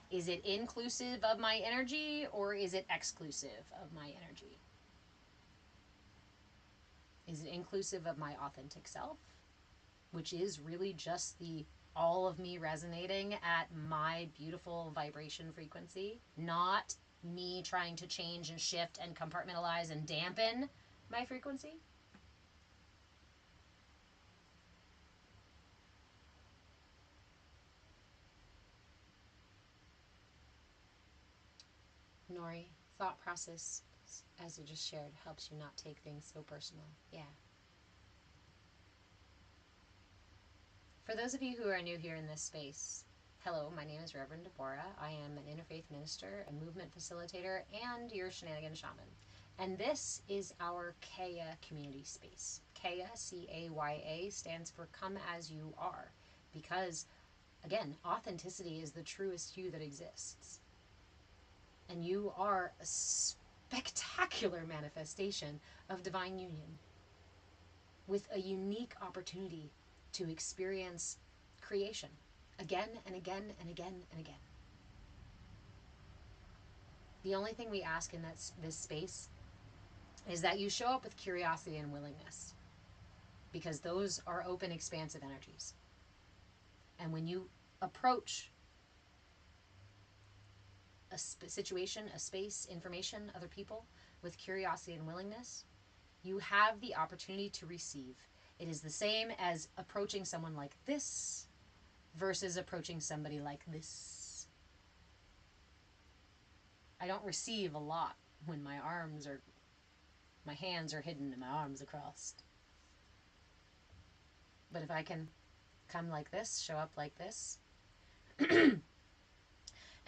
Is it inclusive of my energy or is it exclusive of my energy? Is it inclusive of my authentic self, which is really just all of me resonating at my beautiful vibration frequency, not me trying to change and shift and compartmentalize and dampen my frequency? Nori, thought process, as you just shared, helps you not take things so personal. Yeah. For those of you who are new here in this space, hello, my name is Reverend Deborah. I am an interfaith minister, a movement facilitator, and your shenanigan shaman. And this is our CAYA community space. CAYA, C-A-Y-A, stands for Come As You Are, because, again, authenticity is the truest you that exists. And you are a spectacular manifestation of divine union with a unique opportunity to experience creation again and again and again and again. The only thing we ask in this space is that you show up with curiosity and willingness, because those are open, expansive energies. And when you approach a situation, a space, information, other people with curiosity and willingness, you have the opportunity to receive. It is the same as approaching someone like this versus approaching somebody like this. I don't receive a lot when my hands are hidden and my arms are crossed. But if I can come like this, show up like this, and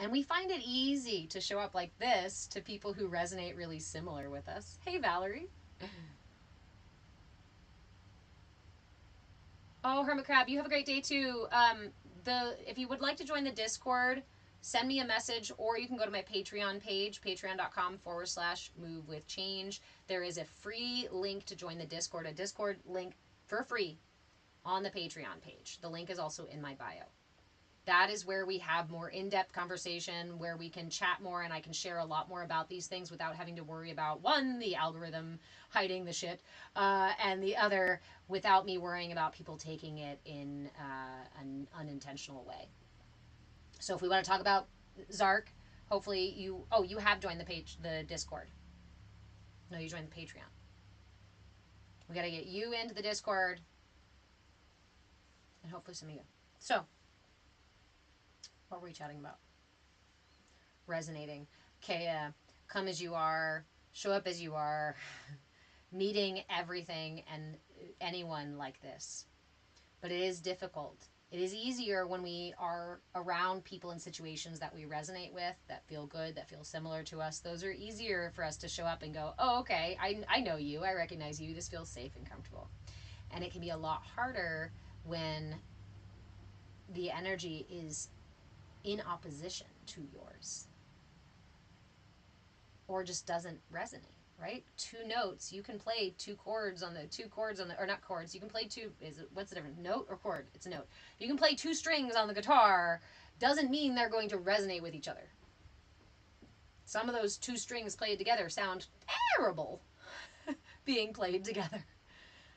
we find it easy to show up like this to people who resonate really similar with us. Hey, Valerie. Oh, Hermit Crab, you have a great day too. If you would like to join the Discord, send me a message, or you can go to my Patreon page, patreon.com/movewithchange. There is a free link to join the Discord, a Discord link for free on the Patreon page. The link is also in my bio. That is where we have more in-depth conversation, where we can chat more, and I can share a lot more about these things without having to worry about, one, the algorithm hiding the shit, and the other, without me worrying about people taking it in an unintentional way. So if we want to talk about Zark, hopefully you have joined the Discord. No, you joined the Patreon. We got to get you into the Discord, and hopefully some of you. So, what were we chatting about? Resonating. CAYA, come as you are, show up as you are, meeting everything and anyone like this. But it is difficult. It is easier when we are around people in situations that we resonate with, that feel good, that feel similar to us. Those are easier for us to show up and go, oh, okay, I know you, I recognize you, this feels safe and comfortable. And it can be a lot harder when the energy is in opposition to yours, or just doesn't resonate, right? Two notes, you can play two chords on the, or not chords, you can play what's the difference? Note or chord? It's a note. You can play two strings on the guitar, doesn't mean they're going to resonate with each other. Some of those two strings played together sound terrible being played together.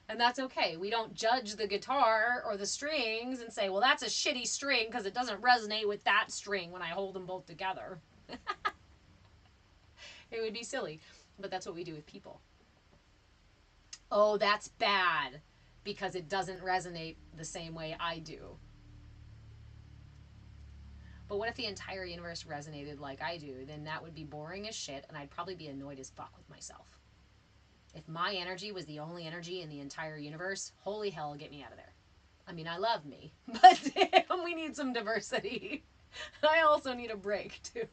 And that's okay. We don't judge the guitar or the strings and say, well, that's a shitty string because it doesn't resonate with that string when I hold them both together. It would be silly. But that's what we do with people. Oh, that's bad because it doesn't resonate the same way I do. But what if the entire universe resonated like I do? Then that would be boring as shit, and I'd probably be annoyed as fuck with myself. If my energy was the only energy in the entire universe, holy hell, get me out of there. I mean, I love me, but damn, we need some diversity. I also need a break, too.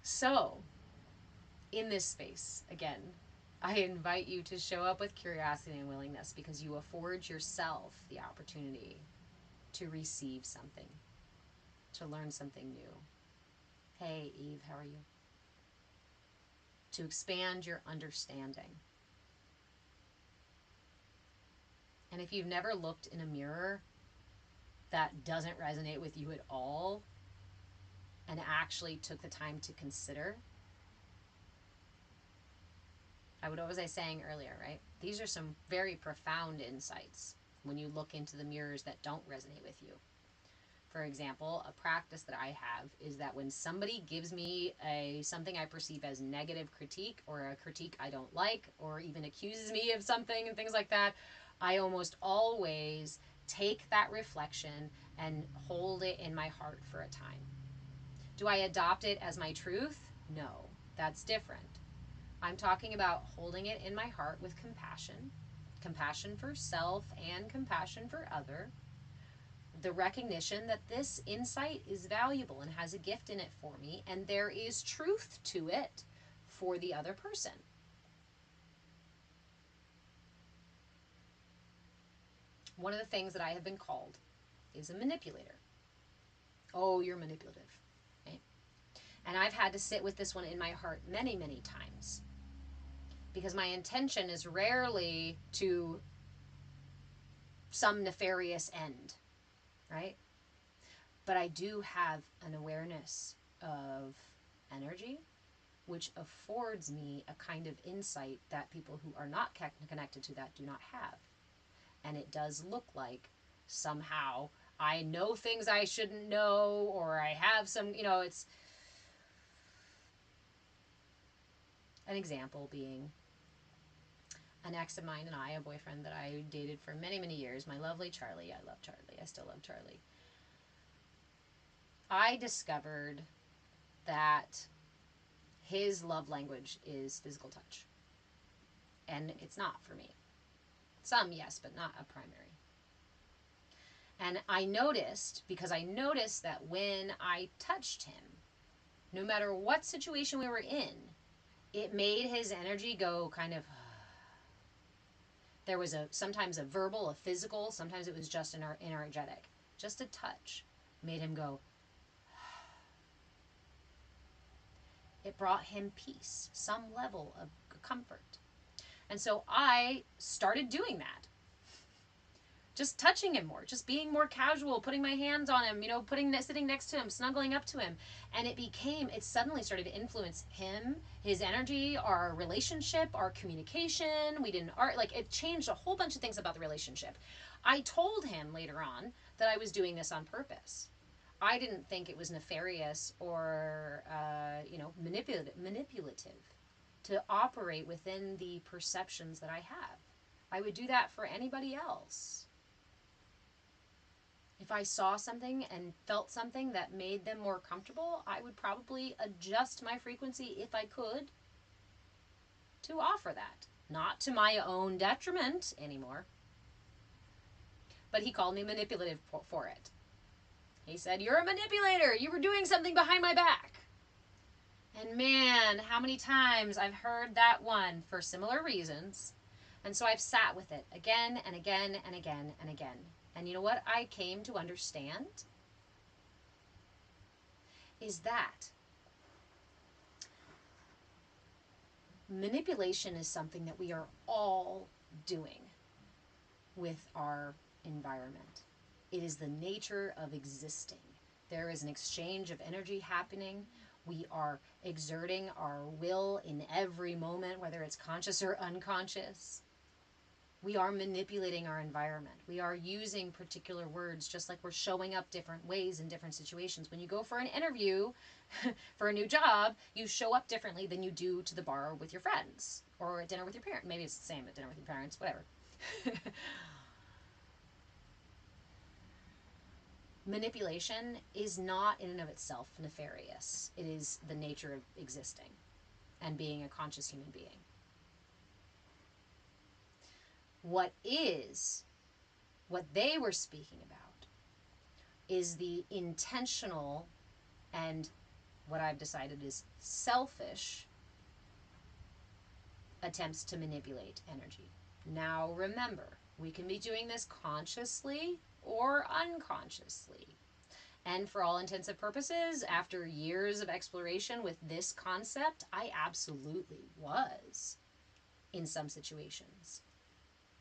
So, in this space, again, I invite you to show up with curiosity and willingness, because you afford yourself the opportunity to receive something, to learn something new. Hey, Eve, how are you? To expand your understanding. And if you've never looked in a mirror that doesn't resonate with you at all, and actually took the time to consider, what was I saying earlier, right? These are some very profound insights when you look into the mirrors that don't resonate with you. For example, a practice that I have is that when somebody gives me something I perceive as negative critique, or a critique I don't like, or even accuses me of something and things like that, I almost always take that reflection and hold it in my heart for a time. Do I adopt it as my truth? No, that's different. I'm talking about holding it in my heart with compassion compassion for self and compassion for other. The recognition that this insight is valuable and has a gift in it for me, and there is truth to it for the other person. One of the things that I have been called is a manipulator. Oh, you're manipulative. Right? And I've had to sit with this one in my heart many, many times. Because my intention is rarely to some nefarious end, right? But I do have an awareness of energy, which affords me a kind of insight that people who are not connected to that do not have. And it does look like somehow I know things I shouldn't know, or I have some, it's an example being an ex of mine and I, a boyfriend that I dated for many, many years, my lovely Charlie. I love Charlie. I still love Charlie. I discovered that his love language is physical touch. And it's not for me. Some, yes, but not a primary. And I noticed that when I touched him, no matter what situation we were in, it made his energy go kind of... There was sometimes a verbal, a physical, sometimes it was just an energetic. Just a touch made him go... It brought him peace, some level of comfort. And so I started doing that. Just touching him more, just being more casual, putting my hands on him, sitting next to him, snuggling up to him. And it suddenly started to influence him, his energy, our relationship, our communication. It changed a whole bunch of things about the relationship. I told him later on that I was doing this on purpose. I didn't think it was nefarious or, manipulative to operate within the perceptions that I have. I would do that for anybody else. If I saw something and felt something that made them more comfortable, I would probably adjust my frequency if I could to offer that. Not to my own detriment anymore. But he called me manipulative for it. He said, "You're a manipulator. You were doing something behind my back." And man, how many times I've heard that one for similar reasons. And so I've sat with it again and again and again and again. And you know what I came to understand? Is that manipulation is something that we are all doing with our environment. It is the nature of existing. There is an exchange of energy happening. We are exerting our will in every moment, whether it's conscious or unconscious. We are manipulating our environment. We are using particular words, just like we're showing up different ways in different situations. When you go for an interview for a new job, you show up differently than you do to the bar with your friends or at dinner with your parents. Maybe it's the same at dinner with your parents, whatever. Manipulation is not in and of itself nefarious. It is the nature of existing and being a conscious human being. What they were speaking about is the intentional and what I've decided is selfish attempts to manipulate energy. Now remember, we can be doing this consciously or unconsciously. And for all intents and purposes, after years of exploration with this concept, I absolutely was, in some situations,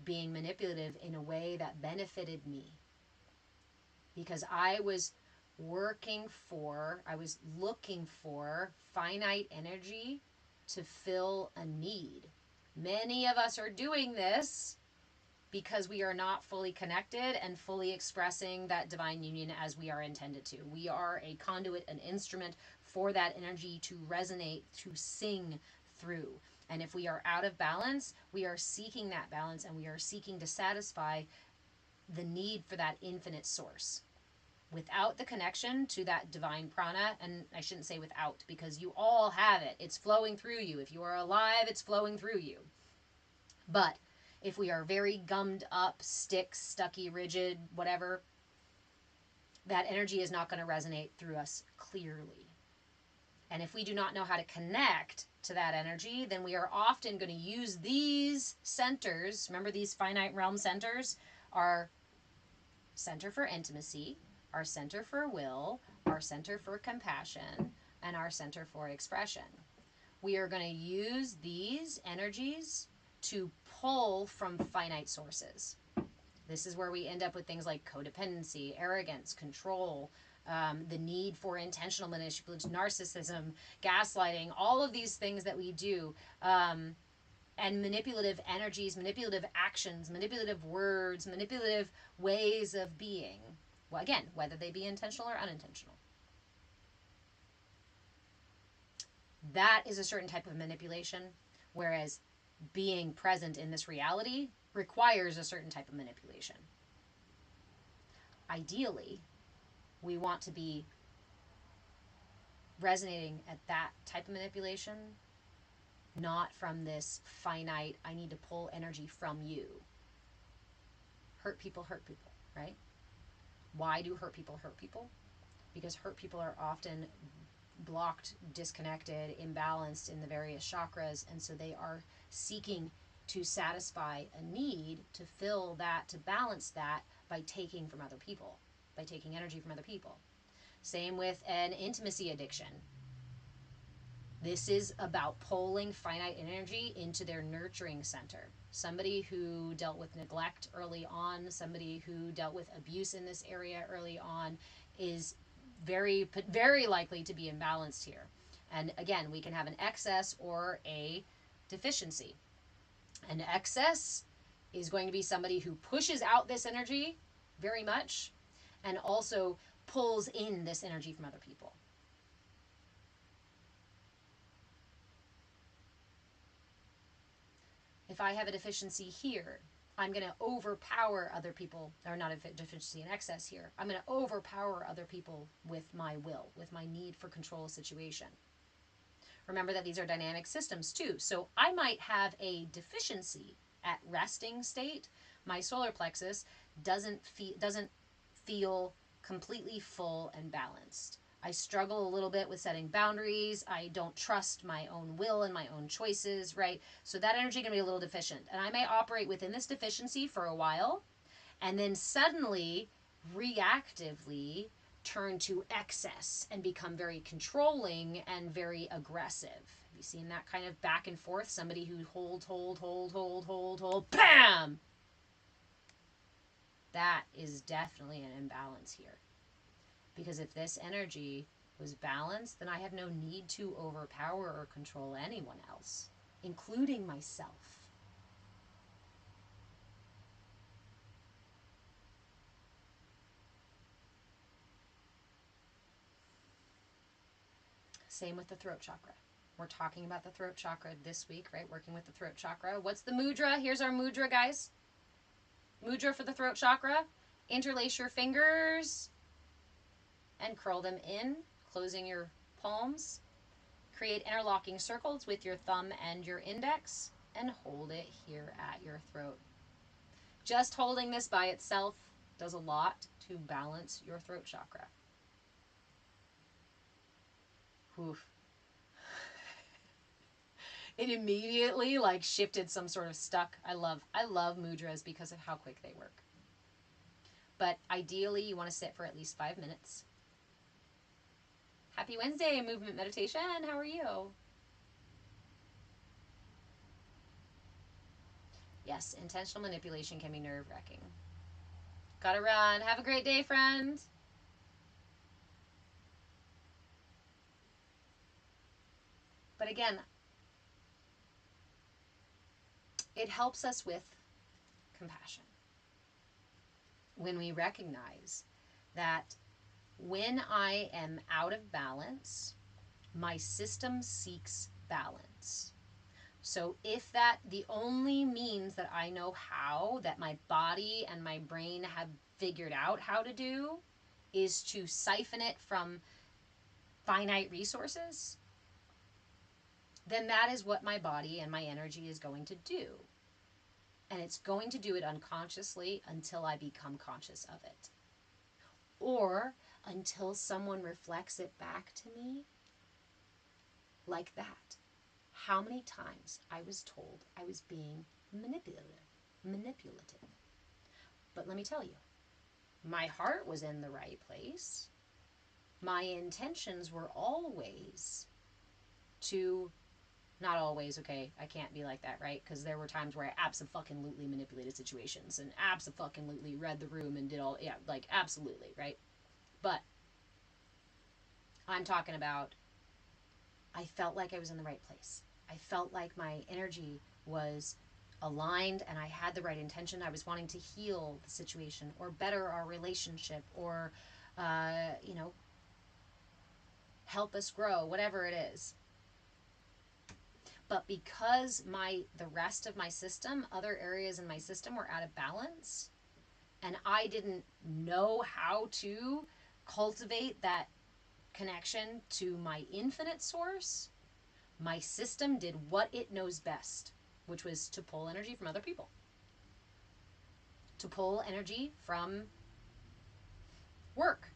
being manipulative in a way that benefited me. Because I was looking for finite energy to fill a need. Many of us are doing this because we are not fully connected and fully expressing that divine union as we are intended to. We are a conduit, an instrument for that energy to resonate, to sing through. And if we are out of balance, we are seeking that balance and we are seeking to satisfy the need for that infinite source. Without the connection to that divine prana, and I shouldn't say without, because you all have it. It's flowing through you. If you are alive, it's flowing through you. But if we are very gummed up, stucky, rigid, whatever, that energy is not going to resonate through us clearly. And if we do not know how to connect to that energy, then we are often going to use these centers. Remember, these finite realm centers are center for intimacy, our center for will, our center for compassion, and our center for expression. We are going to use these energies to pull from finite sources. This is where we end up with things like codependency, arrogance, control, the need for intentional manipulation, narcissism, gaslighting, all of these things that we do, and manipulative energies, manipulative actions, manipulative words, manipulative ways of being. Well, again, whether they be intentional or unintentional. That is a certain type of manipulation, whereas being present in this reality requires a certain type of manipulation. Ideally, we want to be resonating at that type of manipulation, not from this finite, I need to pull energy from you. Hurt people, right? Why do hurt people hurt people? Because hurt people are often blocked, disconnected, imbalanced in the various chakras, and so they are seeking to satisfy a need, to fill that, to balance that by taking from other people, by taking energy from other people. Same with an intimacy addiction. This is about pulling finite energy into their nurturing center. Somebody who dealt with neglect early on, somebody who dealt with abuse in this area early on is very, very likely to be imbalanced here. And again, we can have an excess or a deficiency. An excess is going to be somebody who pushes out this energy very much and also pulls in this energy from other people. If I have a deficiency here, I'm going to overpower other people, or not a deficiency in excess here. I'm going to overpower other people with my will, with my need for control of situation. Remember that these are dynamic systems too. So I might have a deficiency at resting state. My solar plexus doesn't feel completely full and balanced. I struggle a little bit with setting boundaries. I don't trust my own will and my own choices, right? So that energy can be a little deficient. And I may operate within this deficiency for a while and then suddenly, reactively, turn to excess and become very controlling and very aggressive. Have you seen that kind of back and forth? Somebody who hold, bam! That is definitely an imbalance here. Because if this energy was balanced, then I have no need to overpower or control anyone else, including myself. Same with the throat chakra. We're talking about the throat chakra this week, right? Working with the throat chakra. What's the mudra? Here's our mudra, guys. Mudra for the throat chakra. Interlace your fingers and curl them in, closing your palms. Create interlocking circles with your thumb and your index and hold it here at your throat. Just holding this by itself does a lot to balance your throat chakra. Oof. It immediately shifted some sort of stuck. I love mudras because of how quick they work. But ideally you want to sit for at least 5 minutes. Happy Wednesday, movement meditation. How are you? Yes, intentional manipulation can be nerve-wracking. Gotta run. Have a great day, friend. But again, it helps us with compassion. When we recognize that when I am out of balance, my system seeks balance. So if that the only means that I know how, that my body and my brain have figured out how to do, is to siphon it from finite resources, then that is what my body and my energy is going to do. And it's going to do it unconsciously until I become conscious of it. Or until someone reflects it back to me like that. How many times I was told I was being manipulative. But let me tell you, my heart was in the right place. My intentions were always to, not always, okay, I can't be like that, right? Because there were times where I abso-fucking-lutely manipulated situations and abso-fucking-lutely read the room and did all, yeah, like, absolutely, right? But I'm talking about, I felt like I was in the right place. I felt like my energy was aligned and I had the right intention. I was wanting to heal the situation or better our relationship or, you know, help us grow, whatever it is. But because the rest of my system, other areas in my system were out of balance, and I didn't know how to cultivate that connection to my infinite source, my system did what it knows best, which was to pull energy from other people. To pull energy from work.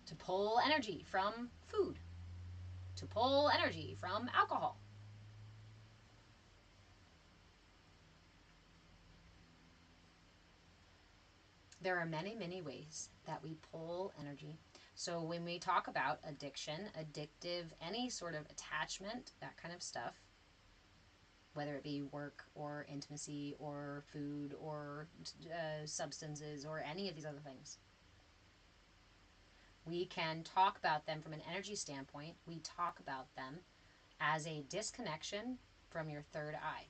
To pull energy from food. To pull energy from alcohol. There are many, many ways that we pull energy. So when we talk about addiction, addictive, any sort of attachment, that kind of stuff, whether it be work or intimacy or food or substances or any of these other things, we can talk about them from an energy standpoint. We talk about them as a disconnection from your third eye.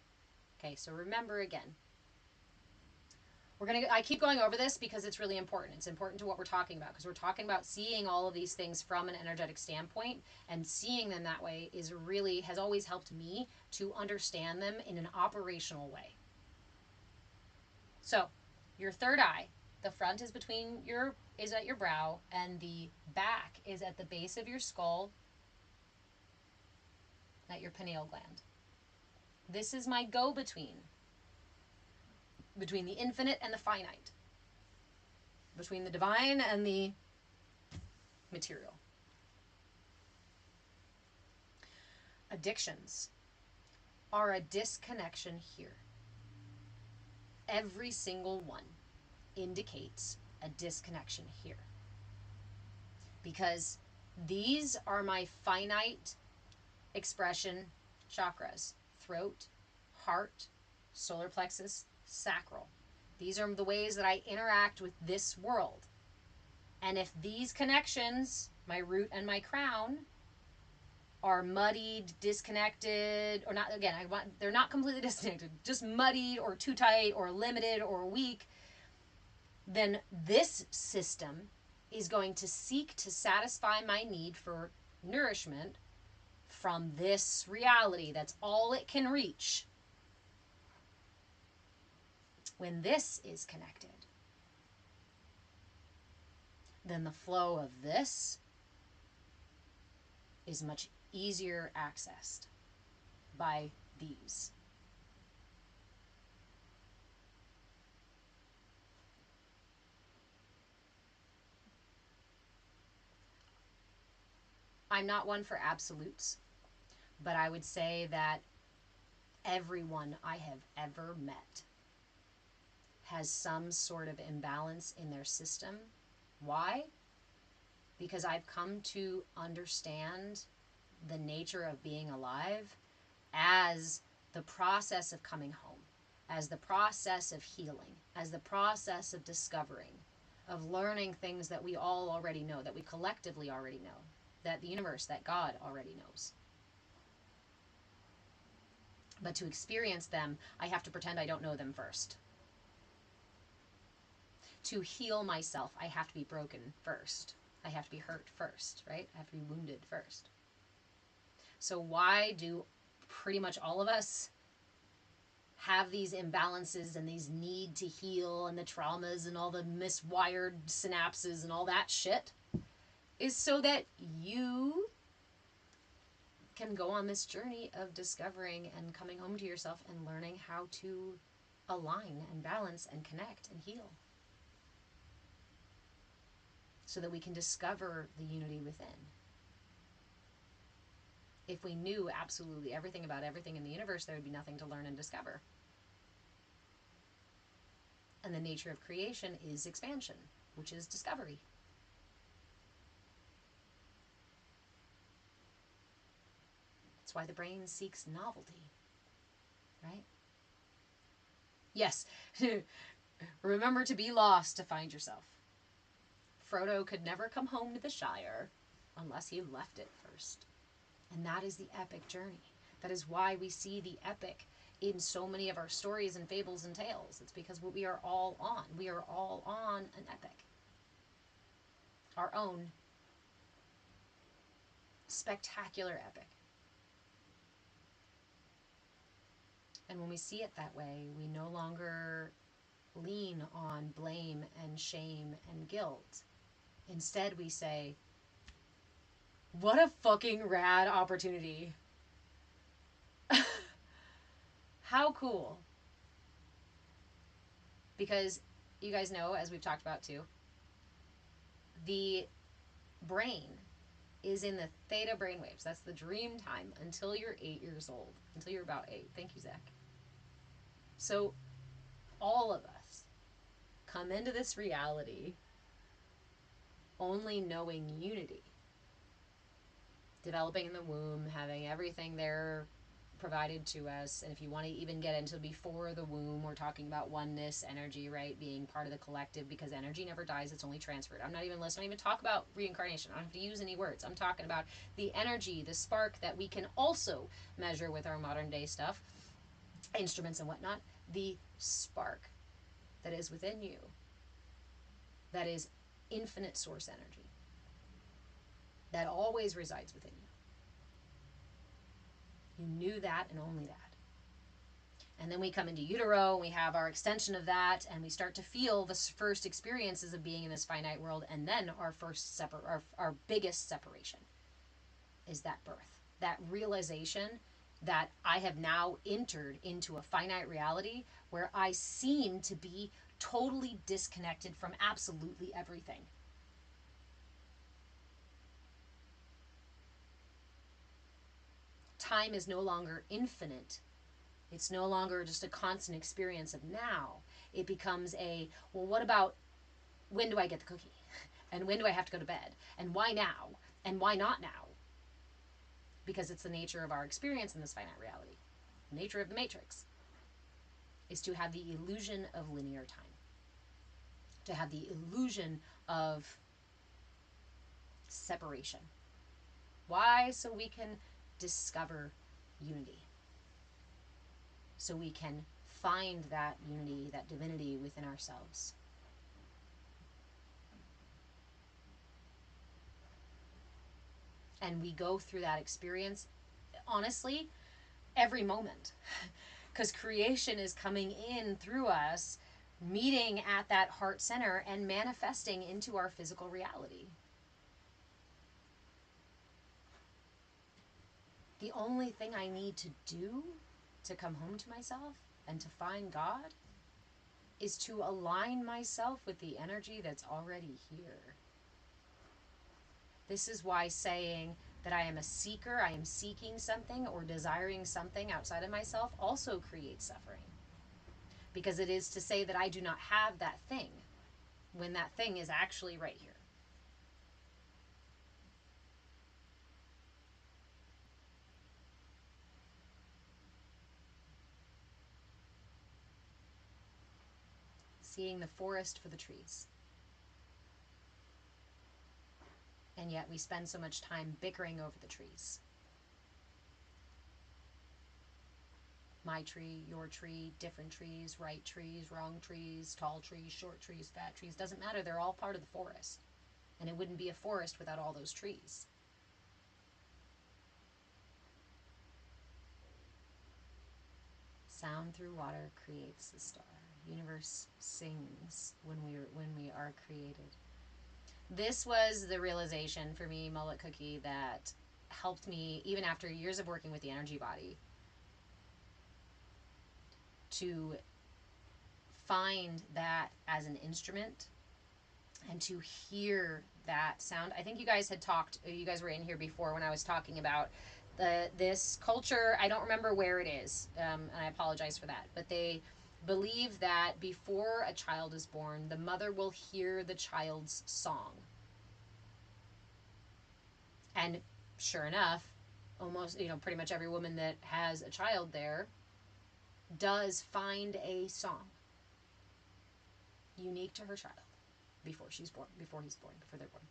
Okay, so remember again, I keep going over this because it's really important. It's important to what we're talking about because we're talking about seeing all of these things from an energetic standpoint, and seeing them that way has always helped me to understand them in an operational way. So, your third eye, the front is at your brow, and the back is at the base of your skull, at your pineal gland. This is my go-between between the infinite and the finite, between the divine and the material. Addictions are a disconnection here. Every single one indicates a disconnection here. Because these are my finite expression chakras: throat, heart, solar plexus, sacral. These are the ways that I interact with this world. And if these connections, my root and my crown, are muddied, disconnected, or not, again, they're not completely disconnected, just muddied or too tight or limited or weak, then this system is going to seek to satisfy my need for nourishment from this reality. That's all it can reach. When this is connected, then the flow of this is much easier accessed by these. I'm not one for absolutes, but I would say that everyone I have ever met has some sort of imbalance in their system. Why? Because I've come to understand the nature of being alive as the process of coming home, as the process of healing, as the process of discovering, of learning things that we all already know, that we collectively already know, that the universe, that God already knows. But to experience them, I have to pretend I don't know them first. To heal myself, I have to be broken first. I have to be hurt first, right? I have to be wounded first. So why do pretty much all of us have these imbalances and these need to heal and the traumas and all the miswired synapses and all that shit? Is so that you can go on this journey of discovering and coming home to yourself and learning how to align and balance and connect and heal, so that we can discover the unity within. If we knew absolutely everything about everything in the universe, there would be nothing to learn and discover. And the nature of creation is expansion, which is discovery. That's why the brain seeks novelty, right? Yes, remember to be lost to find yourself. Frodo could never come home to the Shire unless he left it first. And that is the epic journey. That is why we see the epic in so many of our stories and fables and tales. It's because what we are all on. We are all on an epic. Our own spectacular epic. And when we see it that way, we no longer lean on blame and shame and guilt. Instead, we say, what a fucking rad opportunity. How cool. Because you guys know, as we've talked about too, the brain is in the theta brainwaves. That's the dream time until you're 8 years old. Until you're about 8. Thank you, Zach. So all of us come into this reality only knowing unity. Developing in the womb, having everything there provided to us. And if you want to even get into before the womb, we're talking about oneness, energy, right? Being part of the collective, because energy never dies, it's only transferred. Let's not even talk about reincarnation. I don't have to use any words. I'm talking about the energy, the spark that we can also measure with our modern day stuff, instruments and whatnot. The spark that is within you, that is infinite source energy, that always resides within you. You knew that and only that. And then we come into utero, and we have our extension of that, and we start to feel the first experiences of being in this finite world, and then our biggest separation is that birth. That realization that I have now entered into a finite reality where I seem to be totally disconnected from absolutely everything. Time is no longer infinite. It's no longer just a constant experience of now. It becomes well, what about when do I get the cookie? And when do I have to go to bed? And why now? And why not now? Because it's the nature of our experience in this finite reality. The nature of the matrix is to have the illusion of linear time. To have the illusion of separation. Why? So we can discover unity. So we can find that unity, that divinity within ourselves. And we go through that experience, honestly, every moment. Because creation is coming in through us, meeting at that heart center and manifesting into our physical reality. The only thing I need to do to come home to myself and to find God is to align myself with the energy that's already here. This is why saying that I am a seeker, I am seeking something or desiring something outside of myself also creates suffering. Because it is to say that I do not have that thing when that thing is actually right here. Seeing the forest for the trees. And yet we spend so much time bickering over the trees. My tree, your tree, different trees, right trees, wrong trees, tall trees, short trees, fat trees. Doesn't matter. They're all part of the forest. And it wouldn't be a forest without all those trees. Sound through water creates the star. Universe sings when we are created. This was the realization for me, Mullet Cookie, that helped me, even after years of working with the energy body, to find that as an instrument and to hear that sound. I think you guys were in here before when I was talking about this culture. I don't remember where it is, and I apologize for that, but they believe that before a child is born, the mother will hear the child's song. And sure enough, almost, pretty much every woman that has a child there does find a song unique to her child before they're born.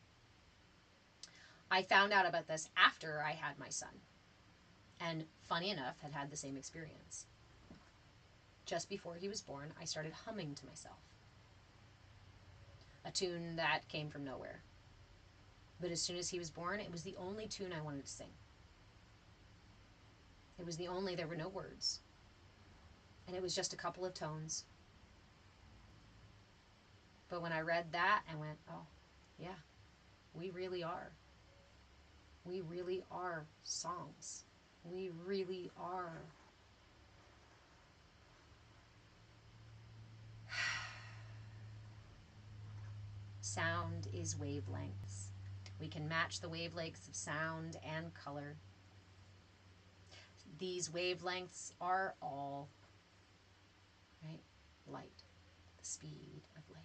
I found out about this after I had my son, and funny enough, had the same experience. Just before he was born, I started humming to myself a tune that came from nowhere. But as soon as he was born, it was the only tune I wanted to sing. There were no words. And it was just a couple of tones. But when I read that, I went, oh, yeah, we really are. We really are songs. We really are. Sound is wavelengths. We can match the wavelengths of sound and color. These wavelengths are all, right, light, the speed of light.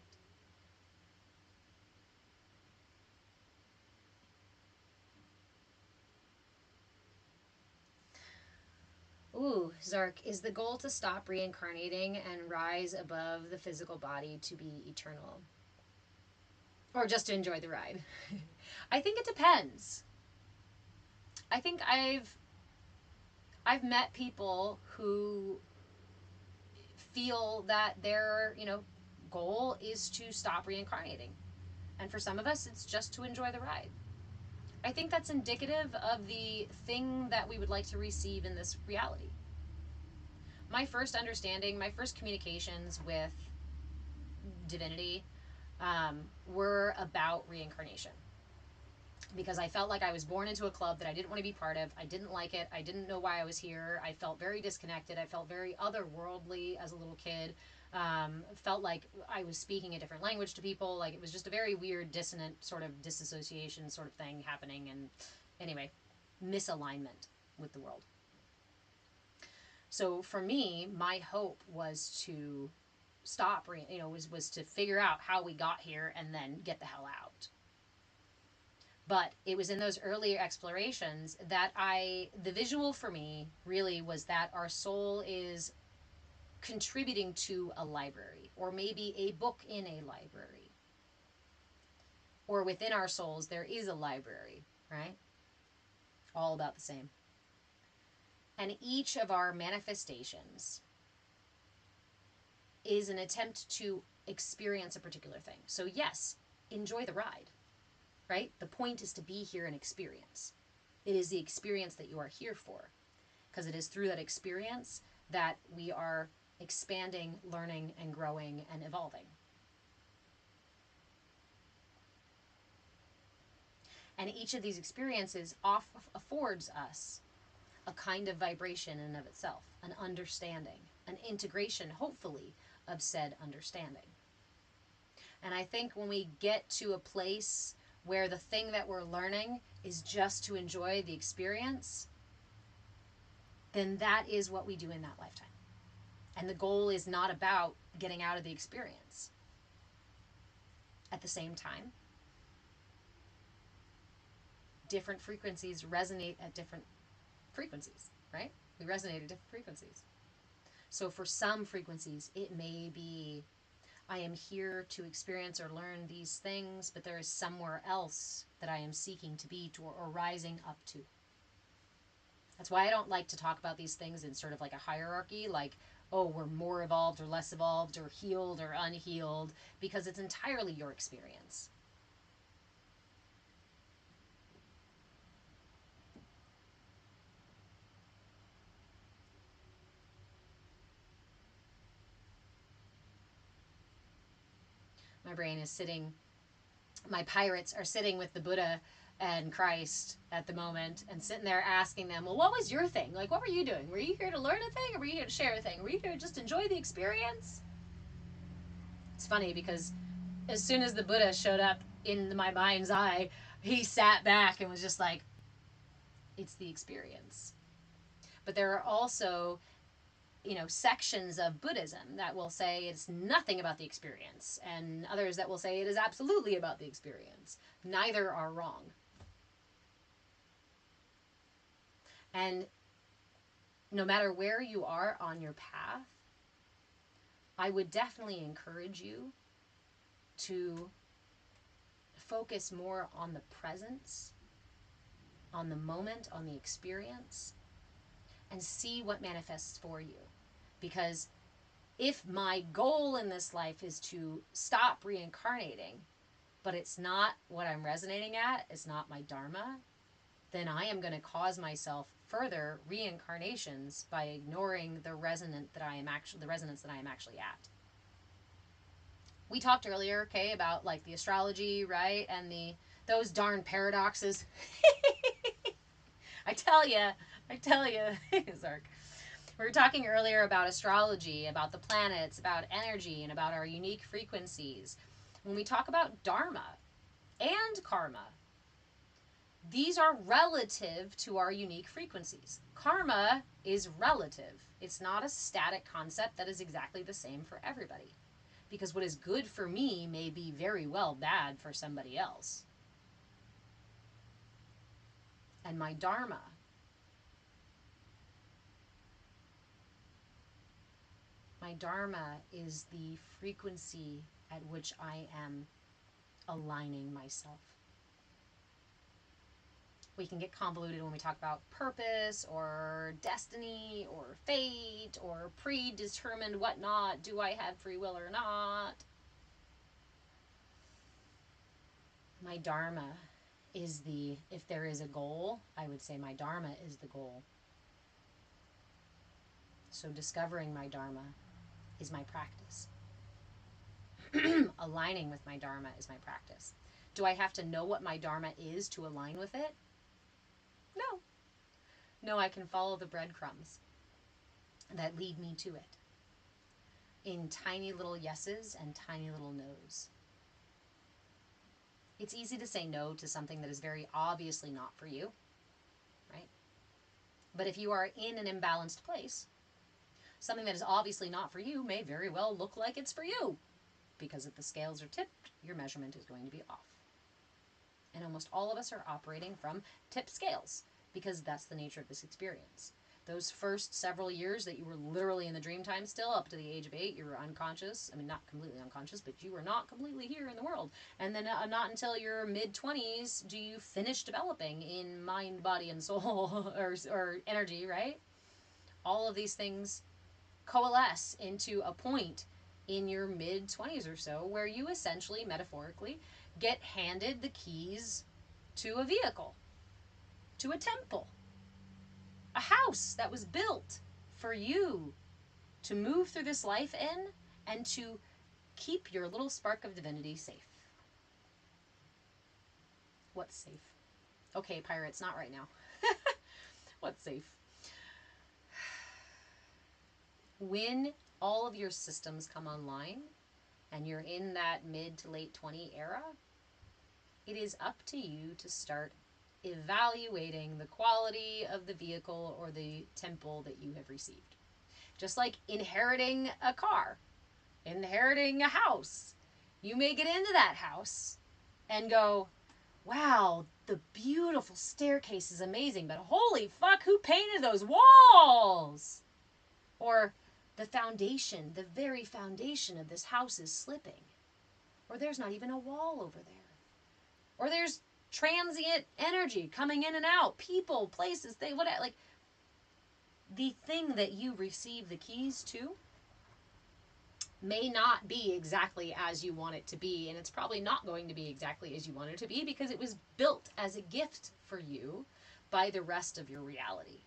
Ooh, Zark, is the goal to stop reincarnating and rise above the physical body to be eternal? Or just to enjoy the ride? I think it depends. I think I've met people who feel that their, goal is to stop reincarnating. And for some of us, it's just to enjoy the ride. I think that's indicative of the thing that we would like to receive in this reality. My first communications with divinity were about reincarnation. Because I felt like I was born into a club that I didn't want to be part of. I didn't like it. I didn't know why I was here. I felt very disconnected. I felt very otherworldly as a little kid. Felt like I was speaking a different language to people. Like, it was just a very weird, dissonant sort of disassociation sort of thing happening. And anyway, misalignment with the world. So for me, my hope was to stop, was to figure out how we got here and then get the hell out. But it was in those earlier explorations that the visual for me really was that our soul is contributing to a library, or maybe a book in a library. Or within our souls, there is a library, right? All about the same. And each of our manifestations is an attempt to experience a particular thing. So yes, enjoy the ride. Right? The point is to be here and experience. It is the experience that you are here for. Because it is through that experience that we are expanding, learning, and growing, and evolving. And each of these experiences affords us a kind of vibration in and of itself, an understanding, an integration, hopefully, of said understanding. And I think when we get to a place where the thing that we're learning is just to enjoy the experience, then that is what we do in that lifetime. And the goal is not about getting out of the experience. At the same time, different frequencies resonate at different frequencies, right? We resonate at different frequencies. So for some frequencies, it may be, I am here to experience or learn these things, but there is somewhere else that I am seeking to be to, or rising up to. That's why I don't like to talk about these things in sort of like a hierarchy, like, oh, we're more evolved or less evolved or healed or unhealed, because it's entirely your experience. My brain is sitting, my pirates are sitting with the Buddha and Christ at the moment, and sitting there asking them, well, what was your thing? Like, what were you doing? Were you here to learn a thing, or were you here to share a thing? Were you here to just enjoy the experience? It's funny because as soon as the Buddha showed up in my mind's eye, he sat back and was just like, it's the experience. But there are also, sections of Buddhism that will say it's nothing about the experience, and others that will say it is absolutely about the experience. Neither are wrong. And no matter where you are on your path, I would definitely encourage you to focus more on the presence, on the moment, on the experience, and see what manifests for you. Because if my goal in this life is to stop reincarnating, but it's not what I'm resonating at, it's not my dharma, then I am going to cause myself further reincarnations by ignoring the resonance that I am actually at. We talked earlier, okay, about like the astrology, right, and those darn paradoxes. I tell you, Zark. We were talking earlier about astrology, about the planets, about energy, and about our unique frequencies. When we talk about dharma and karma, these are relative to our unique frequencies. Karma is relative. It's not a static concept that is exactly the same for everybody. Because what is good for me may be very well bad for somebody else. And my dharma is the frequency at which I am aligning myself. We can get convoluted when we talk about purpose or destiny or fate or predetermined whatnot. Do I have free will or not? My dharma is if there is a goal, I would say my dharma is the goal. So discovering my dharma is my practice. Aligning with my dharma is my practice. Do I have to know what my dharma is to align with it? No. No, I can follow the breadcrumbs that lead me to it in tiny little yeses and tiny little nos. It's easy to say no to something that is very obviously not for you, right? But if you are in an imbalanced place, something that is obviously not for you may very well look like it's for you, because if the scales are tipped, your measurement is going to be off. And almost all of us are operating from tipped scales, because that's the nature of this experience. Those first several years that you were literally in the dream time still, up to the age of 8, you were unconscious. I mean, not completely unconscious, but you were not completely here in the world. And then not until your mid-20s do you finish developing in mind, body, and soul, or energy, right? All of these things coalesce into a point in your mid-20s or so where you essentially, metaphorically, get handed the keys to a vehicle, to a temple, a house that was built for you to move through this life in and to keep your little spark of divinity safe. What's safe? Okay, pirates, not right now. What's safe? When all of your systems come online and you're in that mid to late 20 era, it is up to you to start evaluating the quality of the vehicle or the temple that you have received. Just like inheriting a car, inheriting a house. You may get into that house and go, wow, the beautiful staircase is amazing, but holy fuck, who painted those walls? Or the foundation, the very foundation of this house is slipping. Or there's not even a wall over there. Or there's transient energy coming in and out, people, places, whatever. Like, the thing that you receive the keys to may not be exactly as you want it to be, and it's probably not going to be exactly as you want it to be because it was built as a gift for you by the rest of your reality.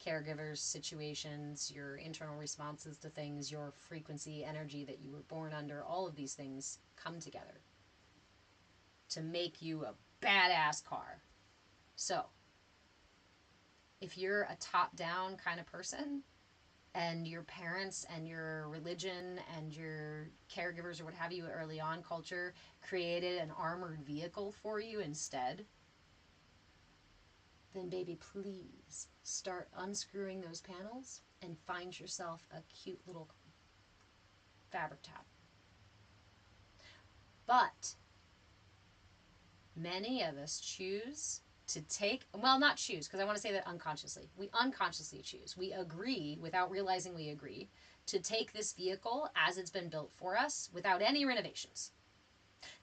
Caregivers, situations, your internal responses to things, your frequency, energy that you were born under, all of these things come together. to make you a badass car. So, if you're a top-down kind of person, and your parents and your religion and your caregivers or what have you early on culture created an armored vehicle for you instead, then baby, please start unscrewing those panels and find yourself a cute little fabric top. But many of us choose to take, well, not choose, because I want to say that unconsciously. We unconsciously choose. We agree, without realizing we agree, to take this vehicle as it's been built for us without any renovations.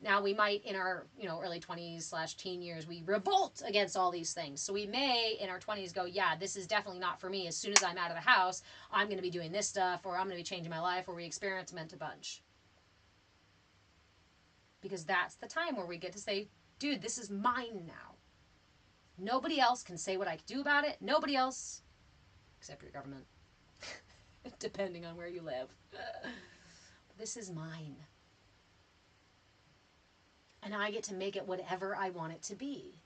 Now, we might, in our early 20s/teen years, we revolt against all these things. So we may, in our 20s, go, yeah, this is definitely not for me. As soon as I'm out of the house, I'm going to be doing this stuff, or I'm going to be changing my life, or we experiment a bunch. Because that's the time where we get to say, dude, this is mine now. Nobody else can say what I can do about it. Nobody else, except your government, depending on where you live. This is mine. And I get to make it whatever I want it to be.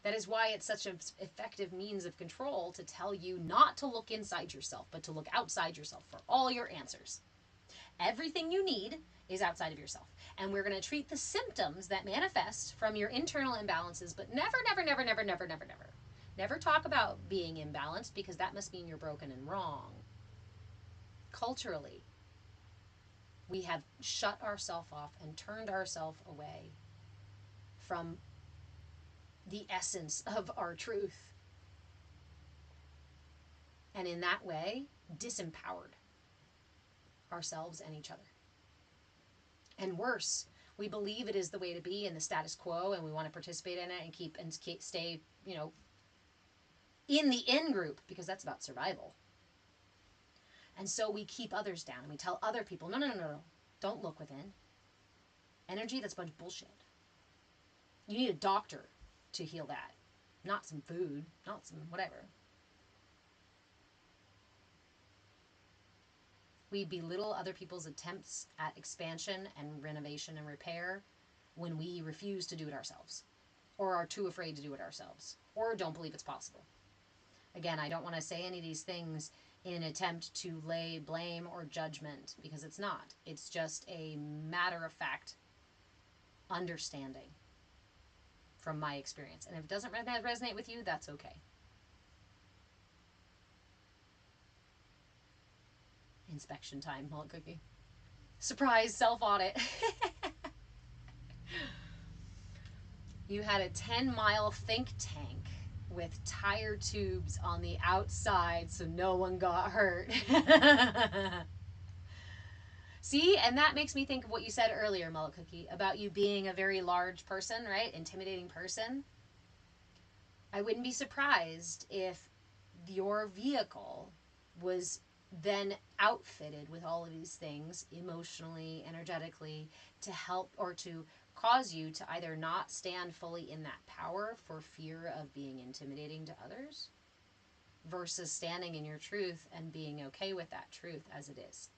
That is why it's such an effective means of control to tell you not to look inside yourself, but to look outside yourself for all your answers. Everything you need is outside of yourself. And we're going to treat the symptoms that manifest from your internal imbalances, but never talk about being imbalanced, because that must mean you're broken and wrong. Culturally, we have shut ourselves off and turned ourselves away from the essence of our truth. And in that way, disempowered ourselves and each other. And worse, we believe it is the way to be in the status quo, and we want to participate in it and stay, in the in group, because that's about survival. And so we keep others down, and we tell other people, no, don't look within. Energy, that's a bunch of bullshit. You need a doctor to heal that, not some food, not some whatever. We belittle other people's attempts at expansion and renovation and repair when we refuse to do it ourselves, or are too afraid to do it ourselves, or don't believe it's possible. Again, I don't want to say any of these things in an attempt to lay blame or judgment, because it's not. It's just a matter-of-fact understanding from my experience. And if it doesn't resonate with you, that's okay. Inspection time, mullet cookie. Surprise self-audit. You had a 10-mile think tank with tire tubes on the outside so no one got hurt. See, and that makes me think of what you said earlier, mullet cookie, about you being a very large person, right? Intimidating person. I wouldn't be surprised if your vehicle was then outfitted with all of these things emotionally, energetically, to help or to cause you to either not stand fully in that power for fear of being intimidating to others, versus standing in your truth and being okay with that truth as it is.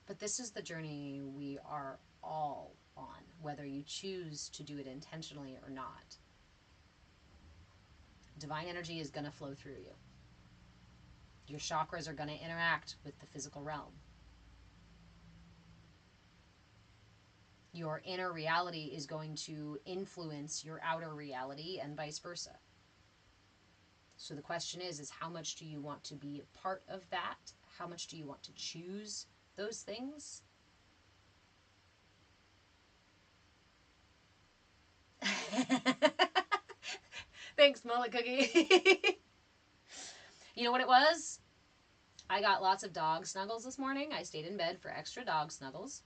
But this is the journey we are all on, whether you choose to do it intentionally or not. Divine energy is going to flow through you. Your chakras are going to interact with the physical realm. Your inner reality is going to influence your outer reality and vice versa. So the question is how much do you want to be a part of that? How much do you want to choose those things? Thanks, mullet cookie. You know what it was? I got lots of dog snuggles this morning. I stayed in bed for extra dog snuggles.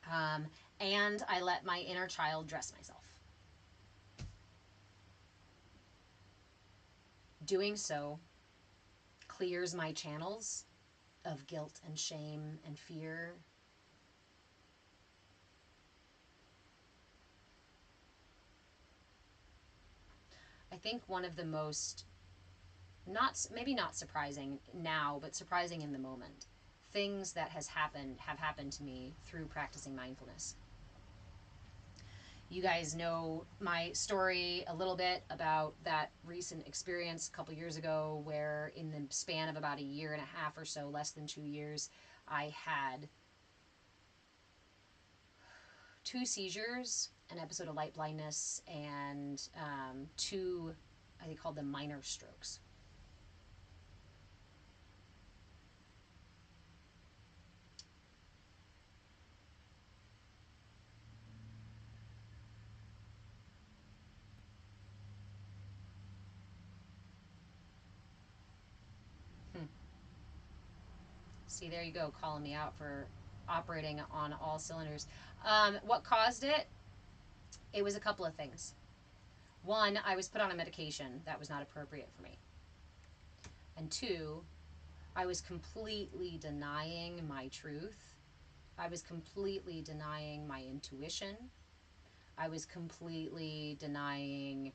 And I let my inner child dress myself. Doing so clears my channels of guilt and shame and fear. I think one of the most maybe not surprising now, but surprising in the moment. Things that have happened to me through practicing mindfulness. You guys know my story a little bit about that recent experience a couple years ago where in the span of about a year and a half or so, less than 2 years, I had 2 seizures, an episode of light blindness, and 2, I call them minor strokes. See, there you go, calling me out for operating on all cylinders. What caused it? It was a couple of things. One, I was put on a medication that was not appropriate for me. And 2, I was completely denying my truth. I was completely denying my intuition. I was completely denying...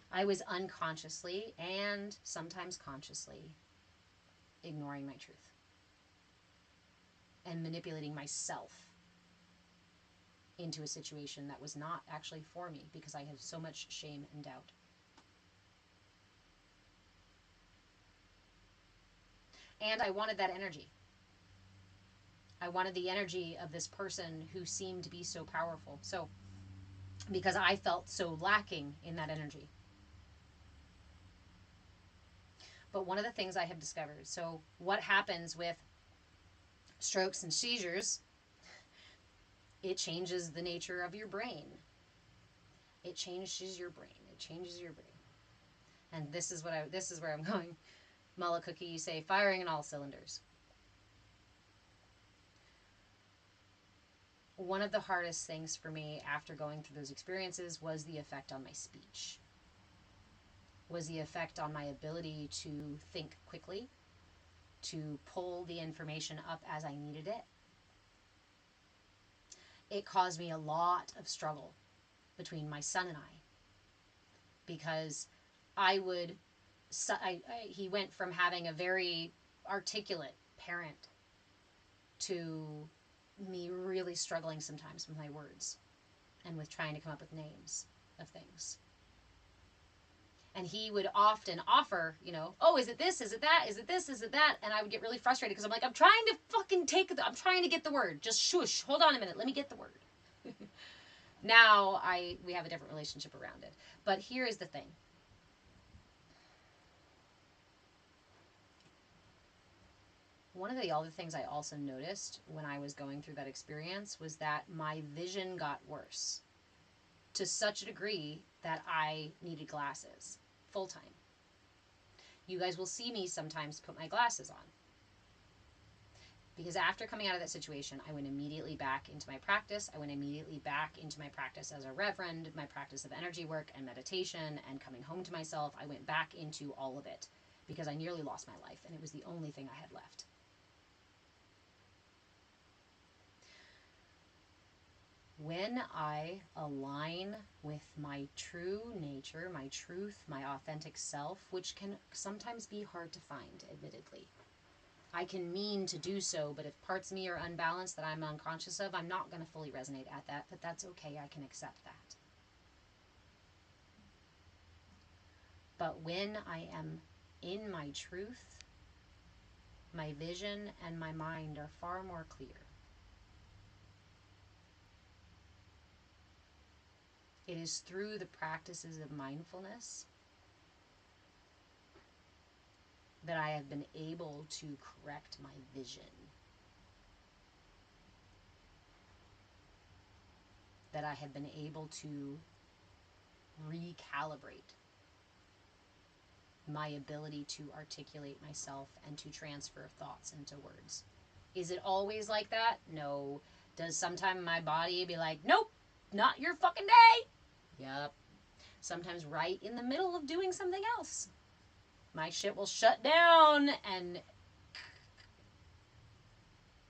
I was unconsciously and sometimes consciously ignoring my truth and manipulating myself into a situation that was not actually for me because I had so much shame and doubt. And I wanted that energy. I wanted the energy of this person who seemed to be so powerful. So, because I felt so lacking in that energy. But one of the things I have discovered, so what happens with strokes and seizures, it changes the nature of your brain. It changes your brain. It changes your brain. And this is where I'm going. Mullah Cookie, you say, firing in all cylinders. One of the hardest things for me after going through those experiences was the effect on my speech. Was the effect on my ability to think quickly, to pull the information up as I needed it. It caused me a lot of struggle between my son and I, because he went from having a very articulate parent to me really struggling sometimes with my words and with trying to come up with names of things. And he would often offer, oh, is it this? Is it that? Is it this? Is it that? And I would get really frustrated because I'm like, I'm trying to I'm trying to get the word. Just shush. Hold on a minute. Let me get the word. Now we have a different relationship around it. But here is the thing. One of the other things I also noticed when I was going through that experience was that my vision got worse to such a degree that I needed glasses full time. You guys will see me sometimes put my glasses on. Because after coming out of that situation, I went immediately back into my practice. I went immediately back into my practice as a reverend, my practice of energy work and meditation and coming home to myself. I went back into all of it because I nearly lost my life and it was the only thing I had left. When I align with my true nature, my truth, my authentic self, which can sometimes be hard to find, admittedly. I can mean to do so, but if parts of me are unbalanced that I'm unconscious of, I'm not going to fully resonate at that, but that's okay. I can accept that. But when I am in my truth, my vision and my mind are far more clear. It is through the practices of mindfulness that I have been able to correct my vision. That I have been able to recalibrate my ability to articulate myself and to transfer thoughts into words. Is it always like that? No. Does sometimes my body be like, nope, not your fucking day? Yep. Sometimes right in the middle of doing something else, my shit will shut down and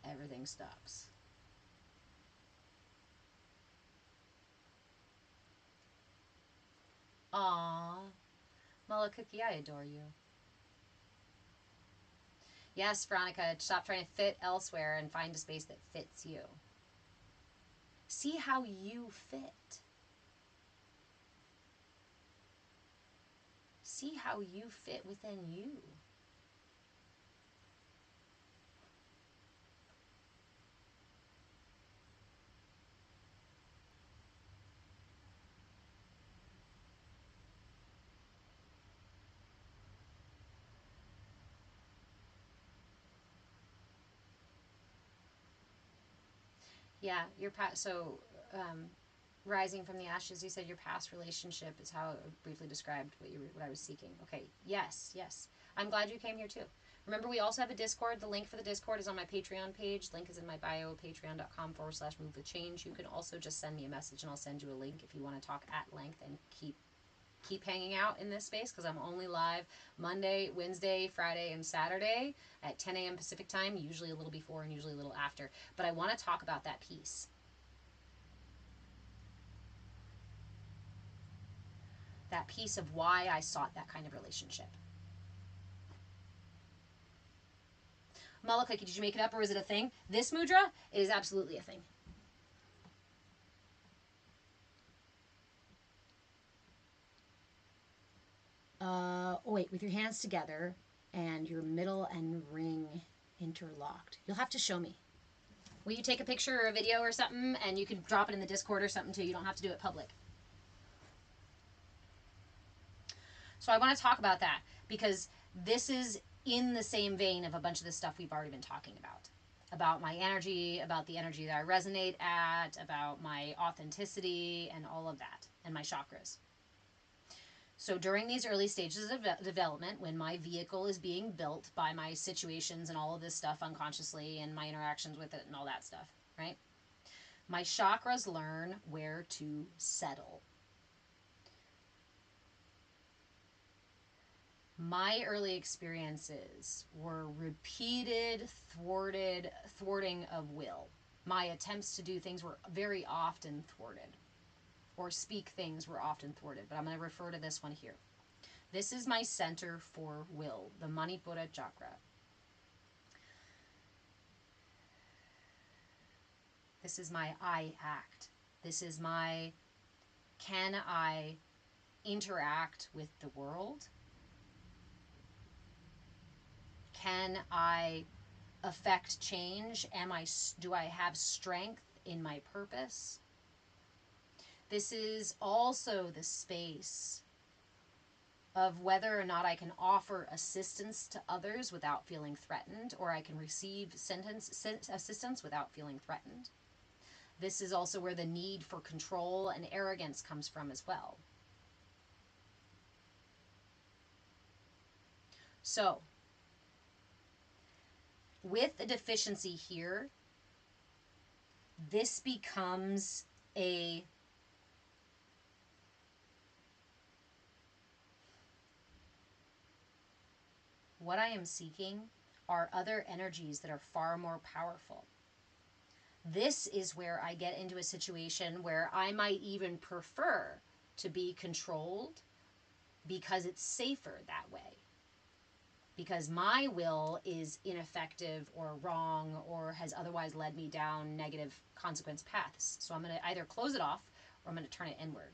everything stops. Aww. Mala Cookie, I adore you. Yes, Veronica, stop trying to fit elsewhere and find a space that fits you. See how you fit. See how you fit within you. Yeah, rising from the ashes, you said your past relationship is how it briefly described what I was seeking. Okay, yes. I'm glad you came here too. Remember, we also have a Discord. The link for the Discord is on my Patreon page. Link is in my bio, patreon.com/move with change. You can also just send me a message and I'll send you a link if you want to talk at length and keep hanging out in this space, because I'm only live Monday, Wednesday, Friday, and Saturday at 10 a.m. Pacific time, usually a little before and usually a little after. But I want to talk about that piece. That piece of why I sought that kind of relationship. Malakaki, did you make it up or is it a thing? This mudra is absolutely a thing. Wait, with your hands together and your middle and ring interlocked. You'll have to show me. Will you take a picture or a video or something, and you can drop it in the Discord or something too. You don't have to do it public. So I want to talk about that because this is in the same vein of a bunch of the stuff we've already been talking about my energy, about the energy that I resonate at, about my authenticity and all of that, and my chakras. So during these early stages of development, when my vehicle is being built by my situations and all of this stuff unconsciously and my interactions with it and all that stuff, right? My chakras learn where to settle. My early experiences were repeated thwarting of will. My attempts to do things were very often thwarted, or speak things were often thwarted, but I'm going to refer to this one here. This is my center for will, the Manipura chakra. This is my I act. This is my, can I interact with the world? Can I affect change? Do I have strength in my purpose? This is also the space of whether or not I can offer assistance to others without feeling threatened, or I can receive assistance without feeling threatened. This is also where the need for control and arrogance comes from as well. So, with a deficiency here, this becomes what I am seeking are other energies that are far more powerful. This is where I get into a situation where I might even prefer to be controlled because it's safer that way. Because my will is ineffective or wrong or has otherwise led me down negative consequence paths. So I'm going to either close it off or I'm going to turn it inward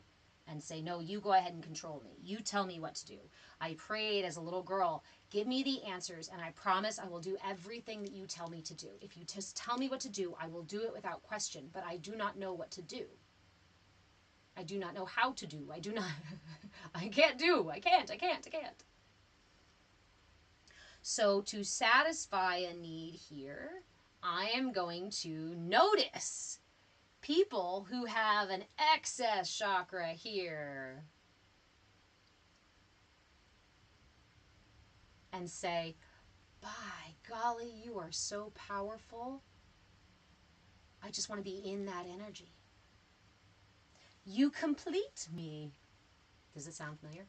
and say, no, you go ahead and control me. You tell me what to do. I prayed as a little girl, give me the answers and I promise I will do everything that you tell me to do. If you just tell me what to do, I will do it without question, but I do not know what to do. I do not know how to do. I can't. So to satisfy a need here, I am going to notice people who have an excess chakra here and say, by golly, you are so powerful. I just want to be in that energy. You complete me. Does it sound familiar?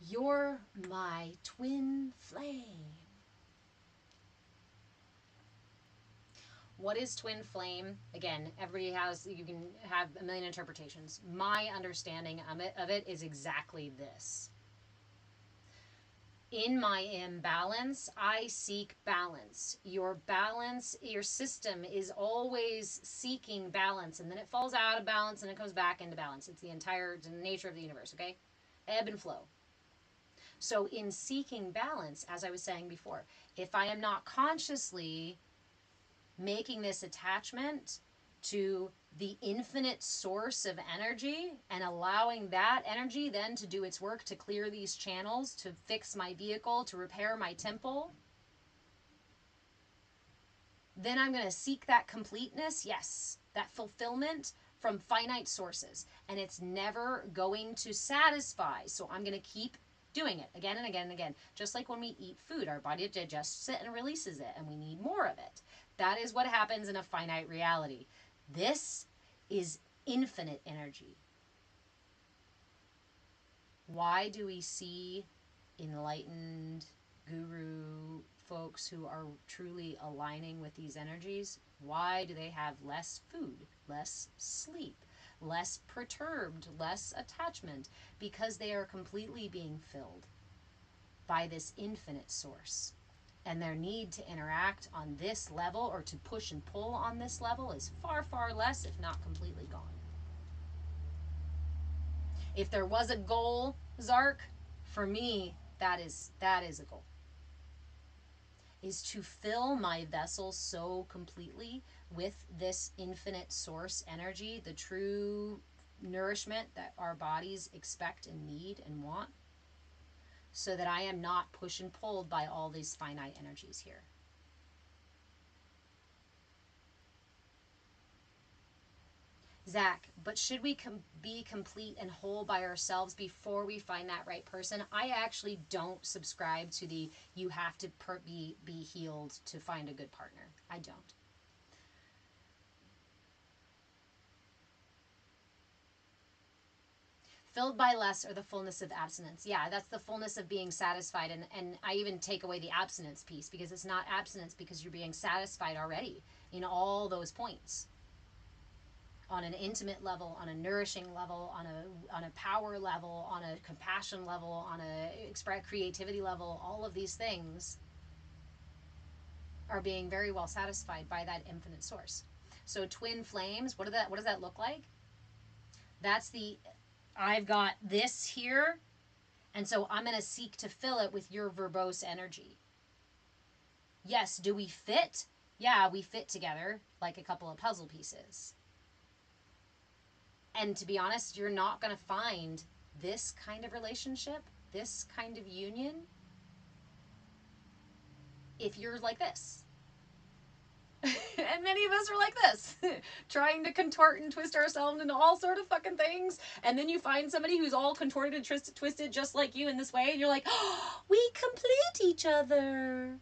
You're my twin flame. What is twin flame? Again, you can have a million interpretations. My understanding of it is exactly this. In my imbalance, I seek balance. Your balance, your system is always seeking balance, and then it falls out of balance and it comes back into balance. It's the nature of the universe, okay? Ebb and flow. So in seeking balance, as I was saying before, if I am not consciously making this attachment to the infinite source of energy and allowing that energy then to do its work to clear these channels, to fix my vehicle, to repair my temple, then I'm going to seek that completeness, yes, that fulfillment from finite sources. And it's never going to satisfy. So I'm going to keep doing it again and again and again. Just like when we eat food, our body digests it and releases it, and we need more of it. That is what happens in a finite reality. This is infinite energy. Why do we see enlightened guru folks who are truly aligning with these energies? Why do they have less food, less sleep, less perturbed, less attachment? Because they are completely being filled by this infinite source. And their need to interact on this level or to push and pull on this level is far, far less, if not completely gone. If there was a goal, Zark, for me, that is a goal. Is to fill my vessel so completely with this infinite source energy, the true nourishment that our bodies expect and need and want, so that I am not pushed and pulled by all these finite energies here. Zach, but should we be complete and whole by ourselves before we find that right person? I actually don't subscribe to the you have to be healed to find a good partner. I don't. Filled by less or the fullness of abstinence. Yeah, that's the fullness of being satisfied. And I even take away the abstinence piece, because it's not abstinence because you're being satisfied already in all those points. On an intimate level, on a nourishing level, on a power level, on a compassion level, on a creativity level, all of these things are being very well satisfied by that infinite source. So twin flames, what does that look like? That's I've got this here, and so I'm going to seek to fill it with your verbose energy. Yes, do we fit? Yeah, we fit together like a couple of puzzle pieces. And to be honest, you're not going to find this kind of relationship, this kind of union, if you're like this. And many of us are like this, trying to contort and twist ourselves into all sort of fucking things. And then you find somebody who's all contorted and twisted just like you in this way, and you're like, oh, we complete each other.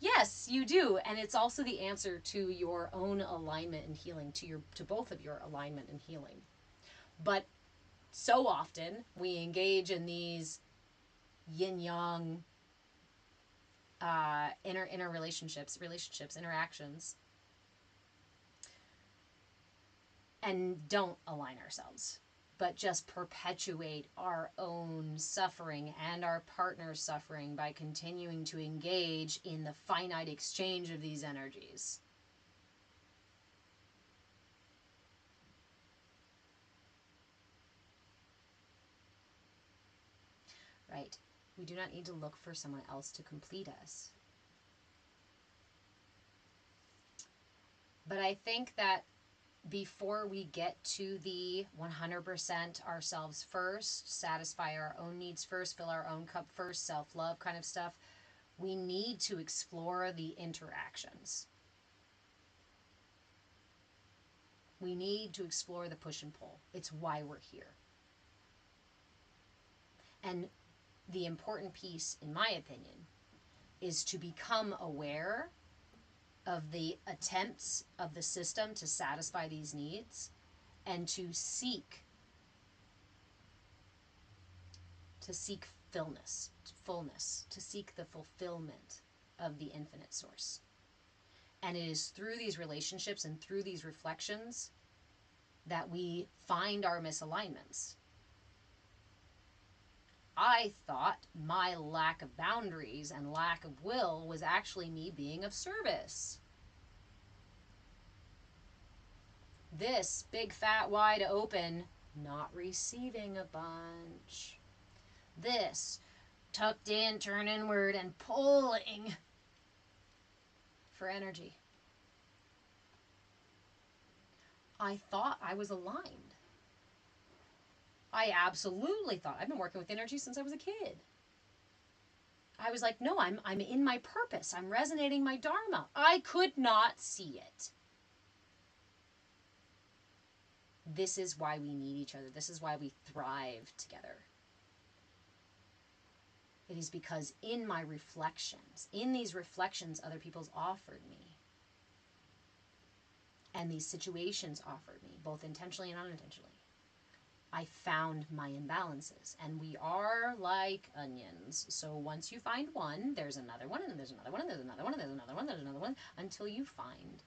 Yes, you do. And it's also the answer to your own alignment and healing, to both of your alignment and healing. But so often we engage in these yin-yang inner relationships, interactions, and don't align ourselves, but just perpetuate our own suffering and our partner's suffering by continuing to engage in the finite exchange of these energies. Right? We do not need to look for someone else to complete us. But I think that before we get to the 100% ourselves first, satisfy our own needs first, fill our own cup first, self-love kind of stuff, we need to explore the interactions. We need to explore the push and pull. It's why we're here. And the important piece, in my opinion, is to become aware of the attempts of the system to satisfy these needs, and to seek fullness, to seek the fulfillment of the infinite source. And it is through these relationships and through these reflections that we find our misalignments. I thought my lack of boundaries and lack of will was actually me being of service. This big, fat, wide open, not receiving a bunch. This tucked in, turn inward, and pulling for energy. I thought I was aligned. I absolutely thought. I've been working with energy since I was a kid. I was like, no, I'm in my purpose. I'm resonating my dharma. I could not see it. This is why we need each other. This is why we thrive together. It is because in my reflections, in these reflections other people's offered me, and these situations offered me, both intentionally and unintentionally, I found my imbalances. And we are like onions. So once you find one, there's another one, and there's another one, and there's another one, and there's another one, there's another one, until you find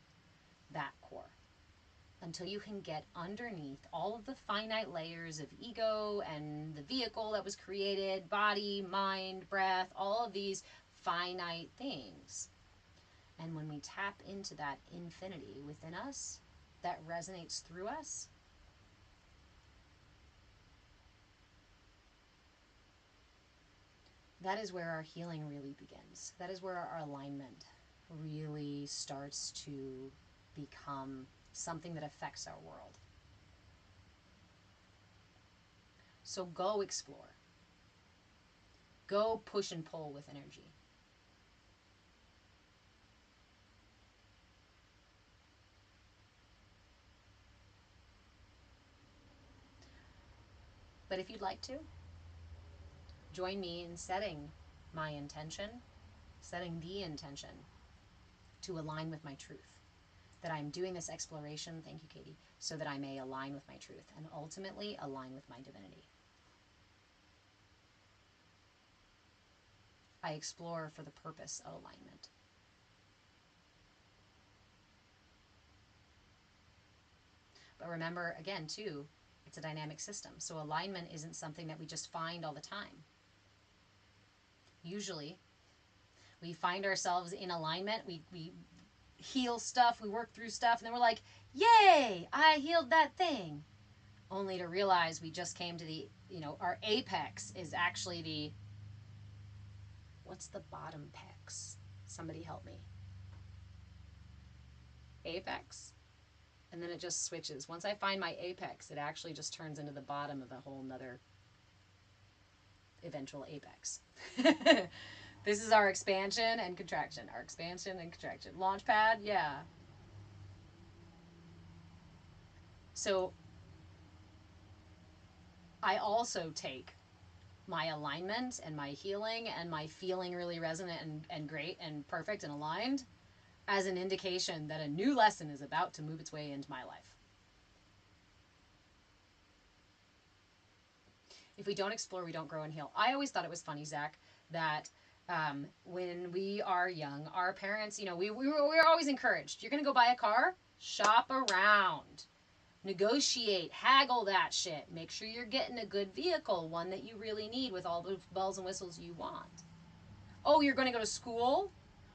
that core. Until you can get underneath all of the finite layers of ego and the vehicle that was created, body, mind, breath, all of these finite things. And when we tap into that infinity within us, that resonates through us, that is where our healing really begins. That is where our alignment really starts to become something that affects our world. So go explore. Go push and pull with energy. But if you'd like to, join me in setting my intention, setting the intention to align with my truth. That I'm doing this exploration, thank you, Katie, so that I may align with my truth and ultimately align with my divinity. I explore for the purpose of alignment. But remember, again, too, it's a dynamic system. So alignment isn't something that we just find all the time. Usually, we find ourselves in alignment. We heal stuff, we work through stuff, and then we're like, yay, I healed that thing. Only to realize we just came to the, our apex is actually the, what's the bottom pex? Somebody help me. Apex? And then it just switches. Once I find my apex, it actually just turns into the bottom of a whole nother eventual apex. This is our expansion and contraction. Our expansion and contraction. Launchpad, yeah. So I also take my alignment and my healing and my feeling really resonant and great and perfect and aligned as an indication that a new lesson is about to move its way into my life. If we don't explore, we don't grow and heal. I always thought it was funny, Zach, that when we are young, our parents, we were always encouraged. You're going to go buy a car? Shop around. Negotiate. Haggle that shit. Make sure you're getting a good vehicle, one that you really need with all the bells and whistles you want. Oh, you're going to go to school?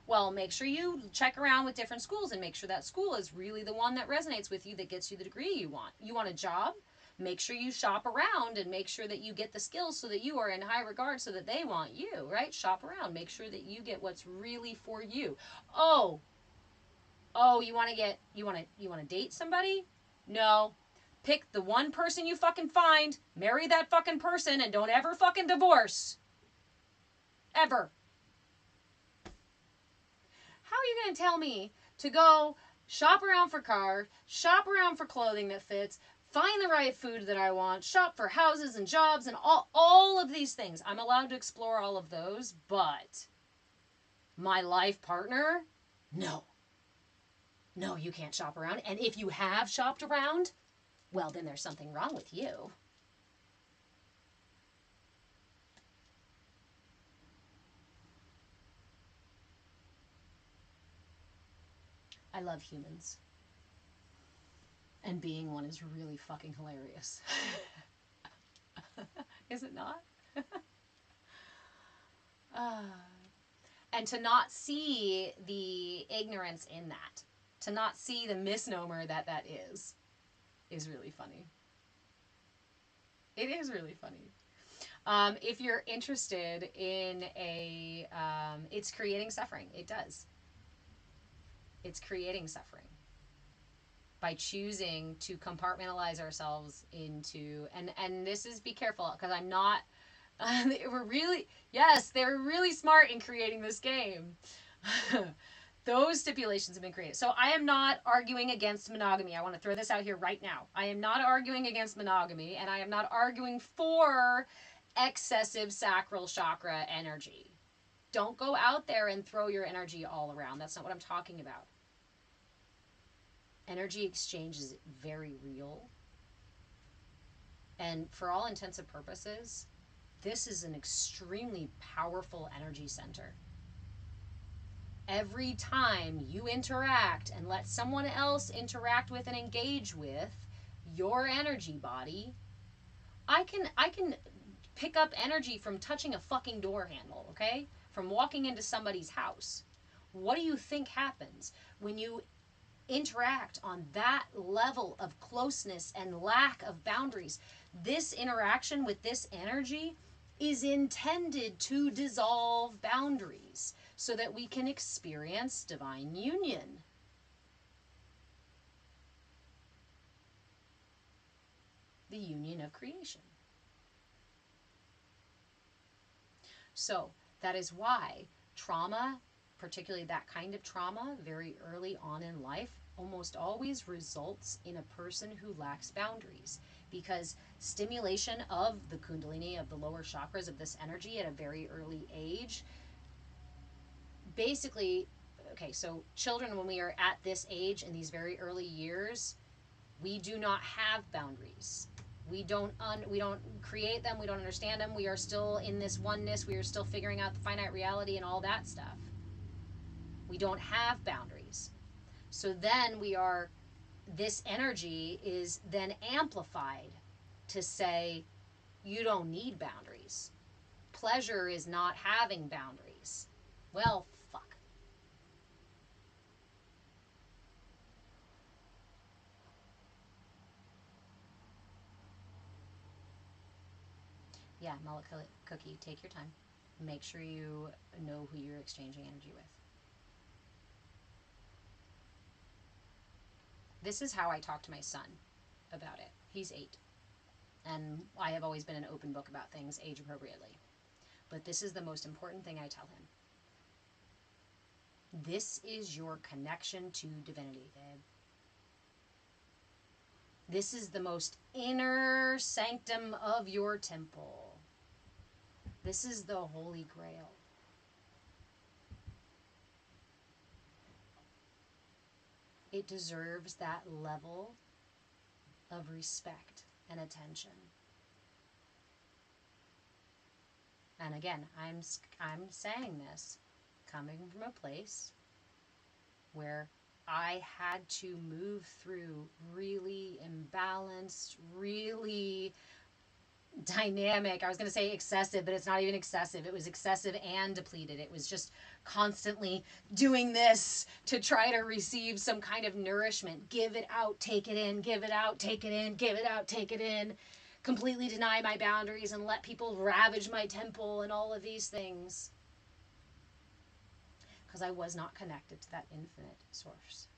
Well, make sure you check around with different schools and make sure that school is really the one that resonates with you, that gets you the degree you want. You want a job? Make sure you shop around and make sure that you get the skills so that you are in high regard so that they want you, right? Shop around. Make sure that you get what's really for you. Oh, you want to date somebody? No. Pick the one person you fucking find, marry that fucking person, and don't ever fucking divorce. Ever. How are you going to tell me to go shop around for cars, shop around for clothing that fits, find the right food that I want, shop for houses and jobs and all of these things? I'm allowed to explore all of those, but my life partner? No. No, you can't shop around. And if you have shopped around, well, then there's something wrong with you. I love humans. And being one is really fucking hilarious. Is it not? And to not see the ignorance in that, to not see the misnomer that is really funny. It is really funny. If you're interested in it's creating suffering. It does. It's creating suffering by choosing to compartmentalize ourselves into, and this is, be careful, because I'm not, they were really smart in creating this game. Those stipulations have been created. So I am not arguing against monogamy. I want to throw this out here right now. I am not arguing against monogamy, and I am not arguing for excessive sacral chakra energy. Don't go out there and throw your energy all around. That's not what I'm talking about. Energy exchange is very real. And for all intents and purposes, this is an extremely powerful energy center. Every time you interact and let someone else interact with and engage with your energy body, I can pick up energy from touching a fucking door handle, okay? From walking into somebody's house. What do you think happens when you interact on that level of closeness and lack of boundaries? This interaction with this energy is intended to dissolve boundaries so that we can experience divine union. The union of creation. So that is why trauma, particularly that kind of trauma, very early on in life, almost always results in a person who lacks boundaries, because stimulation of the kundalini, of the lower chakras, of this energy at a very early age, basically, okay, so children, when we are at this age, in these very early years, we do not have boundaries. We don't create them. We don't understand them. We are still in this oneness. We are still figuring out the finite reality and all that stuff. We don't have boundaries. So then this energy is then amplified to say, you don't need boundaries. Pleasure is not having boundaries. Well, fuck. Yeah, Mullet Cookie, take your time. Make sure you know who you're exchanging energy with. This is how I talk to my son about it. He's 8. And I have always been an open book about things age appropriately. But this is the most important thing I tell him. This is your connection to divinity, babe. This is the most inner sanctum of your temple. This is the Holy Grail. It deserves that level of respect and attention. And again, I'm saying this coming from a place where I had to move through really imbalanced, really dynamic. I was going to say excessive, but it's not even excessive. It was excessive and depleted. It was just constantly doing this to try to receive some kind of nourishment. Give it out, take it in, give it out, take it in, give it out, take it in. Completely deny my boundaries and let people ravage my temple and all of these things. Because I was not connected to that infinite source.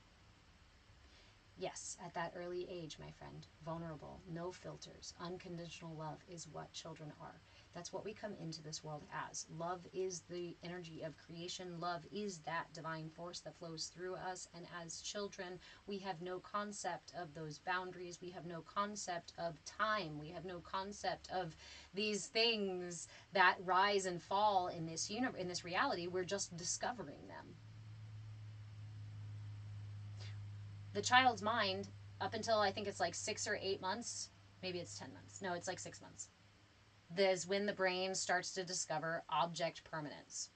Yes, at that early age, my friend, vulnerable, no filters, unconditional love is what children are. That's what we come into this world as. Love is the energy of creation. Love is that divine force that flows through us. And as children, we have no concept of those boundaries. We have no concept of time. We have no concept of these things that rise and fall in this universe, in this reality. We're just discovering them. The child's mind, up until I think it's like 6 or 8 months, maybe it's 10 months. No, it's like 6 months. Is when the brain starts to discover object permanence.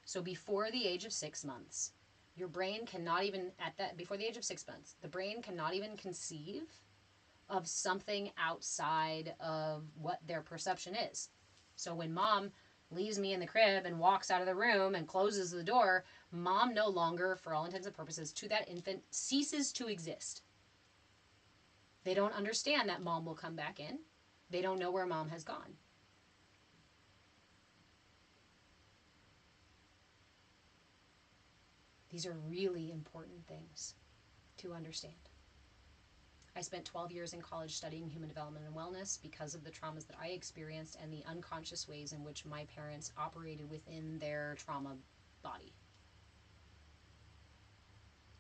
So before the age of 6 months, your brain cannot even, before the age of 6 months, the brain cannot even conceive of something outside of what their perception is. So when mom leaves me in the crib and walks out of the room and closes the door, mom no longer, for all intents and purposes, to that infant ceases to exist. They don't understand that mom will come back in. They don't know where mom has gone. These are really important things to understand. I spent 12 years in college studying human development and wellness because of the traumas that I experienced and the unconscious ways in which my parents operated within their trauma body.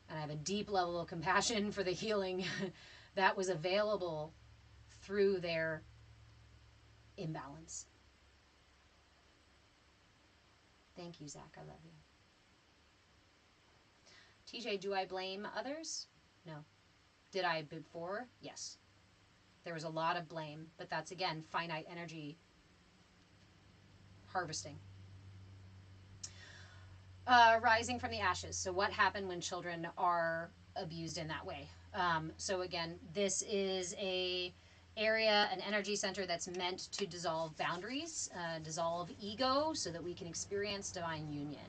And I have a deep level of compassion for the healing that was available through their imbalance. Thank you, Zach. I love you. TJ, do I blame others? No. Did I before? Yes. There was a lot of blame, but that's, again, finite energy harvesting. Rising from the ashes. So what happened when children are abused in that way? So again, this is an energy center that's meant to dissolve boundaries, dissolve ego, so that we can experience divine union.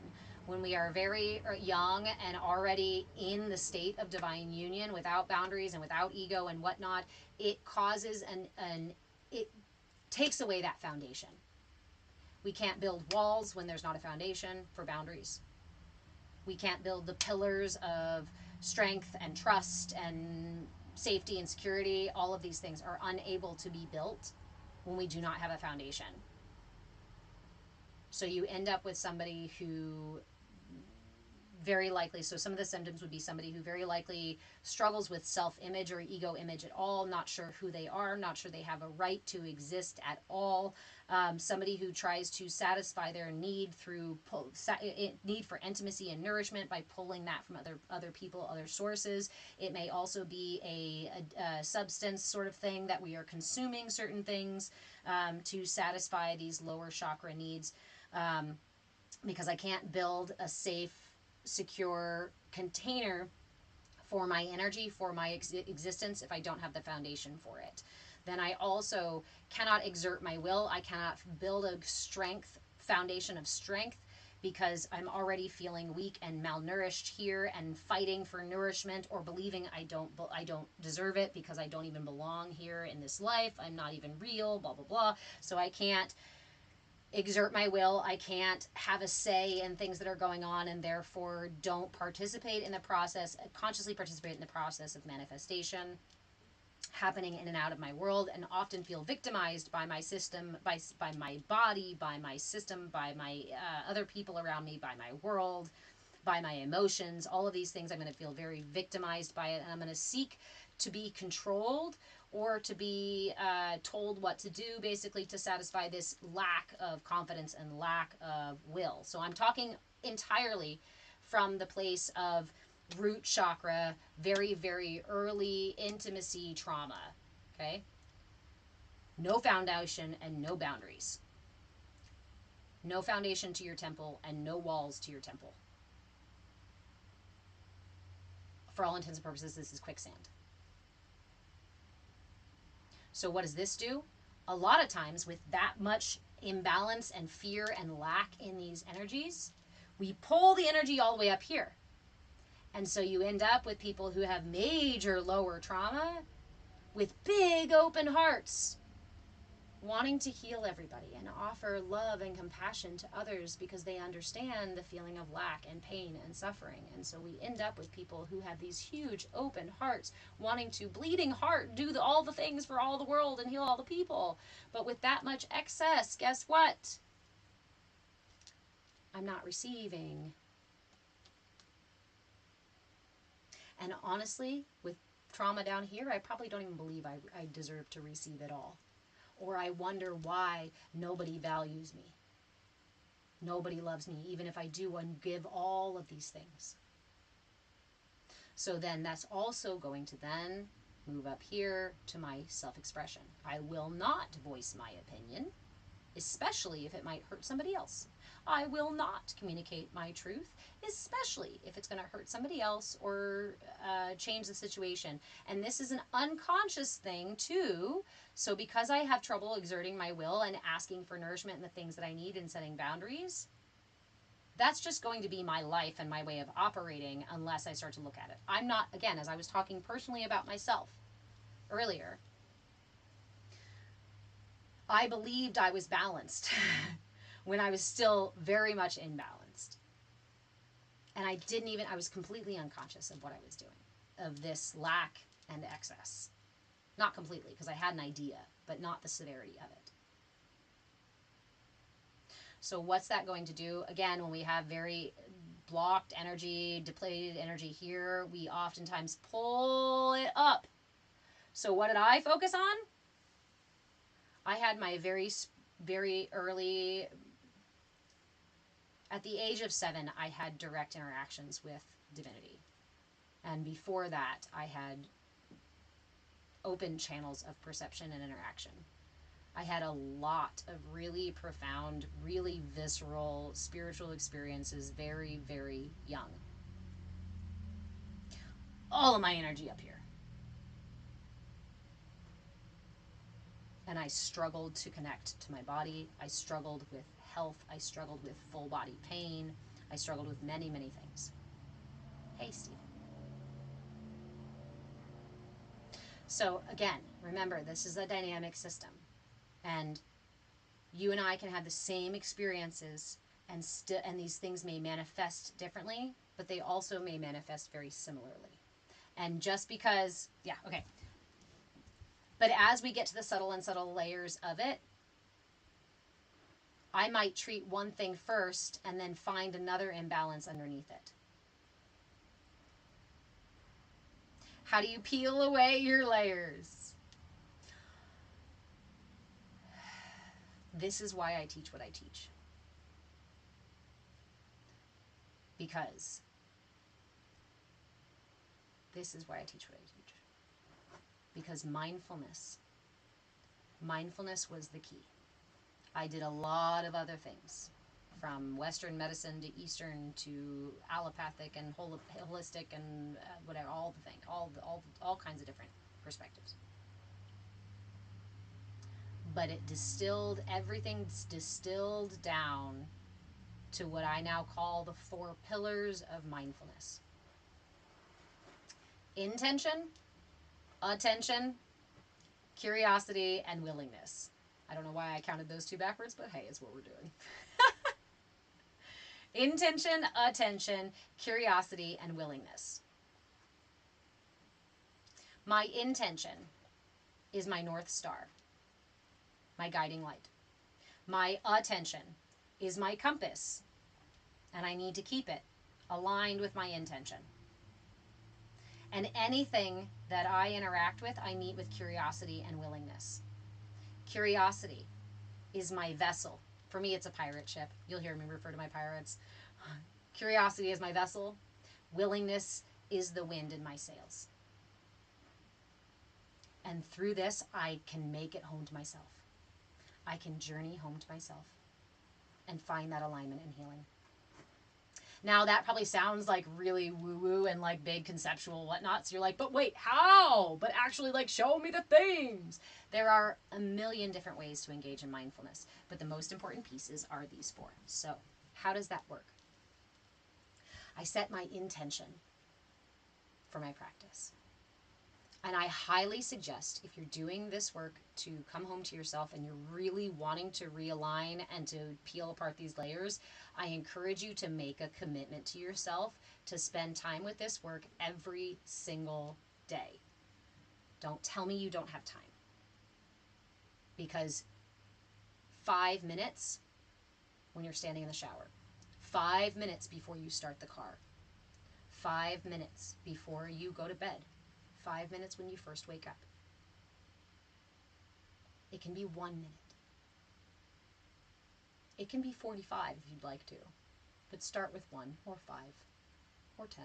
When we are very young and already in the state of divine union without boundaries and without ego and whatnot, it causes it takes away that foundation. We can't build walls when there's not a foundation for boundaries. We can't build the pillars of strength and trust and safety and security. All of these things are unable to be built when we do not have a foundation. So you end up with somebody who very likely, so some of the symptoms would be somebody who very likely struggles with self-image or ego image at all, not sure who they are, not sure they have a right to exist at all. Somebody who tries to satisfy their need through need for intimacy and nourishment by pulling that from other people, other sources. It may also be a substance sort of thing that we are consuming certain things to satisfy these lower chakra needs, because I can't build a safe, secure container for my energy, for my existence, if I don't have the foundation for it. Then I also cannot exert my will. I cannot build a foundation of strength, because I'm already feeling weak and malnourished here and fighting for nourishment, or believing I don't deserve it because I don't even belong here in this life. I'm not even real, blah, blah, blah. So I can't exert my will. I can't have a say in things that are going on, and therefore don't participate in the process, consciously participate in the process of manifestation happening in and out of my world, and often feel victimized by my system, by my body, by my system, by my other people around me, by my world, by my emotions. All of these things I'm going to feel very victimized by it, and I'm going to seek to be controlled or to be told what to do, basically to satisfy this lack of confidence and lack of will. So I'm talking entirely from the place of root chakra, very, very early intimacy trauma, okay? No foundation and no boundaries. No foundation to your temple and no walls to your temple. For all intents and purposes, this is quicksand. So what does this do? A lot of times with that much imbalance and fear and lack in these energies, we pull the energy all the way up here. And so you end up with people who have major lower trauma with big open hearts, wanting to heal everybody and offer love and compassion to others because they understand the feeling of lack and pain and suffering. And so we end up with people who have these huge open hearts, wanting to, bleeding heart, do all the things for all the world and heal all the people. But with that much excess, guess what? I'm not receiving. And honestly, with trauma down here, I probably don't even believe I deserve to receive it all. Or I wonder why nobody values me. Nobody loves me, even if I do and give all of these things. So then that's also going to then move up here to my self-expression. I will not voice my opinion especially if it might hurt somebody else. I will not communicate my truth, especially if it's going to hurt somebody else or change the situation. And this is an unconscious thing too. So because I have trouble exerting my will and asking for nourishment and the things that I need and setting boundaries, that's just going to be my life and my way of operating unless I start to look at it. I'm not, again, as I was talking personally about myself earlier, I believed I was balanced when I was still very much imbalanced. And I was completely unconscious of what I was doing, of this lack and excess. Not completely, because I had an idea, but not the severity of it. So what's that going to do? Again, when we have very blocked energy, depleted energy here, we oftentimes pull it up. So what did I focus on? I had my very, very early, at the age of 7, I had direct interactions with divinity. And before that, I had open channels of perception and interaction. I had a lot of really profound, really visceral spiritual experiences very, very young. All of my energy up here. And I struggled to connect to my body. I struggled with health. I struggled with full body pain. I struggled with many, many things. Hey, Steve. So again, remember, this is a dynamic system. And you and I can have the same experiences, and these things may manifest differently, but they also may manifest very similarly. And just because, but as we get to the subtle and subtle layers of it, I might treat one thing first and then find another imbalance underneath it. How do you peel away your layers? This is why I teach what I teach. Because this is why I teach what I teach. Because mindfulness was the key. I did a lot of other things, from Western medicine to Eastern to allopathic and holistic and whatever, all the things, all kinds of different perspectives. But everything's distilled down to what I now call the 4 pillars of mindfulness. Intention, attention, curiosity, and willingness. I don't know why I counted those 2 backwards, but hey, it's what we're doing. Intention, attention, curiosity, and willingness. My intention is my North Star, my guiding light. My attention is my compass, and I need to keep it aligned with my intention. And anything that I interact with, I meet with curiosity and willingness. Curiosity is my vessel. For me, it's a pirate ship. You'll hear me refer to my pirates. Curiosity is my vessel. Willingness is the wind in my sails. And through this, I can make it home to myself. I can journey home to myself and find that alignment and healing. Now, that probably sounds like really woo-woo and like big conceptual whatnot. So you're like, but wait, how? But actually, like, show me the things. There are a million different ways to engage in mindfulness, but the most important pieces are these 4. So how does that work? I set my intention for my practice. And I highly suggest, if you're doing this work, to come home to yourself and you're really wanting to realign and to peel apart these layers, I encourage you to make a commitment to yourself to spend time with this work every single day. Don't tell me you don't have time. Because 5 minutes when you're standing in the shower, 5 minutes before you start the car, 5 minutes before you go to bed, 5 minutes when you first wake up. It can be 1 minute. It can be 45 if you'd like to. But start with 1 or 5 or 10,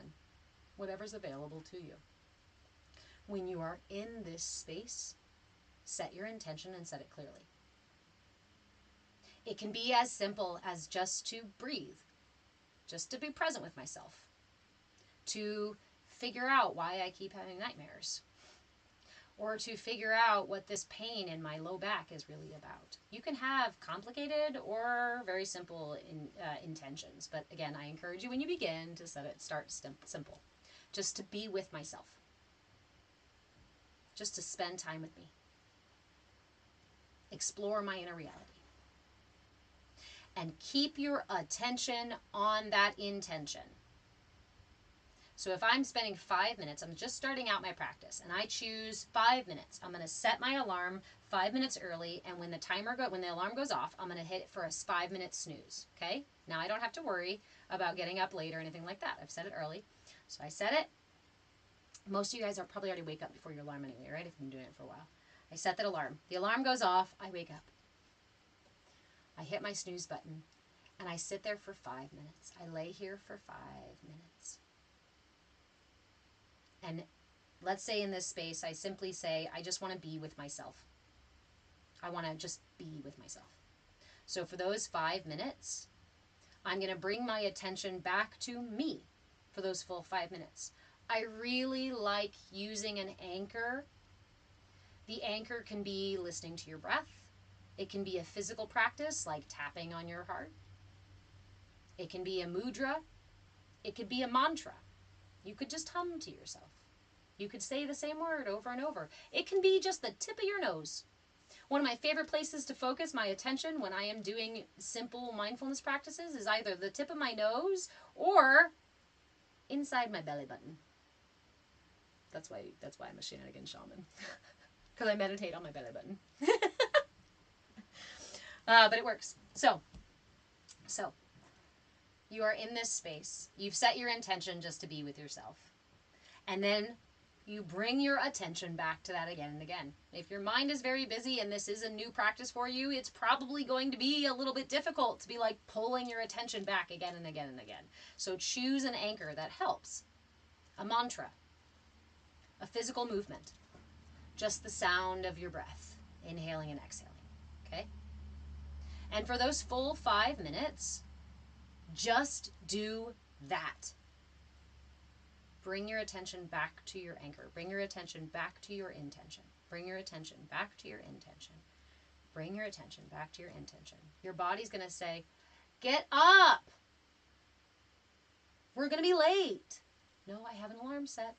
whatever's available to you. When you are in this space, set your intention and set it clearly. It can be as simple as just to breathe, just to be present with myself, to figure out why I keep having nightmares, or to figure out what this pain in my low back is really about. You can have complicated or very simple intentions, but again, I encourage you when you begin to start simple, just to be with myself, just to spend time with me, explore my inner reality, and keep your attention on that intention. So if I'm spending 5 minutes, I'm just starting out my practice, and I choose 5 minutes. I'm going to set my alarm 5 minutes early, and when the alarm goes off, I'm going to hit it for a 5-minute snooze. Okay? Now I don't have to worry about getting up late or anything like that. I've set it early, so I set it. Most of you guys are probably already wake up before your alarm anyway, right? If you've been doing it for a while. I set that alarm. The alarm goes off. I wake up. I hit my snooze button, and I sit there for 5 minutes. I lay here for 5 minutes. And let's say in this space, I simply say, I just want to be with myself. I want to just be with myself. So for those 5 minutes, I'm going to bring my attention back to me for those full 5 minutes. I really like using an anchor. The anchor can be listening to your breath. It can be a physical practice like tapping on your heart. It can be a mudra. It could be a mantra. You could just hum to yourself. You could say the same word over and over. It can be just the tip of your nose. One of my favorite places to focus my attention when I am doing simple mindfulness practices is either the tip of my nose or inside my belly button. That's why I'm a shenanigan shaman. Because I meditate on my belly button. But it works. So, you are in this space. You've set your intention just to be with yourself. And then you bring your attention back to that again and again. If your mind is very busy and this is a new practice for you, it's probably going to be a little bit difficult to be like pulling your attention back again and again and again. So choose an anchor that helps. A mantra. A physical movement. Just the sound of your breath. Inhaling and exhaling. Okay? And for those full 5 minutes, just do that. Bring your attention back to your anchor. Bring your attention back to your intention. Bring your attention back to your intention. Bring your attention back to your intention. Your body's going to say, get up. We're going to be late. No, I have an alarm set.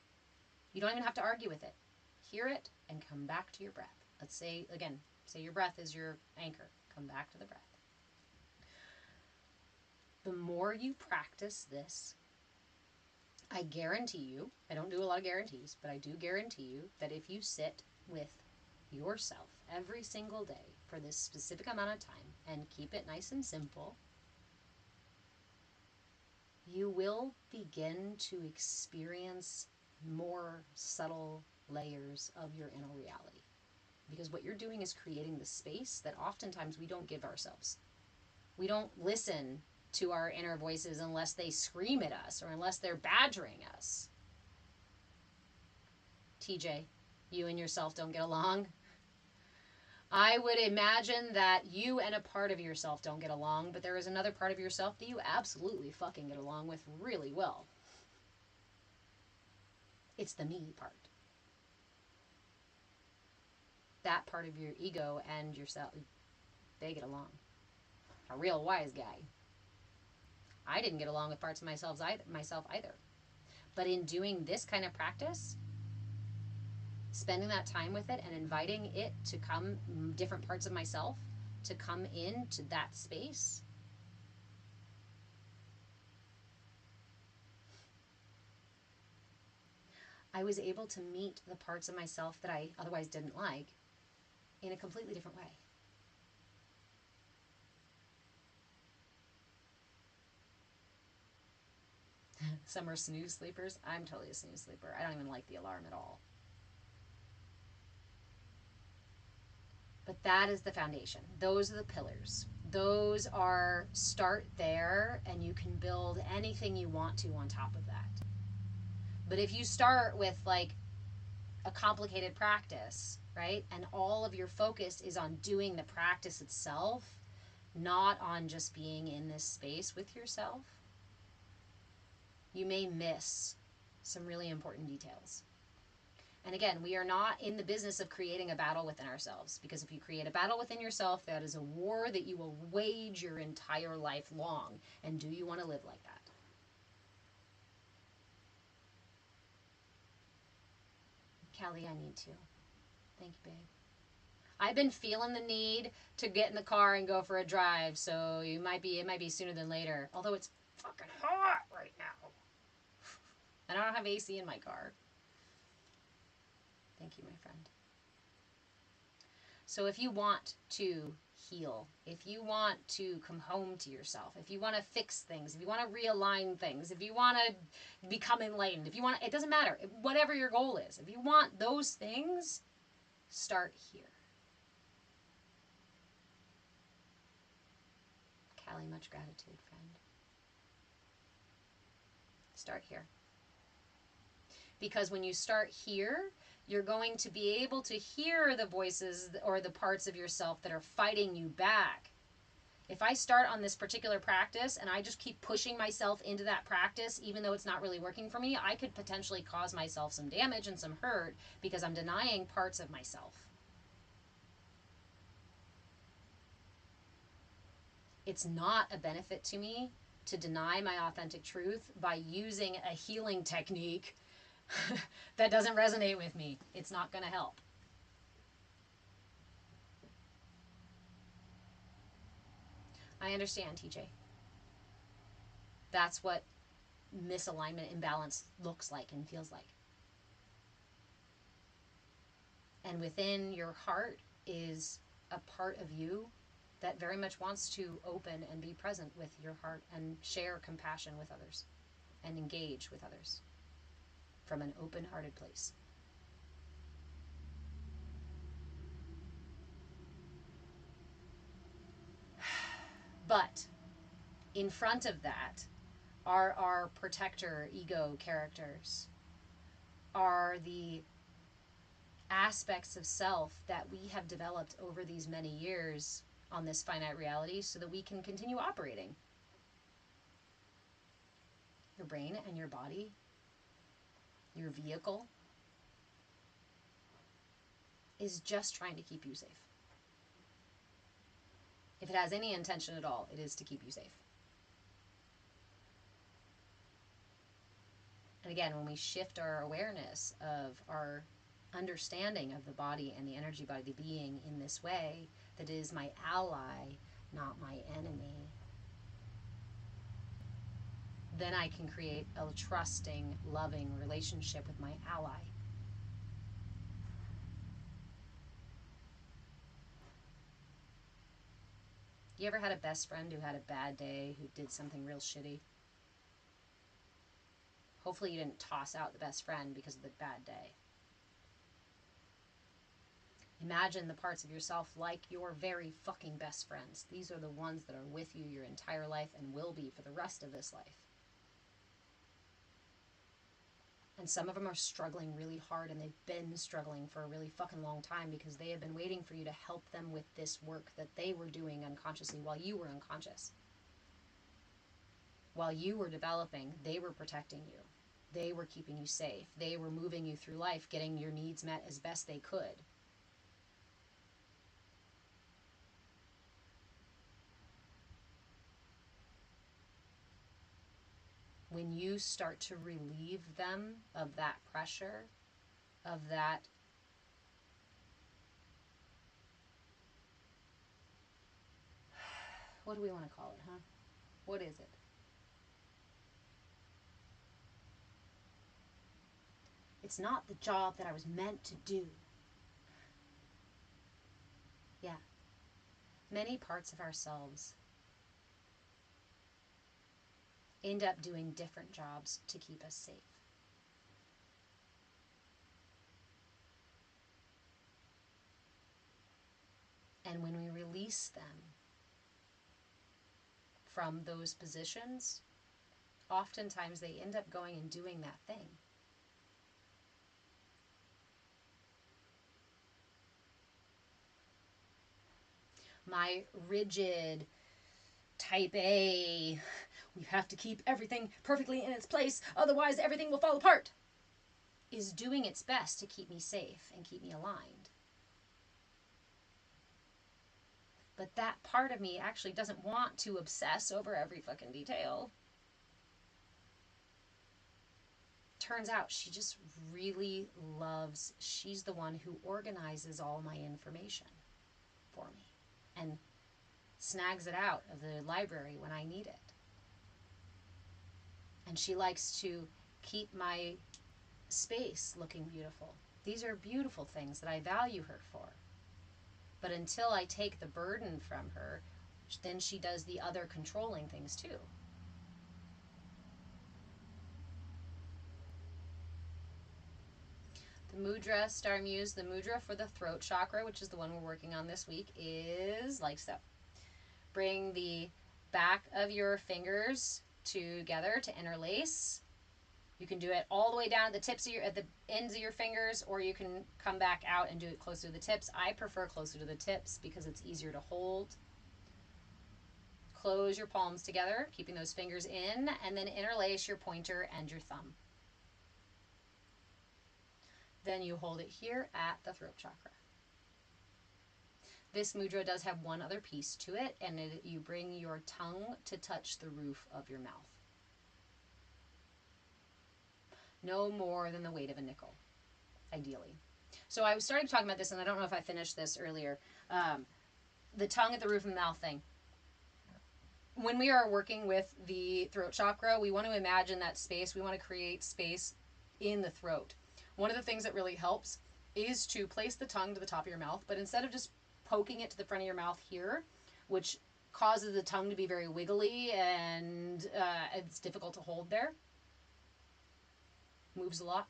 You don't even have to argue with it. Hear it and come back to your breath. Let's say, again, say your breath is your anchor. Come back to the breath. The more you practice this, I guarantee you, I don't do a lot of guarantees, but I do guarantee you that if you sit with yourself every single day for this specific amount of time and keep it nice and simple, you will begin to experience more subtle layers of your inner reality. Because what you're doing is creating the space that oftentimes we don't give ourselves. We don't listen to our inner voices unless they scream at us or unless they're badgering us. TJ, you and yourself don't get along. I would imagine that you and a part of yourself don't get along, but there is another part of yourself that you absolutely fucking get along with really well. It's the me part. That part of your ego and yourself, they get along. A real wise guy. I didn't get along with parts of myself either. But in doing this kind of practice, spending that time with it and inviting it to come, different parts of myself, to come into that space, I was able to meet the parts of myself that I otherwise didn't like in a completely different way. Some are snooze sleepers. I'm totally a snooze sleeper. I don't even like the alarm at all. But that is the foundation. Those are the pillars. Those are, start there, and you can build anything you want to on top of that. But if you start with like a complicated practice, right, and all of your focus is on doing the practice itself, not on just being in this space with yourself, you may miss some really important details. And again, we are not in the business of creating a battle within ourselves, because if you create a battle within yourself, that is a war that you will wage your entire life long. And do you want to live like that? Kelly, I need to. Thank you, babe. I've been feeling the need to get in the car and go for a drive, so it might be sooner than later. Although it's fucking hot right now. And I don't have AC in my car. Thank you, my friend. So if you want to heal, if you want to come home to yourself, if you want to fix things, if you want to realign things, if you want to become enlightened, if you want, it doesn't matter, whatever your goal is, if you want those things, start here. Callie, much gratitude, friend. Start here. Because when you start here, you're going to be able to hear the voices or the parts of yourself that are fighting you back. If I start on this particular practice and I just keep pushing myself into that practice, even though it's not really working for me, I could potentially cause myself some damage and some hurt because I'm denying parts of myself. It's not a benefit to me to deny my authentic truth by using a healing technique that doesn't resonate with me. It's not going to help. I understand, TJ. That's what misalignment, imbalance looks like and feels like. And within your heart is a part of you that very much wants to open and be present with your heart and share compassion with others and engage with others from an open-hearted place. But in front of that are our protector ego characters, are the aspects of self that we have developed over these many years on this finite reality so that we can continue operating. Your brain and your body, your vehicle, is just trying to keep you safe. If it has any intention at all, it is to keep you safe. And again, when we shift our awareness of our understanding of the body and the energy body, the being in this way, that is my ally, not my enemy, then I can create a trusting, loving relationship with my ally. You ever had a best friend who had a bad day, who did something real shitty? Hopefully you didn't toss out the best friend because of the bad day. Imagine the parts of yourself like your very fucking best friends. These are the ones that are with you your entire life and will be for the rest of this life. And some of them are struggling really hard, and they've been struggling for a really fucking long time because they have been waiting for you to help them with this work that they were doing unconsciously while you were unconscious. While you were developing, they were protecting you. They were keeping you safe. They were moving you through life, getting your needs met as best they could. When you start to relieve them of that pressure, of that what do we want to call it, huh? What is it? It's not the job that I was meant to do. Yeah. Many parts of ourselves end up doing different jobs to keep us safe. And when we release them from those positions, oftentimes they end up going and doing that thing. My rigid, Type A. We have to keep everything perfectly in its place, otherwise everything will fall apart. Is doing its best to keep me safe and keep me aligned. But that part of me actually doesn't want to obsess over every fucking detail. Turns out she just really loves, she's the one who organizes all my information for me and snags it out of the library when I need it. And she likes to keep my space looking beautiful. These are beautiful things that I value her for. But until I take the burden from her, then she does the other controlling things too. The mudra, Star Muse, the mudra for the throat chakra, which is the one we're working on this week, is like so. Bring the back of your fingers together to interlace. You can do it all the way down at the tips of at the ends of your fingers, or you can come back out and do it closer to the tips. I prefer closer to the tips because it's easier to hold. Close your palms together, keeping those fingers in, and then interlace your pointer and your thumb. Then you hold it here at the throat chakra. This mudra does have one other piece to it, and you bring your tongue to touch the roof of your mouth. No more than the weight of a nickel, ideally. So I started talking about this, and I don't know if I finished this earlier. The tongue at the roof of the mouth thing. When we are working with the throat chakra, we want to imagine that space. We want to create space in the throat. One of the things that really helps is to place the tongue to the top of your mouth, but instead of just poking it to the front of your mouth here, which causes the tongue to be very wiggly and it's difficult to hold there, moves a lot.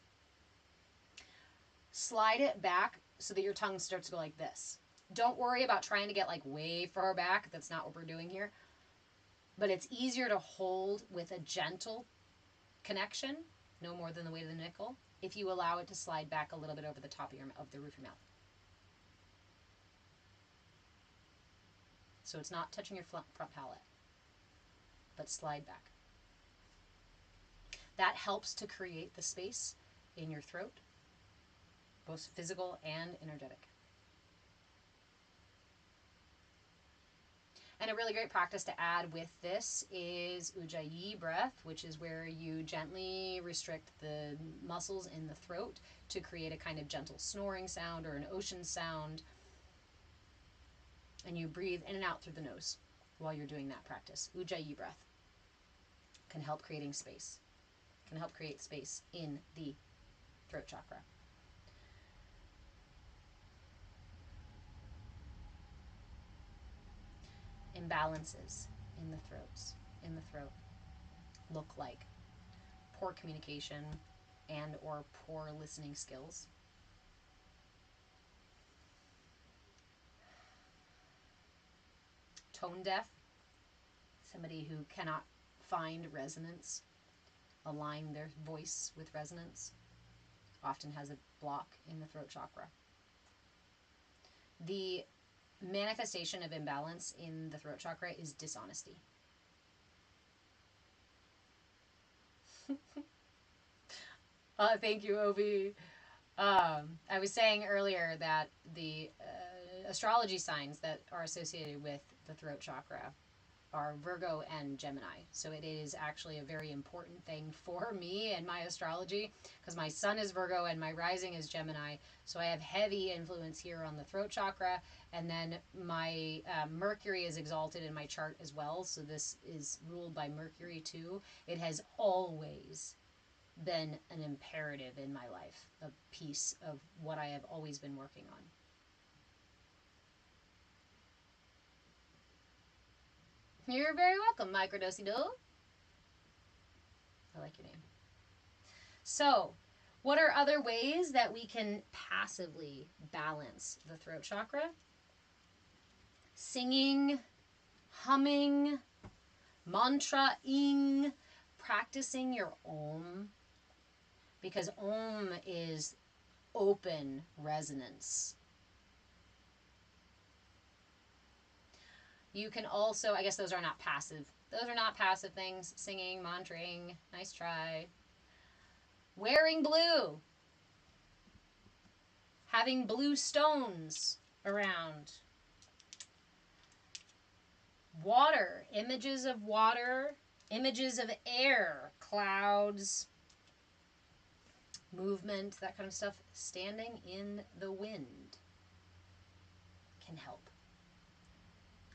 Slide it back so that your tongue starts to go like this. Don't worry about trying to get like way far back. That's not what we're doing here. But it's easier to hold with a gentle connection, no more than the weight of the nickel, if you allow it to slide back a little bit over the top of the roof of your mouth. So it's not touching your front palate, but slide back. That helps to create the space in your throat, both physical and energetic. And a really great practice to add with this is Ujjayi breath, which is where you gently restrict the muscles in the throat to create a kind of gentle snoring sound or an ocean sound. And you breathe in and out through the nose while you're doing that practice. Ujjayi breath can help creating space, can help create space in the throat chakra. Imbalances in the throat look like poor communication and or poor listening skills. Tone deaf, somebody who cannot find resonance, align their voice with resonance, often has a block in the throat chakra. The manifestation of imbalance in the throat chakra is dishonesty. Thank you, Obi. I was saying earlier that the astrology signs that are associated with the throat chakra are Virgo and Gemini. So it is actually a very important thing for me and my astrology because my sun is Virgo and my rising is Gemini. So I have heavy influence here on the throat chakra. And then my Mercury is exalted in my chart as well. So this is ruled by Mercury too. It has always been an imperative in my life, a piece of what I have always been working on. You're very welcome, Microdosey-Do. I like your name. So, what are other ways that we can passively balance the throat chakra? Singing, humming, mantra-ing, practicing your Om. Because Om is open resonance. You can also, I guess those are not passive. Those are not passive things. Singing, mantraing, nice try. Wearing blue. Having blue stones around. Water. Images of water. Images of air. Clouds. Movement. That kind of stuff. Standing in the wind can help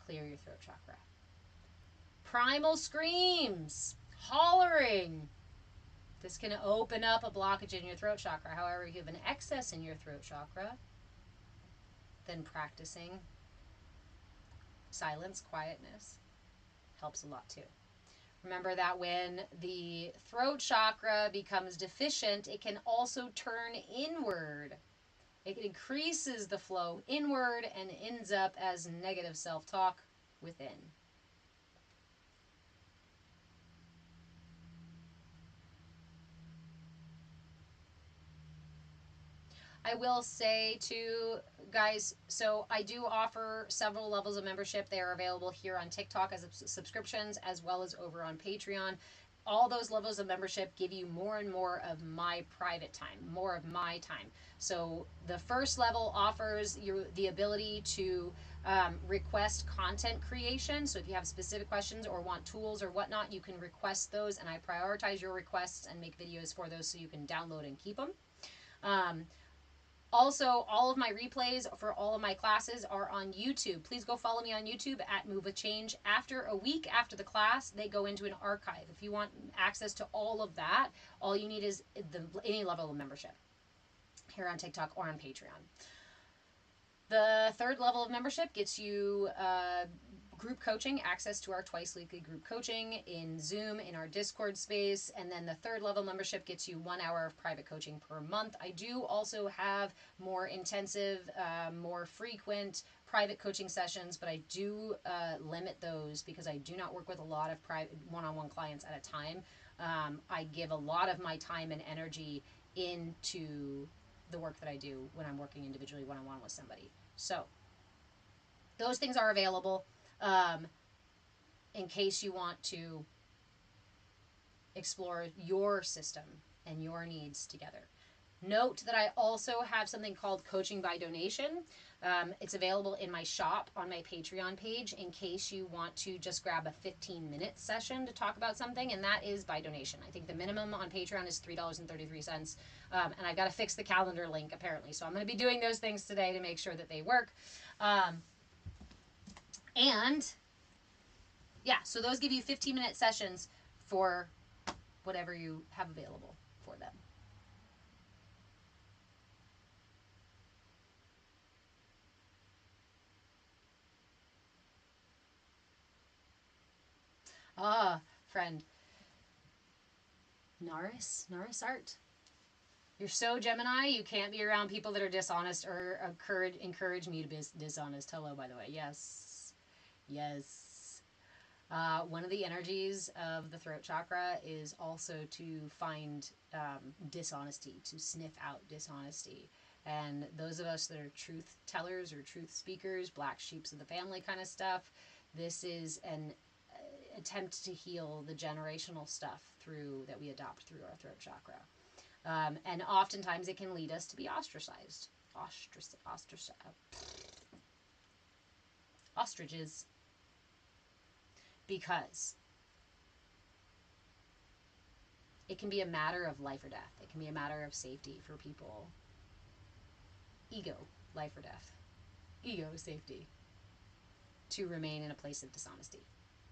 clear your throat chakra. Primal screams. Hollering. This can open up a blockage in your throat chakra. However, if you have an excess in your throat chakra, then practicing silence, quietness helps a lot too. Remember that when the throat chakra becomes deficient, it can also turn inward. It increases the flow inward and ends up as negative self-talk within. I will say to guys, so I do offer several levels of membership. They are available here on TikTok as subscriptions, as well as over on Patreon. All those levels of membership give you more and more of my private time, more of my time. So the first level offers you the ability to request content creation. So if you have specific questions or want tools or whatnot, you can request those, and I prioritize your requests and make videos for those so you can download and keep them. Also, all of my replays for all of my classes are on YouTube. Please go follow me on YouTube at Move with Change. After a week after the class, they go into an archive. If you want access to all of that, all you need is any level of membership here on TikTok or on Patreon. The third level of membership gets you group coaching, access to our twice weekly group coaching in Zoom, in our Discord space. And then the third level membership gets you 1 hour of private coaching per month. I do also have more intensive, more frequent private coaching sessions, but I do limit those because I do not work with a lot of private one-on-one clients at a time. I give a lot of my time and energy into the work that I do when I'm working individually one-on-one with somebody. So those things are available. In case you want to explore your system and your needs together. Note that I also have something called Coaching by Donation. It's available in my shop on my Patreon page in case you want to just grab a 15-minute session to talk about something, and that is by donation. I think the minimum on Patreon is $3.33, and I've got to fix the calendar link apparently. So I'm going to be doing those things today to make sure that they work. And yeah, so those give you 15-minute sessions for whatever you have available for them. Ah, friend. Naris Art. You're so Gemini, you can't be around people that are dishonest or encourage me to be dishonest. Hello, by the way. Yes. Yes. One of the energies of the throat chakra is also to find dishonesty, to sniff out dishonesty. And those of us that are truth tellers or truth speakers, black sheeps of the family kind of stuff, this is an attempt to heal the generational stuff that we adopt through our throat chakra. And oftentimes it can lead us to be ostracized. Ostriches. Because it can be a matter of life or death. It can be a matter of safety for people. Ego, life or death. Ego, safety. To remain in a place of dishonesty.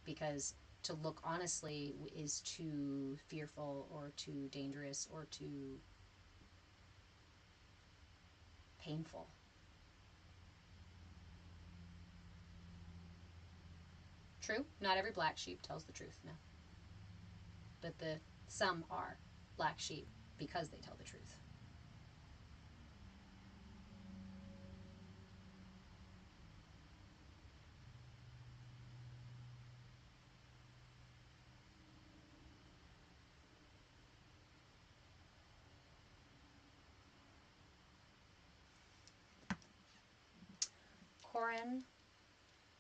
Because to look honestly is too fearful or too dangerous or too painful. True, not every black sheep tells the truth, no. But some are black sheep because they tell the truth. Corin,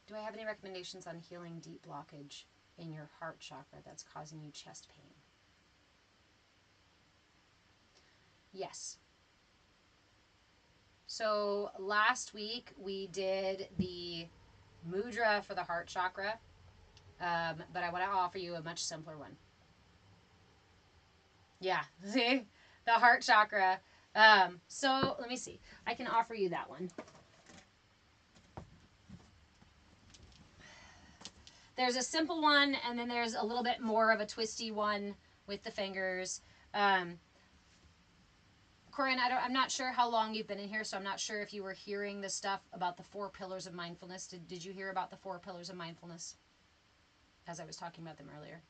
Do I have any recommendations on healing deep blockage in your heart chakra that's causing you chest pain? Yes. So last week we did the mudra for the heart chakra, but I want to offer you a much simpler one. Yeah, see? The heart chakra. So let me see. I can offer you that one. There's a simple one, and then there's a little bit more of a twisty one with the fingers. Corinne, I'm not sure how long you've been in here, so I'm not sure if you were hearing the stuff about the 4 pillars of mindfulness. Did you hear about the 4 pillars of mindfulness as I was talking about them earlier?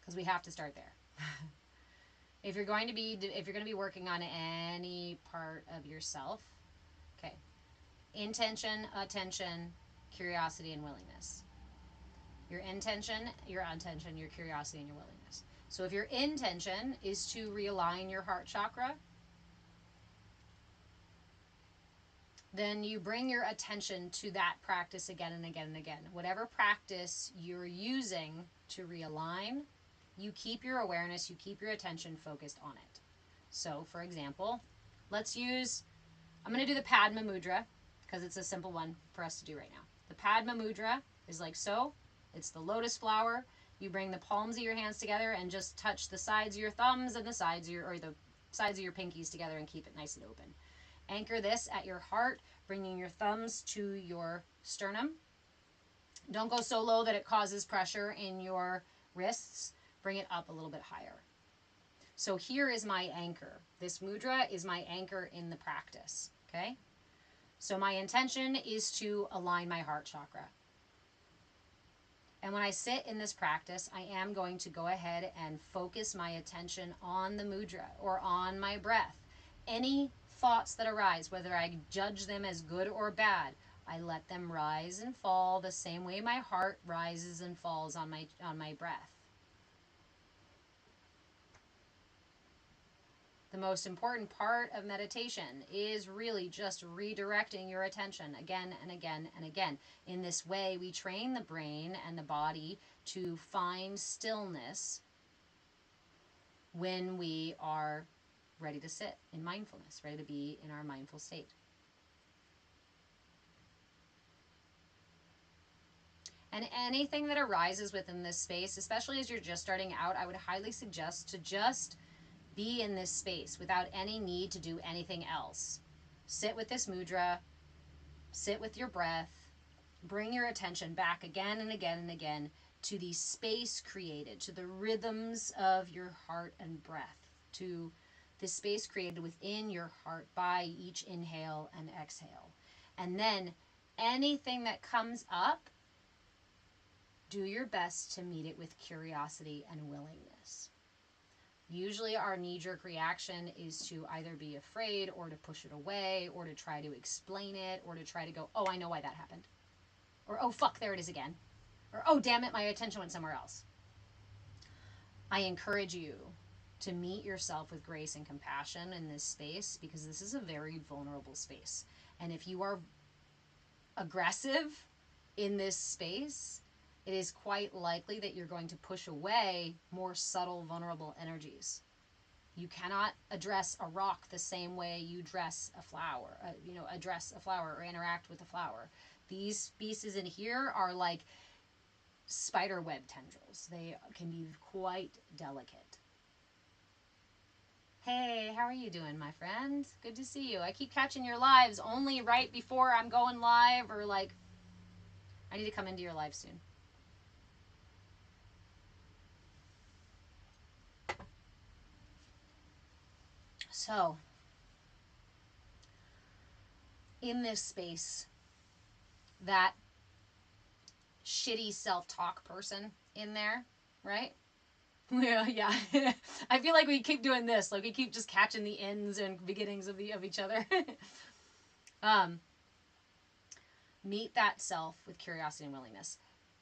Because we have to start there. If you're going to be working on any part of yourself, okay, intention, attention, curiosity, and willingness. Your intention, your attention, your curiosity, and your willingness. So if your intention is to realign your heart chakra, then you bring your attention to that practice again and again and again. Whatever practice you're using to realign, you keep your awareness, you keep your attention focused on it. So, for example, I'm going to do the Padma Mudra because it's a simple one for us to do right now. The Padma Mudra is like so. It's the lotus flower. You bring the palms of your hands together and just touch the sides of your thumbs and the sides of your pinkies together and keep it nice and open. Anchor this at your heart, bringing your thumbs to your sternum. Don't go so low that it causes pressure in your wrists. Bring it up a little bit higher. So here is my anchor. This mudra is my anchor in the practice. Okay? So my intention is to align my heart chakra. And when I sit in this practice, I am going to go ahead and focus my attention on the mudra or on my breath. Any thoughts that arise, whether I judge them as good or bad, I let them rise and fall the same way my heart rises and falls on my breath. The most important part of meditation is really just redirecting your attention again and again and again. In this way, we train the brain and the body to find stillness when we are ready to sit in mindfulness, ready to be in our mindful state. And anything that arises within this space, especially as you're just starting out, I would highly suggest to just be in this space without any need to do anything else. Sit with this mudra, sit with your breath, bring your attention back again and again and again to the space created, to the rhythms of your heart and breath, to the space created within your heart by each inhale and exhale. And then anything that comes up, do your best to meet it with curiosity and willingness. Usually our knee-jerk reaction is to either be afraid or to push it away or to try to explain it or to try to go, oh, I know why that happened. Or, oh, fuck, there it is again. Or, oh, damn it, my attention went somewhere else. I encourage you to meet yourself with grace and compassion in this space because this is a very vulnerable space. And if you are aggressive in this space, it is quite likely that you're going to push away more subtle, vulnerable energies. You cannot address a rock the same way you address a flower, or interact with a flower. These pieces in here are like spider web tendrils. They can be quite delicate. Hey, how are you doing, my friend? Good to see you. I keep catching your lives only right before I'm going live, or like, I need to come into your live soon. So, in this space, that shitty self-talk person in there, right? Yeah. I feel like we keep doing this. Like we keep just catching the ends and beginnings of each other. Meet that self with curiosity and willingness.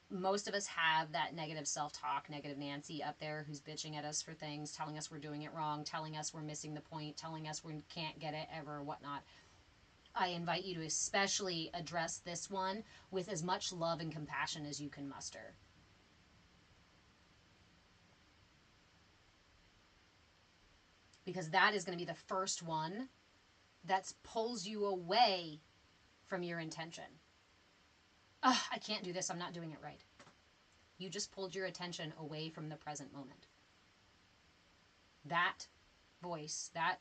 Most of us have that negative self-talk, negative Nancy up there who's bitching at us for things, telling us we're doing it wrong, telling us we're missing the point, telling us we can't get it ever, whatnot. I invite you to especially address this one with as much love and compassion as you can muster. Because that is going to be the first one that pulls you away from your intention. I can't do this. I'm not doing it right. You just pulled your attention away from the present moment. That voice, that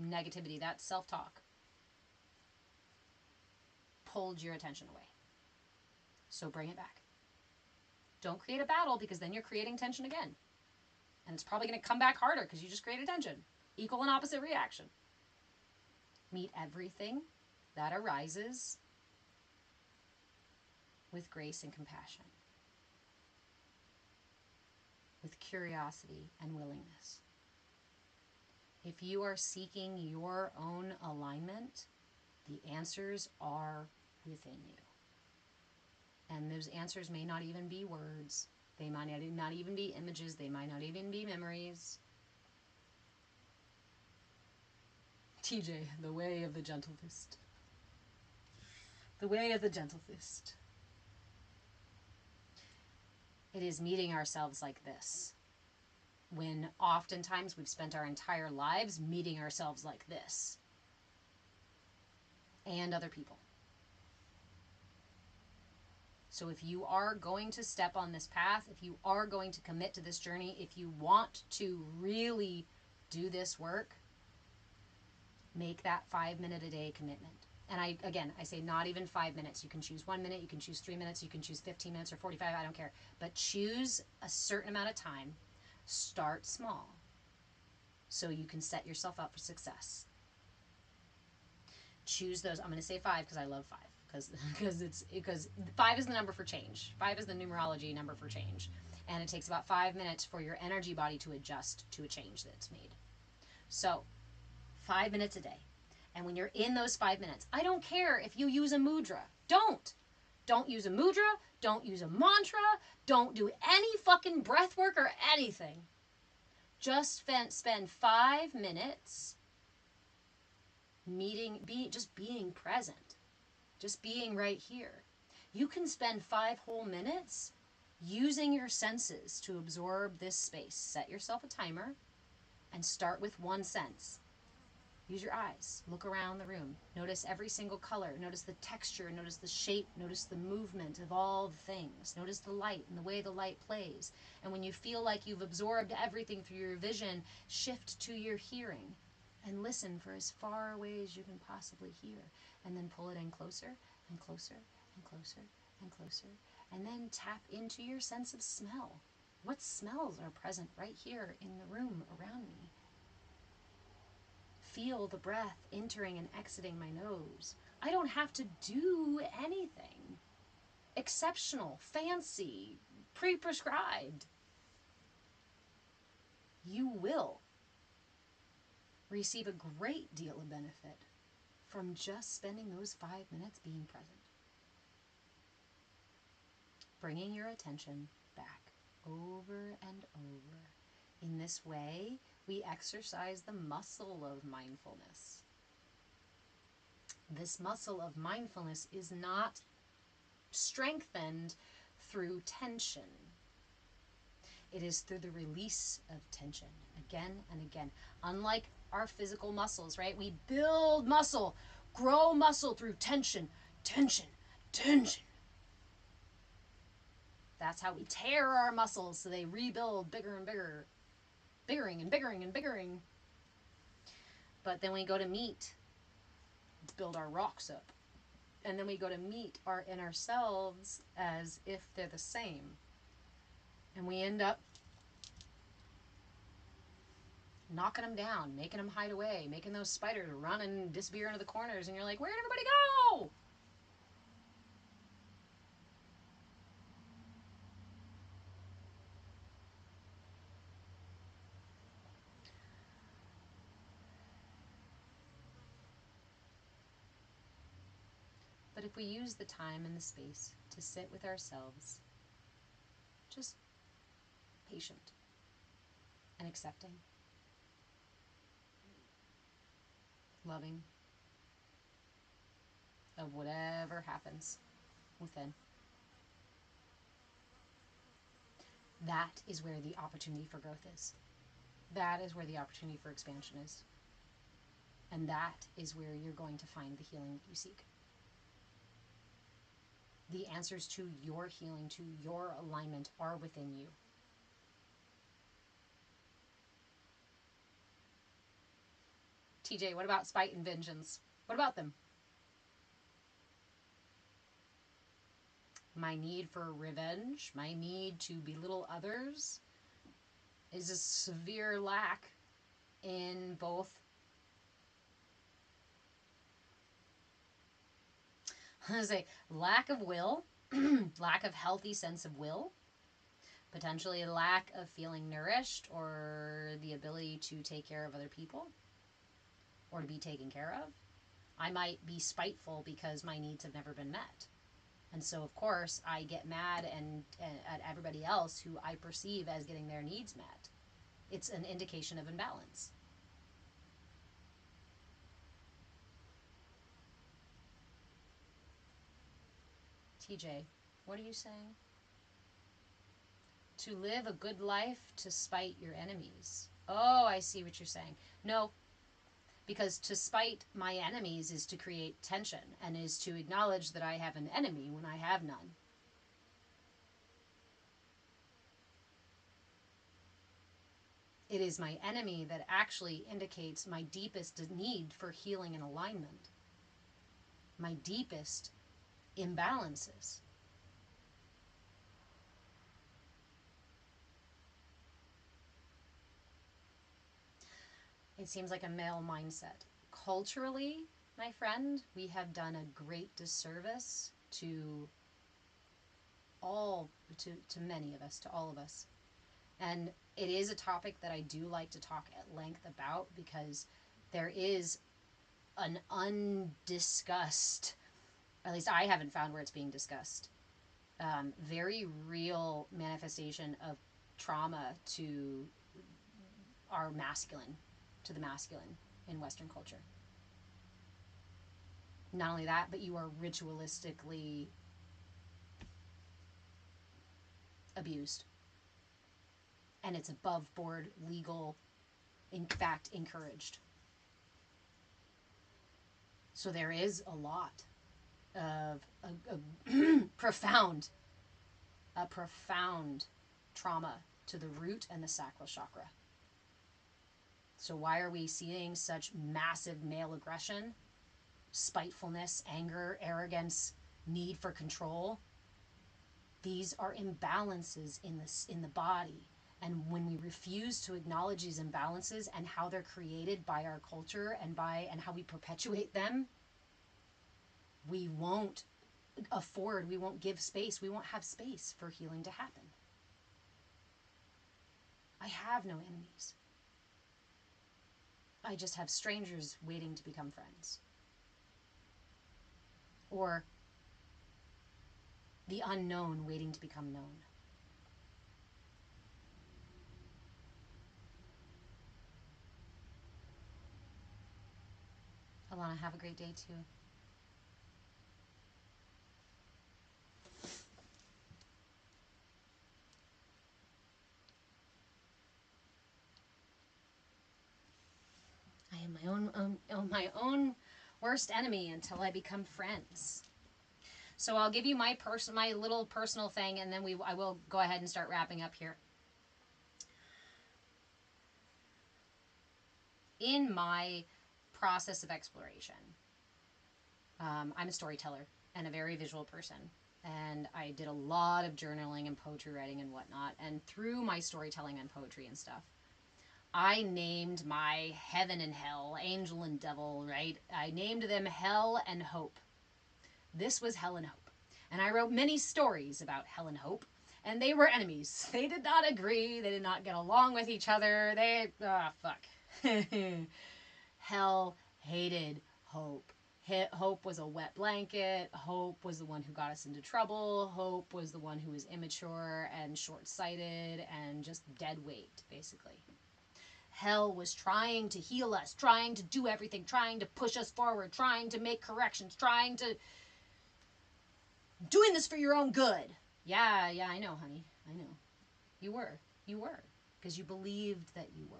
negativity, that self-talk pulled your attention away. So bring it back. Don't create a battle, because then you're creating tension again. And it's probably going to come back harder because you just created tension. Equal and opposite reaction. Meet everything that arises with grace and compassion, with curiosity and willingness. If you are seeking your own alignment, the answers are within you. And those answers may not even be words. They might not even be images. They might not even be memories. TJ, the way of the gentle fist. The way of the gentle fist. It is meeting ourselves like this, when oftentimes we've spent our entire lives meeting ourselves like this, and other people. So if you are going to step on this path, if you are going to commit to this journey, if you want to really do this work, make that 5-minute a day commitment. And I say not even 5 minutes. You can choose 1 minute, you can choose 3 minutes, you can choose 15 minutes or 45, I don't care. But choose a certain amount of time. Start small so you can set yourself up for success. Choose those. I'm going to say 5 because I love 5. Because 5 is the number for change. 5 is the numerology number for change. And it takes about 5 minutes for your energy body to adjust to a change that's made. So 5 minutes a day. And when you're in those 5 minutes, I don't care if you use a mudra. Don't use a mudra. Don't use a mantra. Don't do any fucking breath work or anything. Just spend 5 minutes just being present. Just being right here. You can spend 5 whole minutes using your senses to absorb this space. Set yourself a timer and start with one sense. Use your eyes. Look around the room. Notice every single color. Notice the texture. Notice the shape. Notice the movement of all the things. Notice the light and the way the light plays. And when you feel like you've absorbed everything through your vision, shift to your hearing and listen for as far away as you can possibly hear. And then pull it in closer and closer and closer and closer. And then tap into your sense of smell. What smells are present right here in the room around me? Feel the breath entering and exiting my nose. I don't have to do anything exceptional, fancy, pre-prescribed. You will receive a great deal of benefit from just spending those 5 minutes being present. Bringing your attention back over and over. In this way, we exercise the muscle of mindfulness. This muscle of mindfulness is not strengthened through tension. It is through the release of tension again and again. Unlike our physical muscles, right? We build muscle, grow muscle through tension, tension, tension. That's how we tear our muscles so they rebuild bigger and bigger. Biggering and biggering and biggering. But then we go to meet, build our rocks up. And then we go to meet our inner selves as if they're the same. And we end up knocking them down, making them hide away, making those spiders run and disappear into the corners. And you're like, where'd everybody go? But if we use the time and the space to sit with ourselves, just patient and accepting, loving, of whatever happens within. That is where the opportunity for growth is. That is where the opportunity for expansion is. And that is where you're going to find the healing that you seek. The answers to your healing, to your alignment, are within you. TJ, what about spite and vengeance? What about them? My need for revenge, my need to belittle others, is a severe lack in both, I say, lack of will, lack of healthy sense of will, potentially a lack of feeling nourished or the ability to take care of other people or to be taken care of. I might be spiteful because my needs have never been met. And so, of course, I get mad at everybody else who I perceive as getting their needs met. It's an indication of imbalance. TJ, what are you saying? To live a good life to spite your enemies. Oh, I see what you're saying. No, because to spite my enemies is to create tension and is to acknowledge that I have an enemy when I have none. It is my enemy that actually indicates my deepest need for healing and alignment, my deepest imbalances. It seems like a male mindset. Culturally, my friend, we have done a great disservice to many of us, to all of us. And it is a topic that I do like to talk at length about because there is an undiscussed, at least I haven't found where it's being discussed, very real manifestation of trauma to our masculine, to the masculine in Western culture. Not only that, but you are ritualistically abused. And it's above board, legal, in fact, encouraged. So there is a lot of a profound trauma to the root and the sacral chakra. So why are we seeing such massive male aggression, spitefulness, anger, arrogance, need for control? These are imbalances in the body. And when we refuse to acknowledge these imbalances and how they're created by our culture and how we perpetuate them, we won't we won't give space, we won't have space for healing to happen. I have no enemies. I just have strangers waiting to become friends. Or the unknown waiting to become known. Alana, have a great day too. I am my own worst enemy until I become friends. So I'll give you my little personal thing, and then I will go ahead and start wrapping up here. In my process of exploration, I'm a storyteller and a very visual person. And I did a lot of journaling and poetry writing and whatnot. And through my storytelling and poetry and stuff, I named my heaven and hell, angel and devil, right? I named them Hell and Hope. This was Hell and Hope. And I wrote many stories about Hell and Hope. And they were enemies. They did not agree. They did not get along with each other. Fuck. Hell hated Hope. Hope was a wet blanket. Hope was the one who got us into trouble. Hope was the one who was immature and short-sighted and just dead weight, basically. Hell was trying to heal us, trying to do everything, trying to push us forward, trying to make corrections, doing this for your own good. Yeah, I know, honey. I know. You were. Because you believed that you were.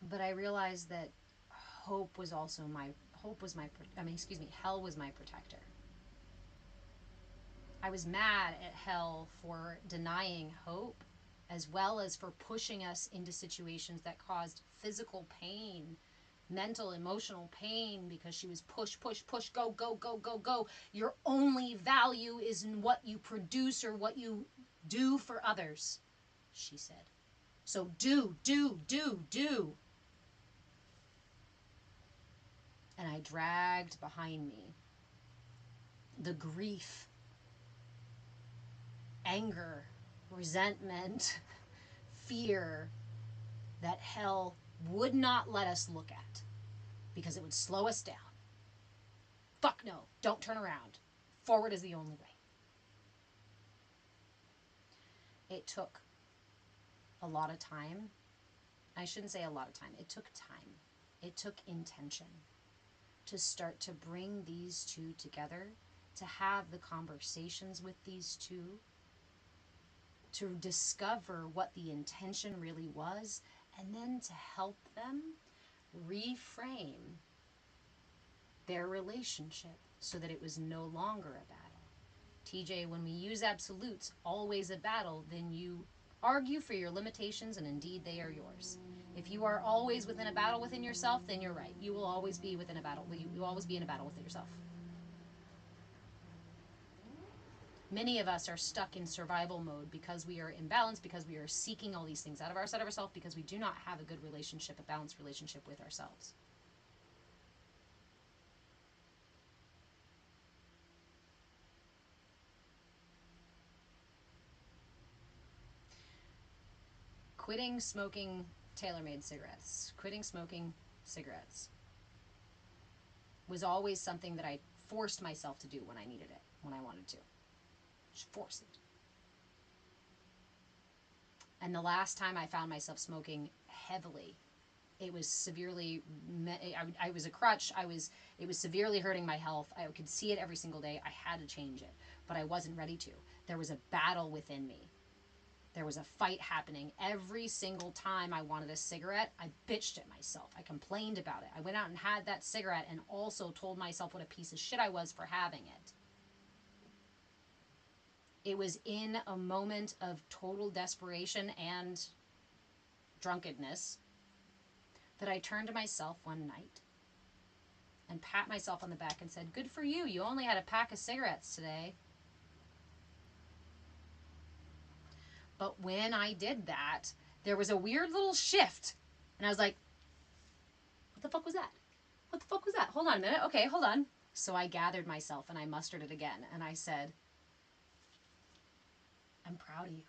But I realized that hell was my protector. I was mad at hell for denying hope, as well as for pushing us into situations that caused physical pain, mental, emotional pain, because she was push, go, go, go, go, go. Your only value is in what you produce or what you do for others, she said. So do. And I dragged behind me the grief, anger, resentment, fear that hell would not let us look at because it would slow us down. Fuck no, don't turn around. Forward is the only way. It took a lot of time. I shouldn't say a lot of time. It took time. It took intention to start to bring these two together, to have the conversations with these two, to discover what the intention really was, and then to help them reframe their relationship so that it was no longer a battle. TJ, when we use absolutes, always a battle, then you argue for your limitations, and indeed they are yours. If you are always within a battle within yourself, then you're right. You will always be within a battle. You will always be in a battle with yourself. Many of us are stuck in survival mode because we are imbalanced, because we are seeking all these things out of ourselves, because we do not have a good relationship, a balanced relationship with ourselves. Quitting smoking tailor-made cigarettes, quitting smoking cigarettes was always something that I forced myself to do when I needed it, when I wanted to. Just force it. And the last time I found myself smoking heavily, it was severely, I was a crutch. It was severely hurting my health. I could see it every single day. I had to change it, but I wasn't ready to. There was a battle within me. There was a fight happening. Every single time I wanted a cigarette, I bitched at myself. I complained about it. I went out and had that cigarette and also told myself what a piece of shit I was for having it. It was in a moment of total desperation and drunkenness that I turned to myself one night and pat myself on the back and said, "Good for you. You only had a pack of cigarettes today." But when I did that, there was a weird little shift. And I was like, what the fuck was that? What the fuck was that? Hold on a minute. Okay, hold on. So I gathered myself and I mustered it again. And I said, I'm proud of you.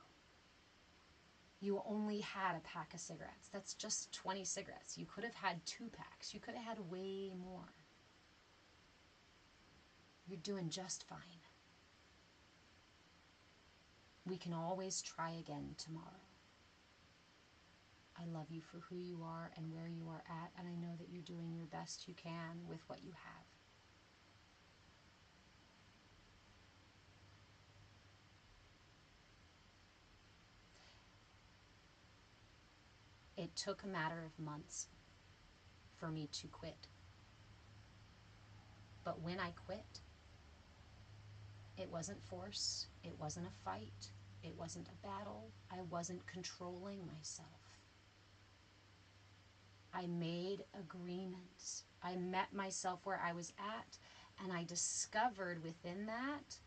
You only had a pack of cigarettes. That's just 20 cigarettes. You could have had 2 packs. You could have had way more. You're doing just fine. We can always try again tomorrow. I love you for who you are and where you are at, and I know that you're doing your best you can with what you have. It took a matter of months for me to quit. But when I quit, it wasn't force, it wasn't a fight, it wasn't a battle, I wasn't controlling myself. I made agreements. I met myself where I was at, and I discovered within that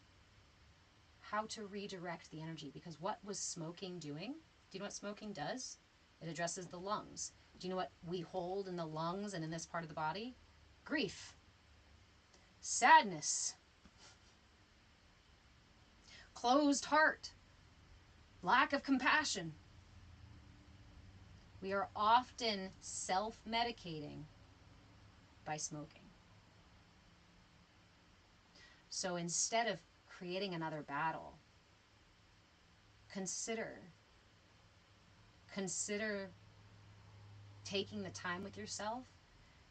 how to redirect the energy. Because what was smoking doing? Do you know what smoking does? It addresses the lungs. Do you know what we hold in the lungs and in this part of the body? Grief, sadness, closed heart, lack of compassion. We are often self-medicating by smoking. So instead of creating another battle, consider taking the time with yourself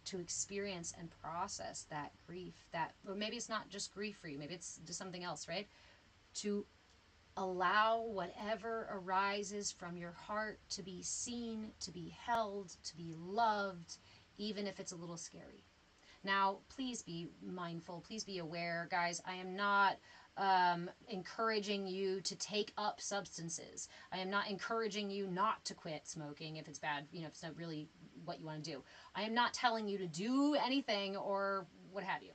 to experience and process that grief, that, or maybe it's not just grief for you, maybe it's just something else, right? To allow whatever arises from your heart to be seen, to be held, to be loved, even if it's a little scary. Now, please be mindful, please be aware, guys. I am not encouraging you to take up substances. I am not encouraging you not to quit smoking if it's bad, if it's not really what you want to do. I am not telling you to do anything or what have you.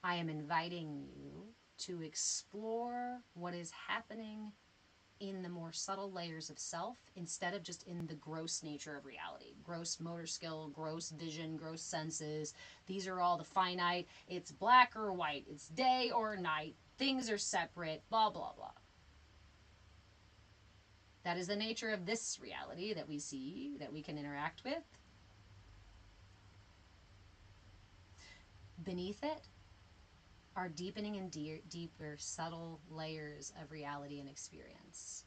I am inviting you to explore what is happening in the more subtle layers of self instead of just in the gross nature of reality. Gross motor skill, gross vision, gross senses. These are all the finite. It's black or white. It's day or night. Things are separate. Blah, blah, blah. That is the nature of this reality that we see, that we can interact with. Beneath it are deepening and deeper, subtle layers of reality and experience.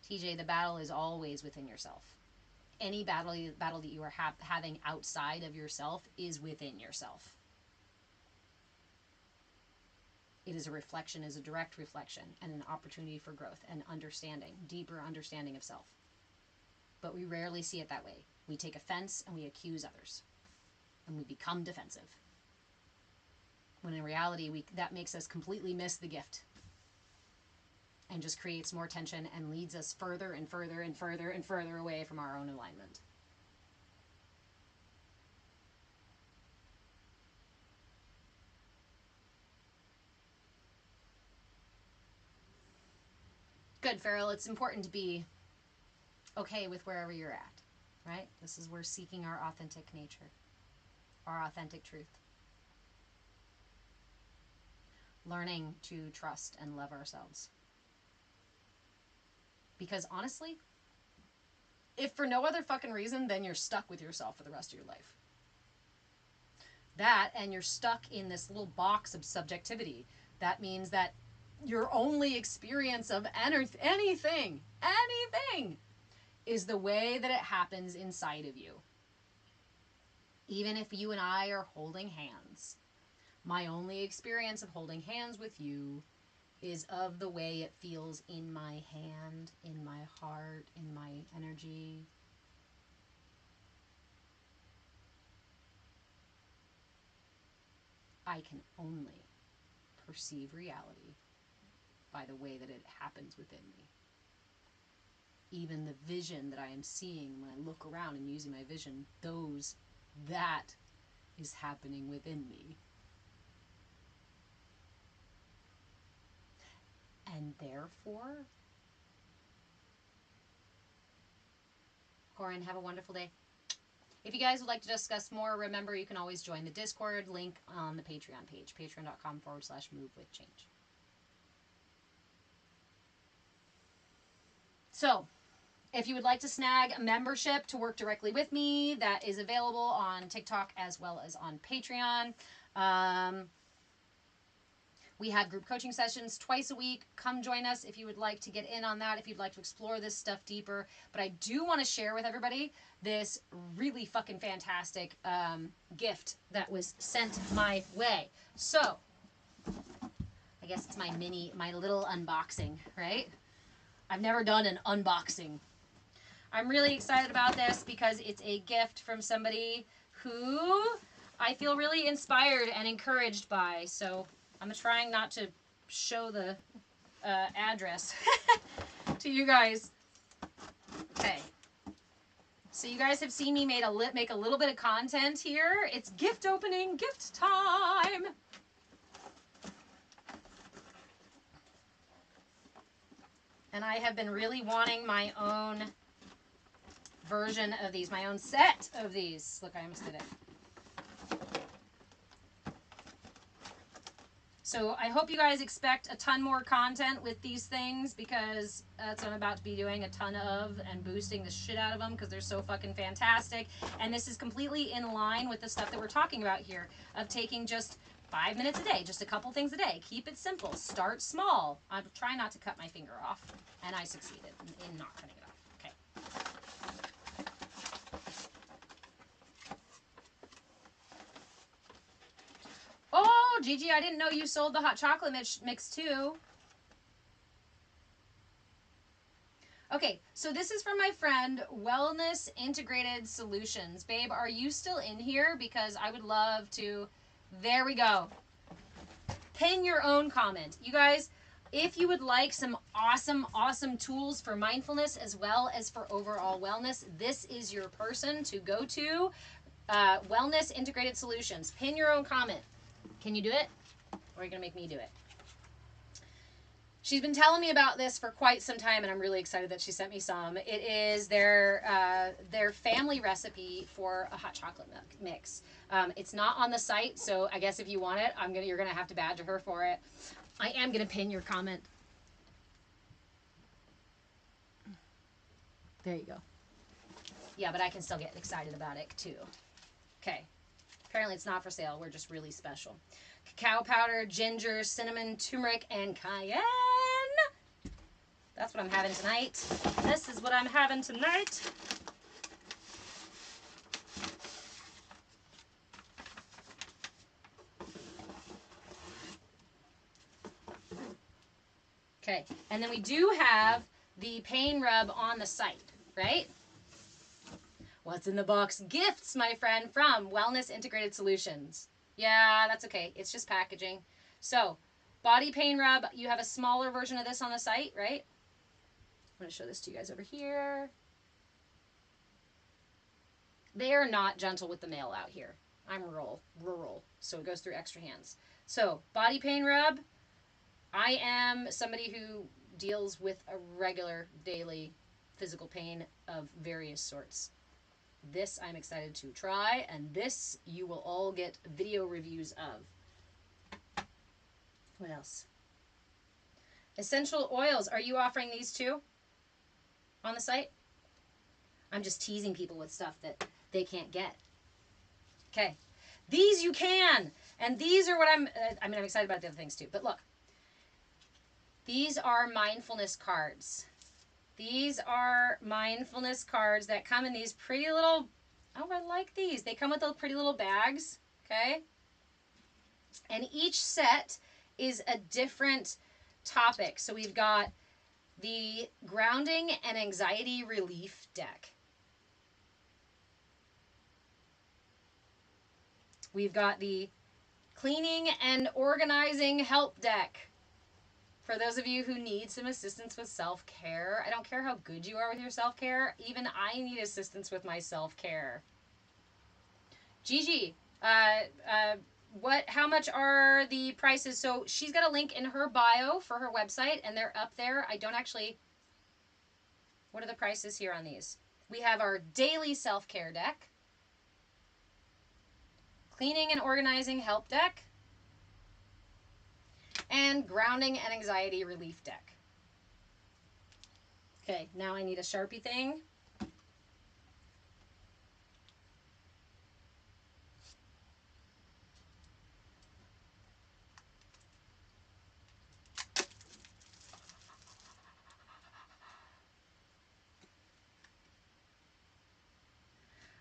TJ, the battle is always within yourself. Any battle that you are having outside of yourself is within yourself. It is a reflection, is a direct reflection, and an opportunity for growth and understanding, deeper understanding of self. But we rarely see it that way. We take offense and we accuse others. And we become defensive. When in reality, that makes us completely miss the gift. And just creates more tension and leads us further and further and further and further away from our own alignment. Good, Farrell. It's important to be okay with wherever you're at, right? This is where seeking our authentic nature. Our authentic truth. Learning to trust and love ourselves. Because honestly, if for no other fucking reason, then you're stuck with yourself for the rest of your life. That, and you're stuck in this little box of subjectivity. That means that your only experience of anything is the way that it happens inside of you. Even if you and I are holding hands, my only experience of holding hands with you is of the way it feels in my hand, in my heart, in my energy. I can only perceive reality by the way that it happens within me. Even the vision that I am seeing when I look around and using my vision, that is happening within me. And therefore, Corin, have a wonderful day. If you guys would like to discuss more, remember you can always join the Discord, link on the Patreon page, patreon.com/movewithchange. So, if you would like to snag a membership to work directly with me, that is available on TikTok as well as on Patreon. We have group coaching sessions twice a week. Come join us if you would like to get in on that, if you'd like to explore this stuff deeper. But I do want to share with everybody this really fucking fantastic gift that was sent my way. So, I guess it's my little unboxing, right? I've never done an unboxing. I'm really excited about this because it's a gift from somebody who I feel really inspired and encouraged by. So I'm trying not to show the address to you guys. Okay. So you guys have seen me make a little bit of content here. It's gift opening, gift time. And I have been really wanting my own version of these, my own set of these. Look, I almost did it. So I hope you guys expect a ton more content with these things, because that's what I'm about to be doing a ton of, and boosting the shit out of them because they're so fucking fantastic. And this is completely in line with the stuff that we're talking about here, of taking just 5 minutes a day, just a couple things a day. Keep it simple. Start small. I'm trying not to cut my finger off, and I succeeded in not cutting it off. Okay. Oh, Gigi, I didn't know you sold the hot chocolate mix too. Okay, so this is from my friend, Wellness Integrated Solutions. Babe, are you still in here? Because I would love to... There we go. Pin your own comment. You guys, if you would like some awesome, awesome tools for mindfulness as well as for overall wellness, this is your person to go to. Wellness Integrated Solutions. Pin your own comment. Can you do it? Or are you going to make me do it? She's been telling me about this for quite some time, and I'm really excited that she sent me some. It is their family recipe for a hot chocolate mix. It's not on the site, so I guess if you want it, you're gonna have to badger her for it. I am gonna pin your comment. There you go. Yeah, but I can still get excited about it too. Okay. Apparently it's not for sale. We're just really special. Cacao powder, ginger, cinnamon, turmeric, and cayenne. That's what I'm having tonight. This is what I'm having tonight. Okay, and then we do have the pain rub on the site, right? What's in the box? Gifts, my friend, from Wellness Integrated Solutions. Yeah, that's okay. It's just packaging. So, body pain rub. You have a smaller version of this on the site, right? I'm going to show this to you guys over here. They are not gentle with the mail out here. I'm rural, so it goes through extra hands. So, body pain rub. I am somebody who deals with a regular daily physical pain of various sorts. This I'm excited to try, and this you will all get video reviews of. What else? Essential oils. Are you offering these too on the site? I'm just teasing people with stuff that they can't get. Okay. These you can. And these are what I'm excited about the other things too. But look. These are mindfulness cards. These are mindfulness cards that come in these pretty little, oh, I like these. They come with little pretty little bags, okay? And each set is a different topic. So we've got the grounding and anxiety relief deck. We've got the cleaning and organizing help deck. For those of you who need some assistance with self-care, I don't care how good you are with your self-care, even I need assistance with my self-care. Gigi, how much are the prices? So she's got a link in her bio for her website, and they're up there. What are the prices here on these? We have our daily self-care deck, cleaning and organizing help deck, and grounding and anxiety relief deck. Okay, now I need a Sharpie thing.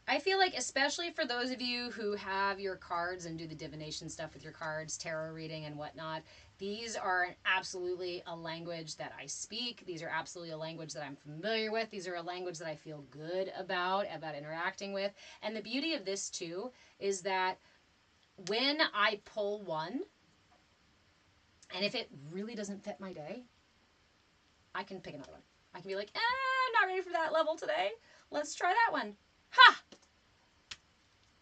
I feel like, especially for those of you who have your cards and do the divination stuff with your cards, tarot reading and whatnot, these are absolutely a language that I speak. These are absolutely a language that I'm familiar with. These are a language that I feel good about interacting with. And the beauty of this, too, is that when I pull one, and if it really doesn't fit my day, I can pick another one. I can be like, I'm not ready for that level today. Let's try that one. Ha!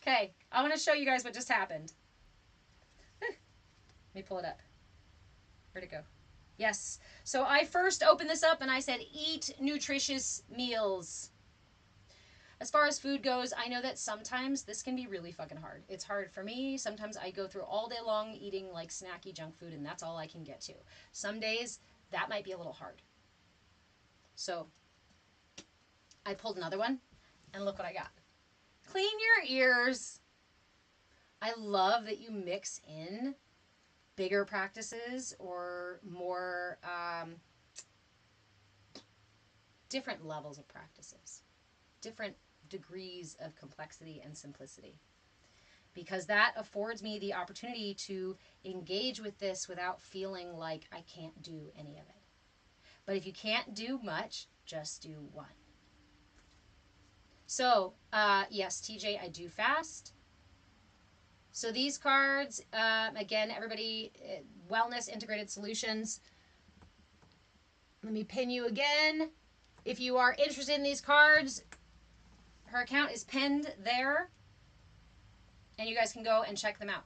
Okay, I want to show you guys what just happened. Let me pull it up. Where'd it go? Yes. So I first opened this up and I said, eat nutritious meals. As far as food goes, I know that sometimes this can be really fucking hard. It's hard for me. Sometimes I go through all day long eating like snacky junk food and that's all I can get to. Some days that might be a little hard. So I pulled another one and look what I got. Clean your ears. I love that you mix in bigger practices or more different levels of practices, different degrees of complexity and simplicity, because that affords me the opportunity to engage with this without feeling like I can't do any of it. But if you can't do much, just do one. So, yes, TJ, I do fast. So these cards, again, everybody, Wellness Integrated Solutions. Let me pin you again. If you are interested in these cards, her account is pinned there. And you guys can go and check them out.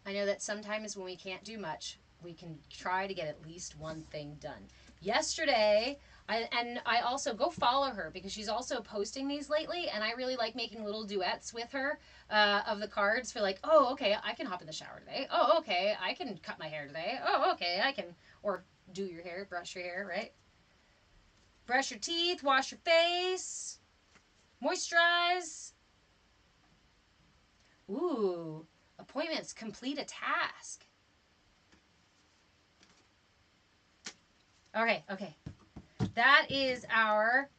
I know that sometimes when we can't do much, we can try to get at least one thing done. Yesterday, I also go follow her because she's also posting these lately, and I really like making little duets with her of the cards for like, oh, okay, I can hop in the shower today. Oh, okay, I can cut my hair today. Oh, okay, I can, or do your hair, brush your hair, right? Brush your teeth, wash your face, moisturize. Ooh, appointments, complete a task. Okay. That is our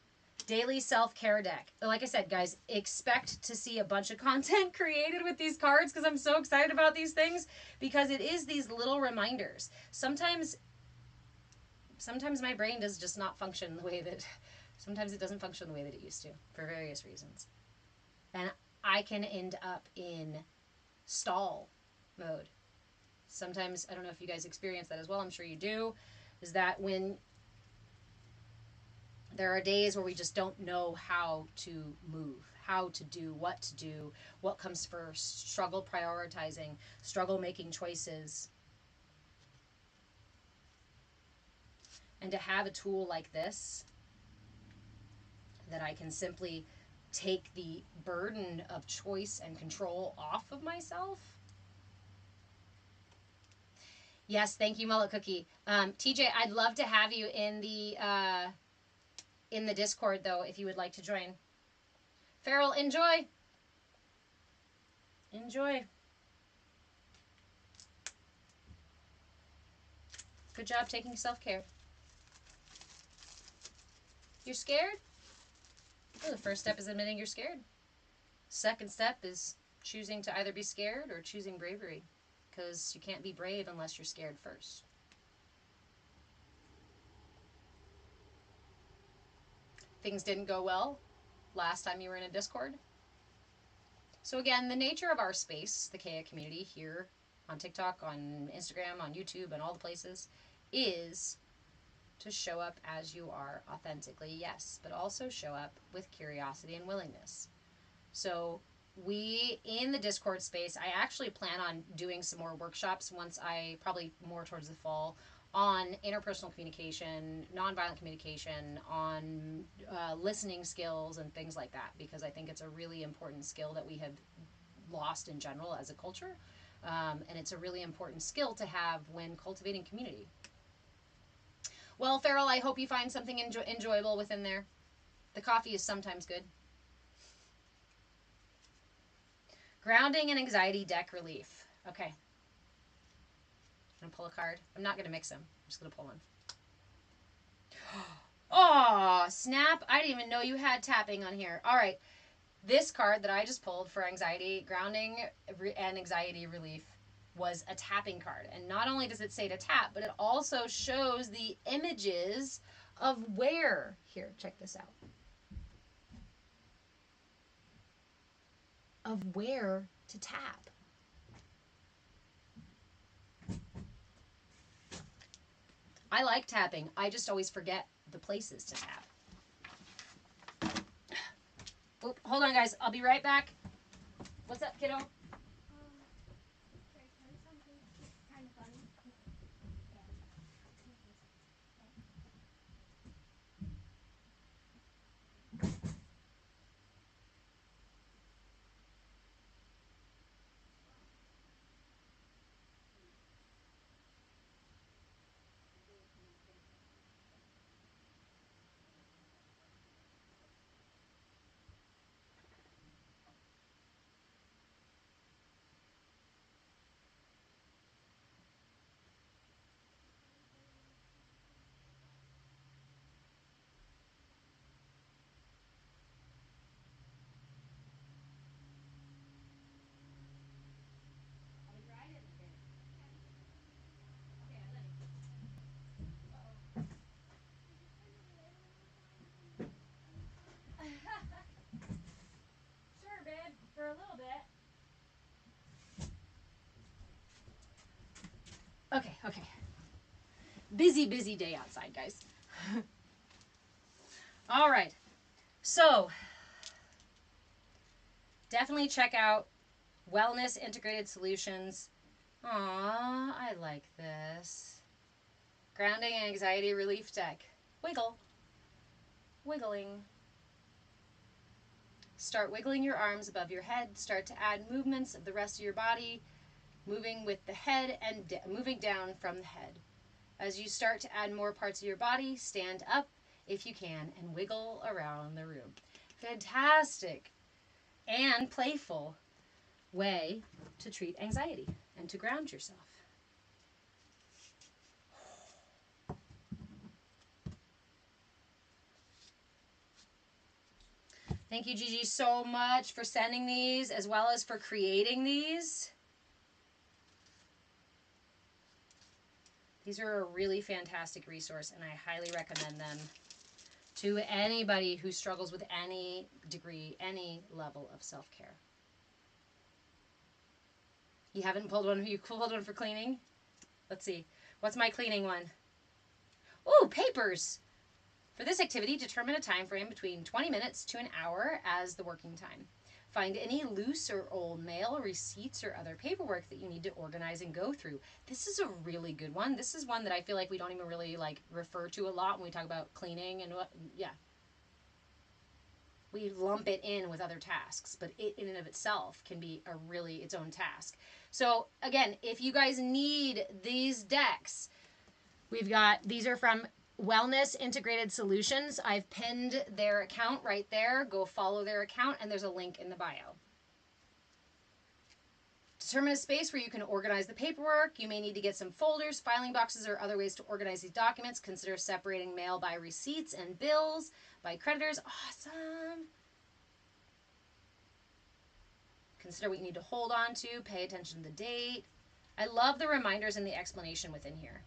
daily self-care deck. Like I said, guys, expect to see a bunch of content created with these cards because I'm so excited about these things, because it is these little reminders. Sometimes my brain does just not function the way that, sometimes it doesn't function the way that it used to for various reasons. And I can end up in stall mode. Sometimes, I don't know if you guys experience that as well, I'm sure you do, is that when there are days where we just don't know how to move, how to do, what comes first, struggle prioritizing, struggle making choices. And to have a tool like this that I can simply take the burden of choice and control off of myself. Yes, thank you, Mullet Cookie. TJ, I'd love to have you in the Discord, though, if you would like to join. Farrell, enjoy. Enjoy. Good job taking self-care. You're scared? Well, the first step is admitting you're scared. Second step is choosing to either be scared or choosing bravery, because you can't be brave unless you're scared first. Things didn't go well last time you were in a Discord. So again, the nature of our space, the CAYA community here on TikTok, on Instagram, on YouTube, and all the places, is to show up as you are authentically, yes, but also show up with curiosity and willingness. So we, in the Discord space, I actually plan on doing some more workshops once probably more towards the fall, on interpersonal communication, nonviolent communication, on listening skills and things like that, because I think it's a really important skill that we have lost in general as a culture, and it's a really important skill to have when cultivating community. Well, Farrell, I hope you find something enjoyable within there. The coffee is sometimes good. Grounding and anxiety deck relief. Okay. I'm going to pull a card. I'm not going to mix them. I'm just going to pull one. Oh, snap. I didn't even know you had tapping on here. All right. This card that I just pulled for anxiety, grounding, and anxiety relief was a tapping card. And not only does it say to tap, but it also shows the images of where. Here, check this out. Of where to tap. I like tapping. I just always forget the places to tap. Oop, hold on, guys. I'll be right back. What's up, kiddo? busy, busy day outside, guys. All right. So, definitely check out Wellness Integrated Solutions. Aww, I like this. Grounding and Anxiety Relief Deck. Wiggle. Wiggling. Start wiggling your arms above your head. Start to add movements of the rest of your body, moving with the head and moving down from the head. As you start to add more parts of your body, stand up if you can and wiggle around the room. Fantastic and playful way to treat anxiety and to ground yourself. Thank you, Gigi, so much for sending these as well as for creating these. These are a really fantastic resource, and I highly recommend them to anybody who struggles with any degree, any level of self-care. You haven't pulled one? You pulled one for cleaning? Let's see. What's my cleaning one? Ooh, papers. For this activity, determine a time frame between 20 minutes to an hour as the working time. Find any loose or old mail, receipts, or other paperwork that you need to organize and go through. This is a really good one. This is one that I feel like we don't even really refer to a lot when we talk about cleaning and we lump it in with other tasks, but it in and of itself can be its own task. So again, if you guys need these decks, these are from Wellness Integrated Solutions. I've pinned their account right there. Go follow their account, and there's a link in the bio. Determine a space where you can organize the paperwork. You may need to get some folders, filing boxes, or other ways to organize these documents. Consider separating mail by receipts and bills, by creditors. Awesome. Consider what you need to hold on to. Pay attention to the date. I love the reminders and the explanation within here.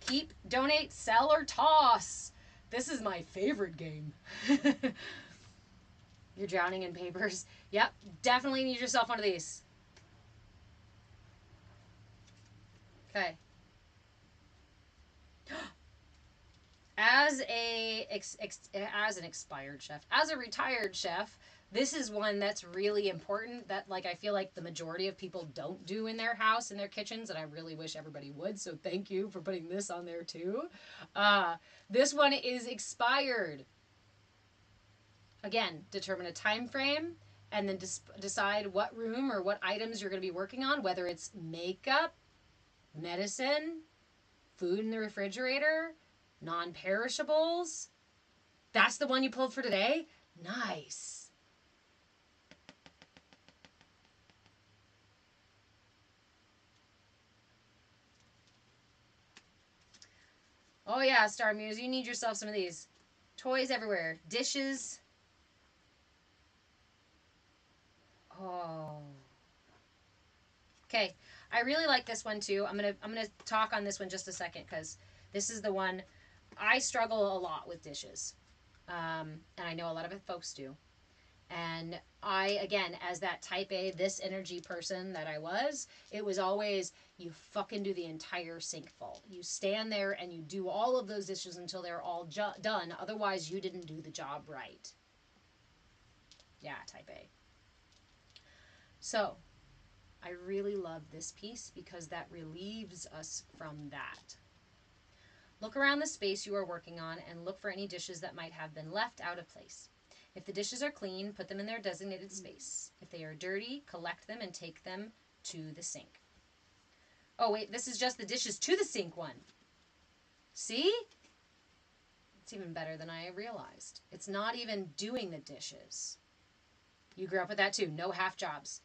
Keep, donate, sell, or toss. This is my favorite game. You're drowning in papers. Yep, definitely need yourself one of these. Okay. As an expired chef, as a retired chef, this is one that's really important that I feel like the majority of people don't do in their house, in their kitchens, and I really wish everybody would, so thank you for putting this on there too. This one is expired. Again, determine a time frame and then decide what room or what items you're going to be working on, whether it's makeup, medicine, food in the refrigerator, non-perishables. That's the one you pulled for today? Nice. Oh yeah, Star Muse, you need yourself some of these. Toys everywhere. Dishes. Oh. Okay, I really like this one too. I'm gonna talk on this one just a second because this is the one I struggle a lot with dishes, and I know a lot of folks do. And I, again, as that type A, this energy person that I was, it was always, you fucking do the entire sink full. You stand there and you do all of those dishes until they're all done. Otherwise, you didn't do the job right. Yeah, type A. So, I really love this piece because that relieves us from that. Look around the space you are working on and look for any dishes that might have been left out of place. If the dishes are clean, put them in their designated space. If they are dirty, collect them and take them to the sink. Oh, wait, this is just the dishes to the sink one. See? It's even better than I realized. It's not even doing the dishes. You grew up with that too. No half jobs.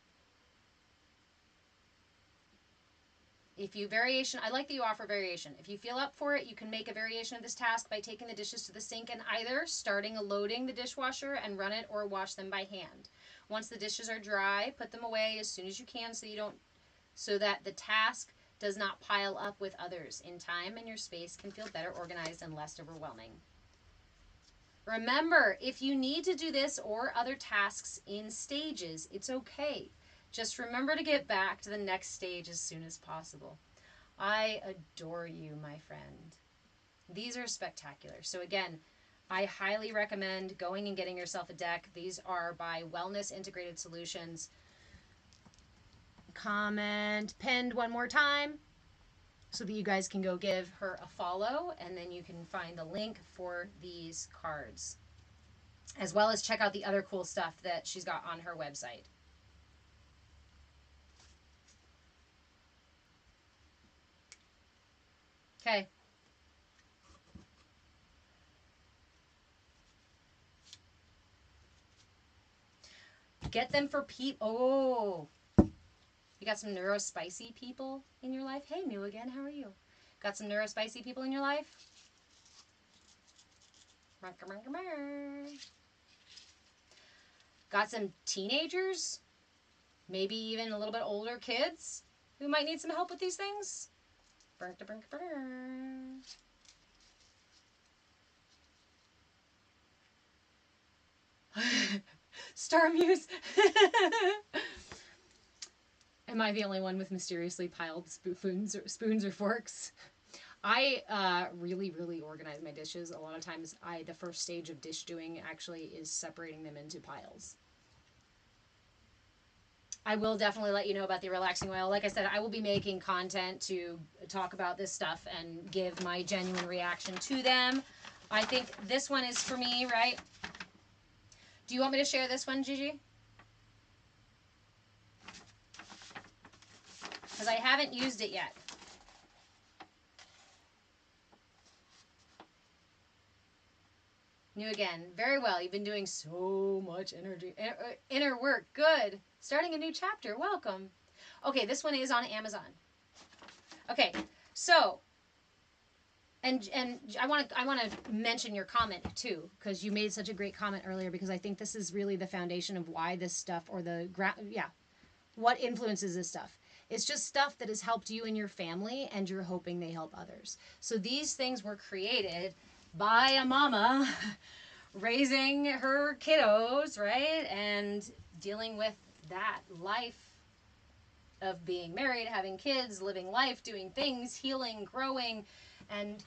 I like that you offer variation. If you feel up for it, you can make a variation of this task by taking the dishes to the sink and either starting loading the dishwasher and run it or wash them by hand. Once the dishes are dry, put them away as soon as you can so that the task does not pile up with others in time and your space can feel better organized and less overwhelming. Remember, if you need to do this or other tasks in stages, it's okay. Just remember to get back to the next stage as soon as possible. I adore you, my friend. These are spectacular. So again, I highly recommend going and getting yourself a deck. These are by Wellness Integrated Solutions. Comment pinned one more time so that you guys can go give her a follow, and then you can find the link for these cards, as well as check out the other cool stuff that she's got on her website. Okay. Get them for Oh, you got some neurospicy people in your life? Hey, New again, how are you? Got some neurospicy people in your life? Got some teenagers? Maybe even a little bit older kids who might need some help with these things? Star Muse. Am I the only one with mysteriously piled spoons or forks? I really organize my dishes. A lot of times the first stage of dish doing actually is separating them into piles. I will definitely let you know about the relaxing oil. Like I said, I will be making content to talk about this stuff and give my genuine reaction to them. I think this one is for me, right? Do you want me to share this one, Gigi? Because I haven't used it yet. New again. Very well. You've been doing so much inner work. Good. Starting a new chapter. Welcome. Okay, this one is on Amazon. Okay, so and I want to mention your comment too, because you made such a great comment earlier, because I think this is really the foundation of why this stuff, or what influences this stuff. It's just stuff that has helped you and your family, and you're hoping they help others. So these things were created by a mama raising her kiddos, right? And dealing with that life of being married, having kids, living life, doing things, healing, growing, and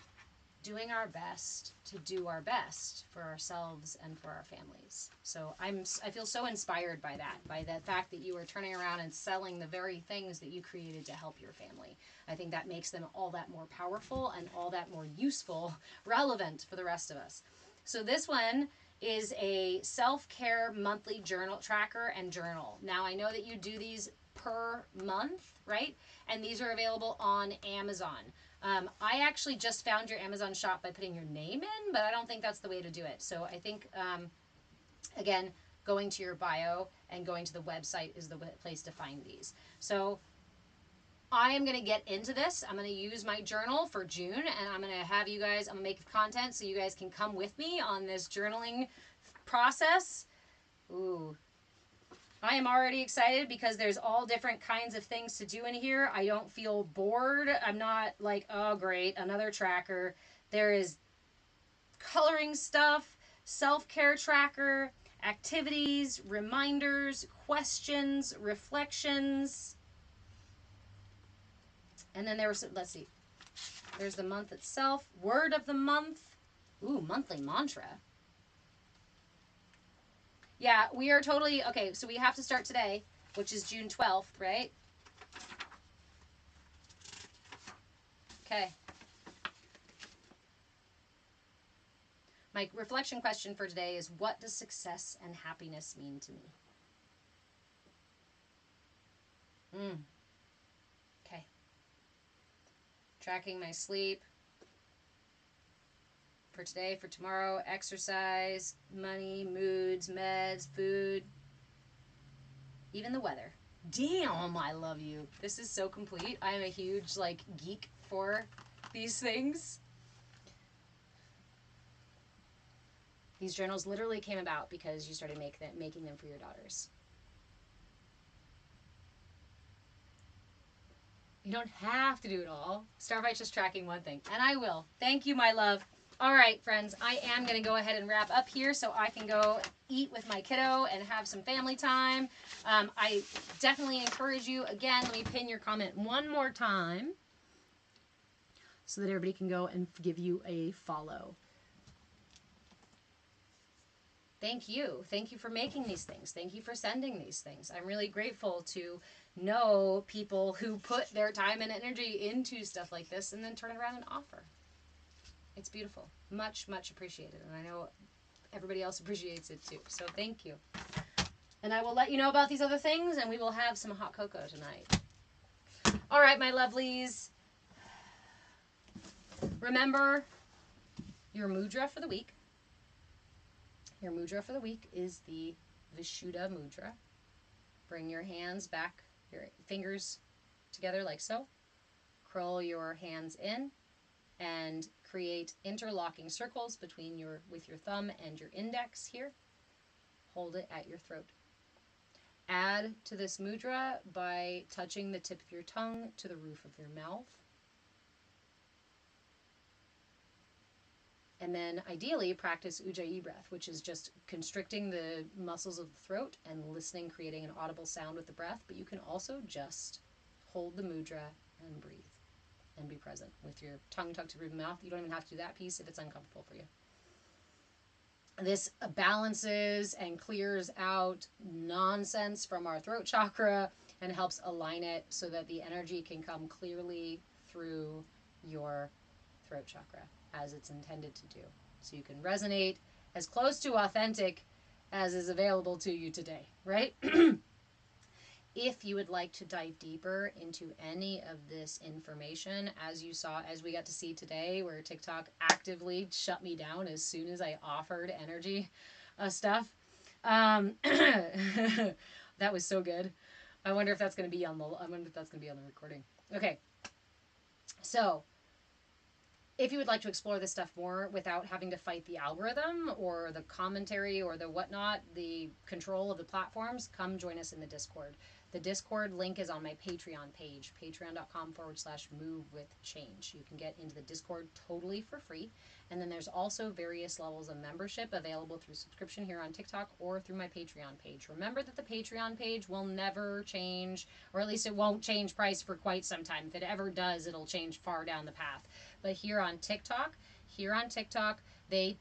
doing our best to do our best for ourselves and for our families. So I feel so inspired by that, by the fact that you are turning around and selling the very things that you created to help your family. I think that makes them all that more powerful and all that more useful, relevant for the rest of us. So this one is a self-care monthly journal tracker and journal. Now I know that you do these per month, right? And these are available on Amazon. I actually just found your Amazon shop by putting your name in, but I don't think that's the way to do it. So I think, again, going to your bio and going to the website is the place to find these. So I am going to get into this. I'm going to use my journal for June, and I'm going to have you guys, I'm going to make content so you guys can come with me on this journaling process. Ooh. I am already excited because there's all different kinds of things to do in here. I don't feel bored. I'm not like, oh great, another tracker. There is coloring stuff, self-care tracker, activities, reminders, questions, reflections. And then there was, let's see, there's the month itself, word of the month. Ooh, monthly mantra. Yeah, we are totally, okay, so we have to start today, which is June 12th, right? Okay. My reflection question for today is, what does success and happiness mean to me? Okay. Tracking my sleep for today, for tomorrow, exercise, money, moods, meds, food, even the weather. Damn, I love you. This is so complete. I am a huge, geek for these things. These journals literally came about because you started making them for your daughters. You don't have to do it all. Start by just tracking one thing. And I will. Thank you, my love. All right, friends. I am going to go ahead and wrap up here so I can go eat with my kiddo and have some family time. I definitely encourage you. Again, let me pin your comment one more time. so that everybody can go and give you a follow. Thank you. Thank you for making these things. Thank you for sending these things. I'm really grateful to know people who put their time and energy into stuff like this and then turn it around and offer. It's beautiful. Much, much appreciated. And I know everybody else appreciates it too. So thank you. And I will let you know about these other things, and we will have some hot cocoa tonight. All right, my lovelies. Remember your mudra for the week. Your mudra for the week is the Vishudda Mudra. Bring your hands back, your fingers together like so. Curl your hands in and create interlocking circles with your thumb and your index here. Hold it at your throat. Add to this mudra by touching the tip of your tongue to the roof of your mouth. And then ideally practice Ujjayi breath, which is just constricting the muscles of the throat and listening, creating an audible sound with the breath. But you can also just hold the mudra and breathe and be present with your tongue tucked to the roof of the mouth. You don't even have to do that piece if it's uncomfortable for you. This balances and clears out nonsense from our throat chakra and helps align it so that the energy can come clearly through your throat chakra as it's intended to do. So you can resonate as close to authentic as is available to you today, right? If you would like to dive deeper into any of this information, as you saw, as we got to see today, where TikTok actively shut me down as soon as I offered energy stuff. That was so good. I wonder if that's going to be on the recording. Okay. So, if you would like to explore this stuff more without having to fight the algorithm or the commentary or the whatnot, the control of the platforms, come join us in the Discord. The Discord link is on my Patreon page, patreon.com/movewithchange. You can get into the Discord totally for free. And then there's also various levels of membership available through subscription here on TikTok or through my Patreon page. Remember that the Patreon page will never change, or at least it won't change price for quite some time. If it ever does, it'll change far down the path. But here on TikTok, they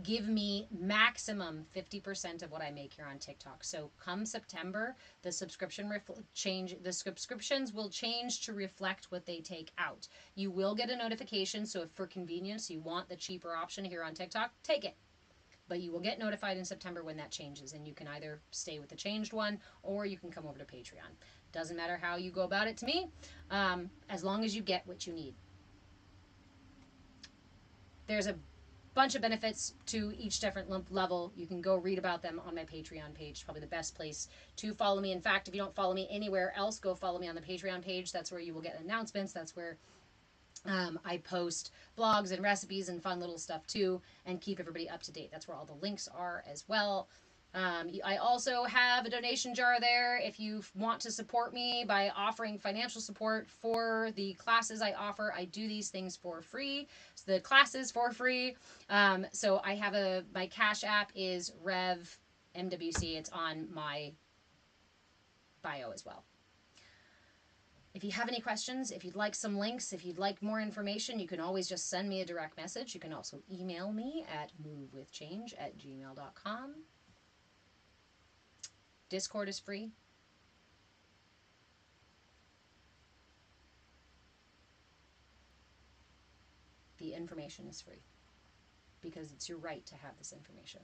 give me maximum 50% of what I make here on TikTok. So come September, the subscriptions will change to reflect what they take out. You will get a notification, so if for convenience you want the cheaper option here on TikTok, take it. But you will get notified in September when that changes, and you can either stay with the changed one or you can come over to Patreon. Doesn't matter how you go about it to me, as long as you get what you need. There's a bunch of benefits to each different level. You can go read about them on my Patreon page. Probably the best place to follow me. In fact, if you don't follow me anywhere else, go follow me on the Patreon page. That's where you will get announcements. That's where I post blogs and recipes and fun little stuff too, and keep everybody up to date. That's where all the links are as well. I also have a donation jar there if you want to support me by offering financial support for the classes I offer. I do these things for free. So the classes for free. So I have my Cash App is Rev MWC. It's on my bio as well. If you have any questions, if you'd like some links, if you'd like more information, you can always just send me a direct message. You can also email me at movewithchange@gmail.com. Discord is free. The information is free because it's your right to have this information.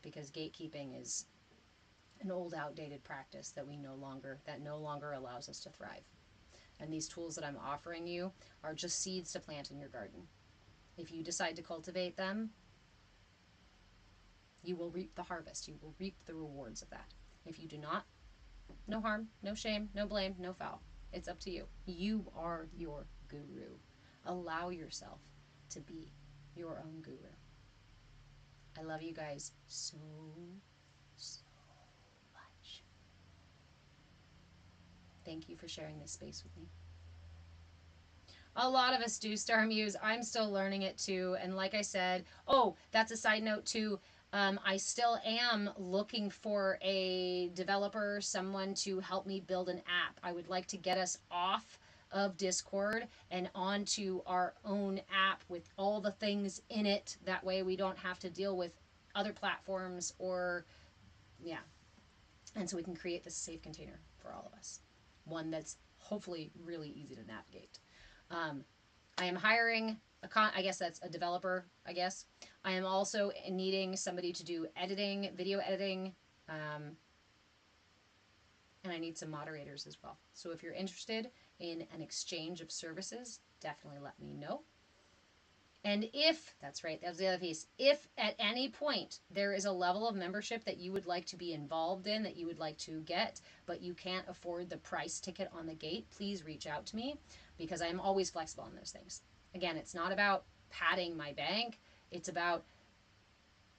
Because gatekeeping is an old, outdated practice that no longer allows us to thrive. And these tools that I'm offering you are just seeds to plant in your garden. If you decide to cultivate them, you will reap the harvest. You will reap the rewards of that. If you do not, no harm, no shame, no blame, no foul. It's up to you. You are your guru. Allow yourself to be your own guru. I love you guys so much. Thank you for sharing this space with me. A lot of us do Star Muse. I'm still learning it too. And like I said, that's a side note too. I still am looking for a developer, someone to help me build an app. I would like to get us off of Discord and onto our own app with all the things in it. That way we don't have to deal with other platforms or, yeah. And so we can create this safe container for all of us. One that's hopefully really easy to navigate. I am hiring I guess that's a developer, I guess. I am also needing somebody to do editing, video editing, and I need some moderators as well. So if you're interested in an exchange of services, definitely let me know. And if, that's right, that was the other piece, if at any point there is a level of membership that you would like to be involved in, that you would like to get, but you can't afford the price ticket on the gate, please reach out to me because I'm always flexible on those things. Again, it's not about padding my bank, it's about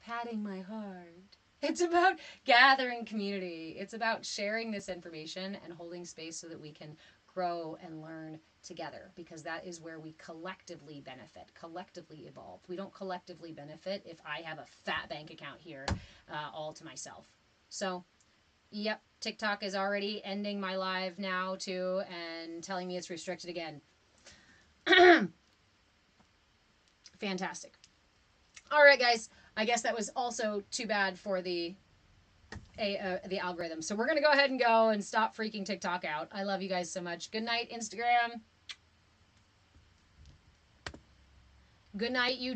padding my heart. It's about gathering community. It's about sharing this information and holding space so that we can grow and learn together, because that is where we collectively benefit, collectively evolve. We don't collectively benefit if I have a fat bank account here all to myself. So, yep, TikTok is already ending my live now too and telling me it's restricted again. Fantastic. All right, guys. I guess that was also too bad for the algorithm. So we're going to go ahead and go and stop freaking TikTok out. I love you guys so much. Good night, Instagram. Good night, YouTube.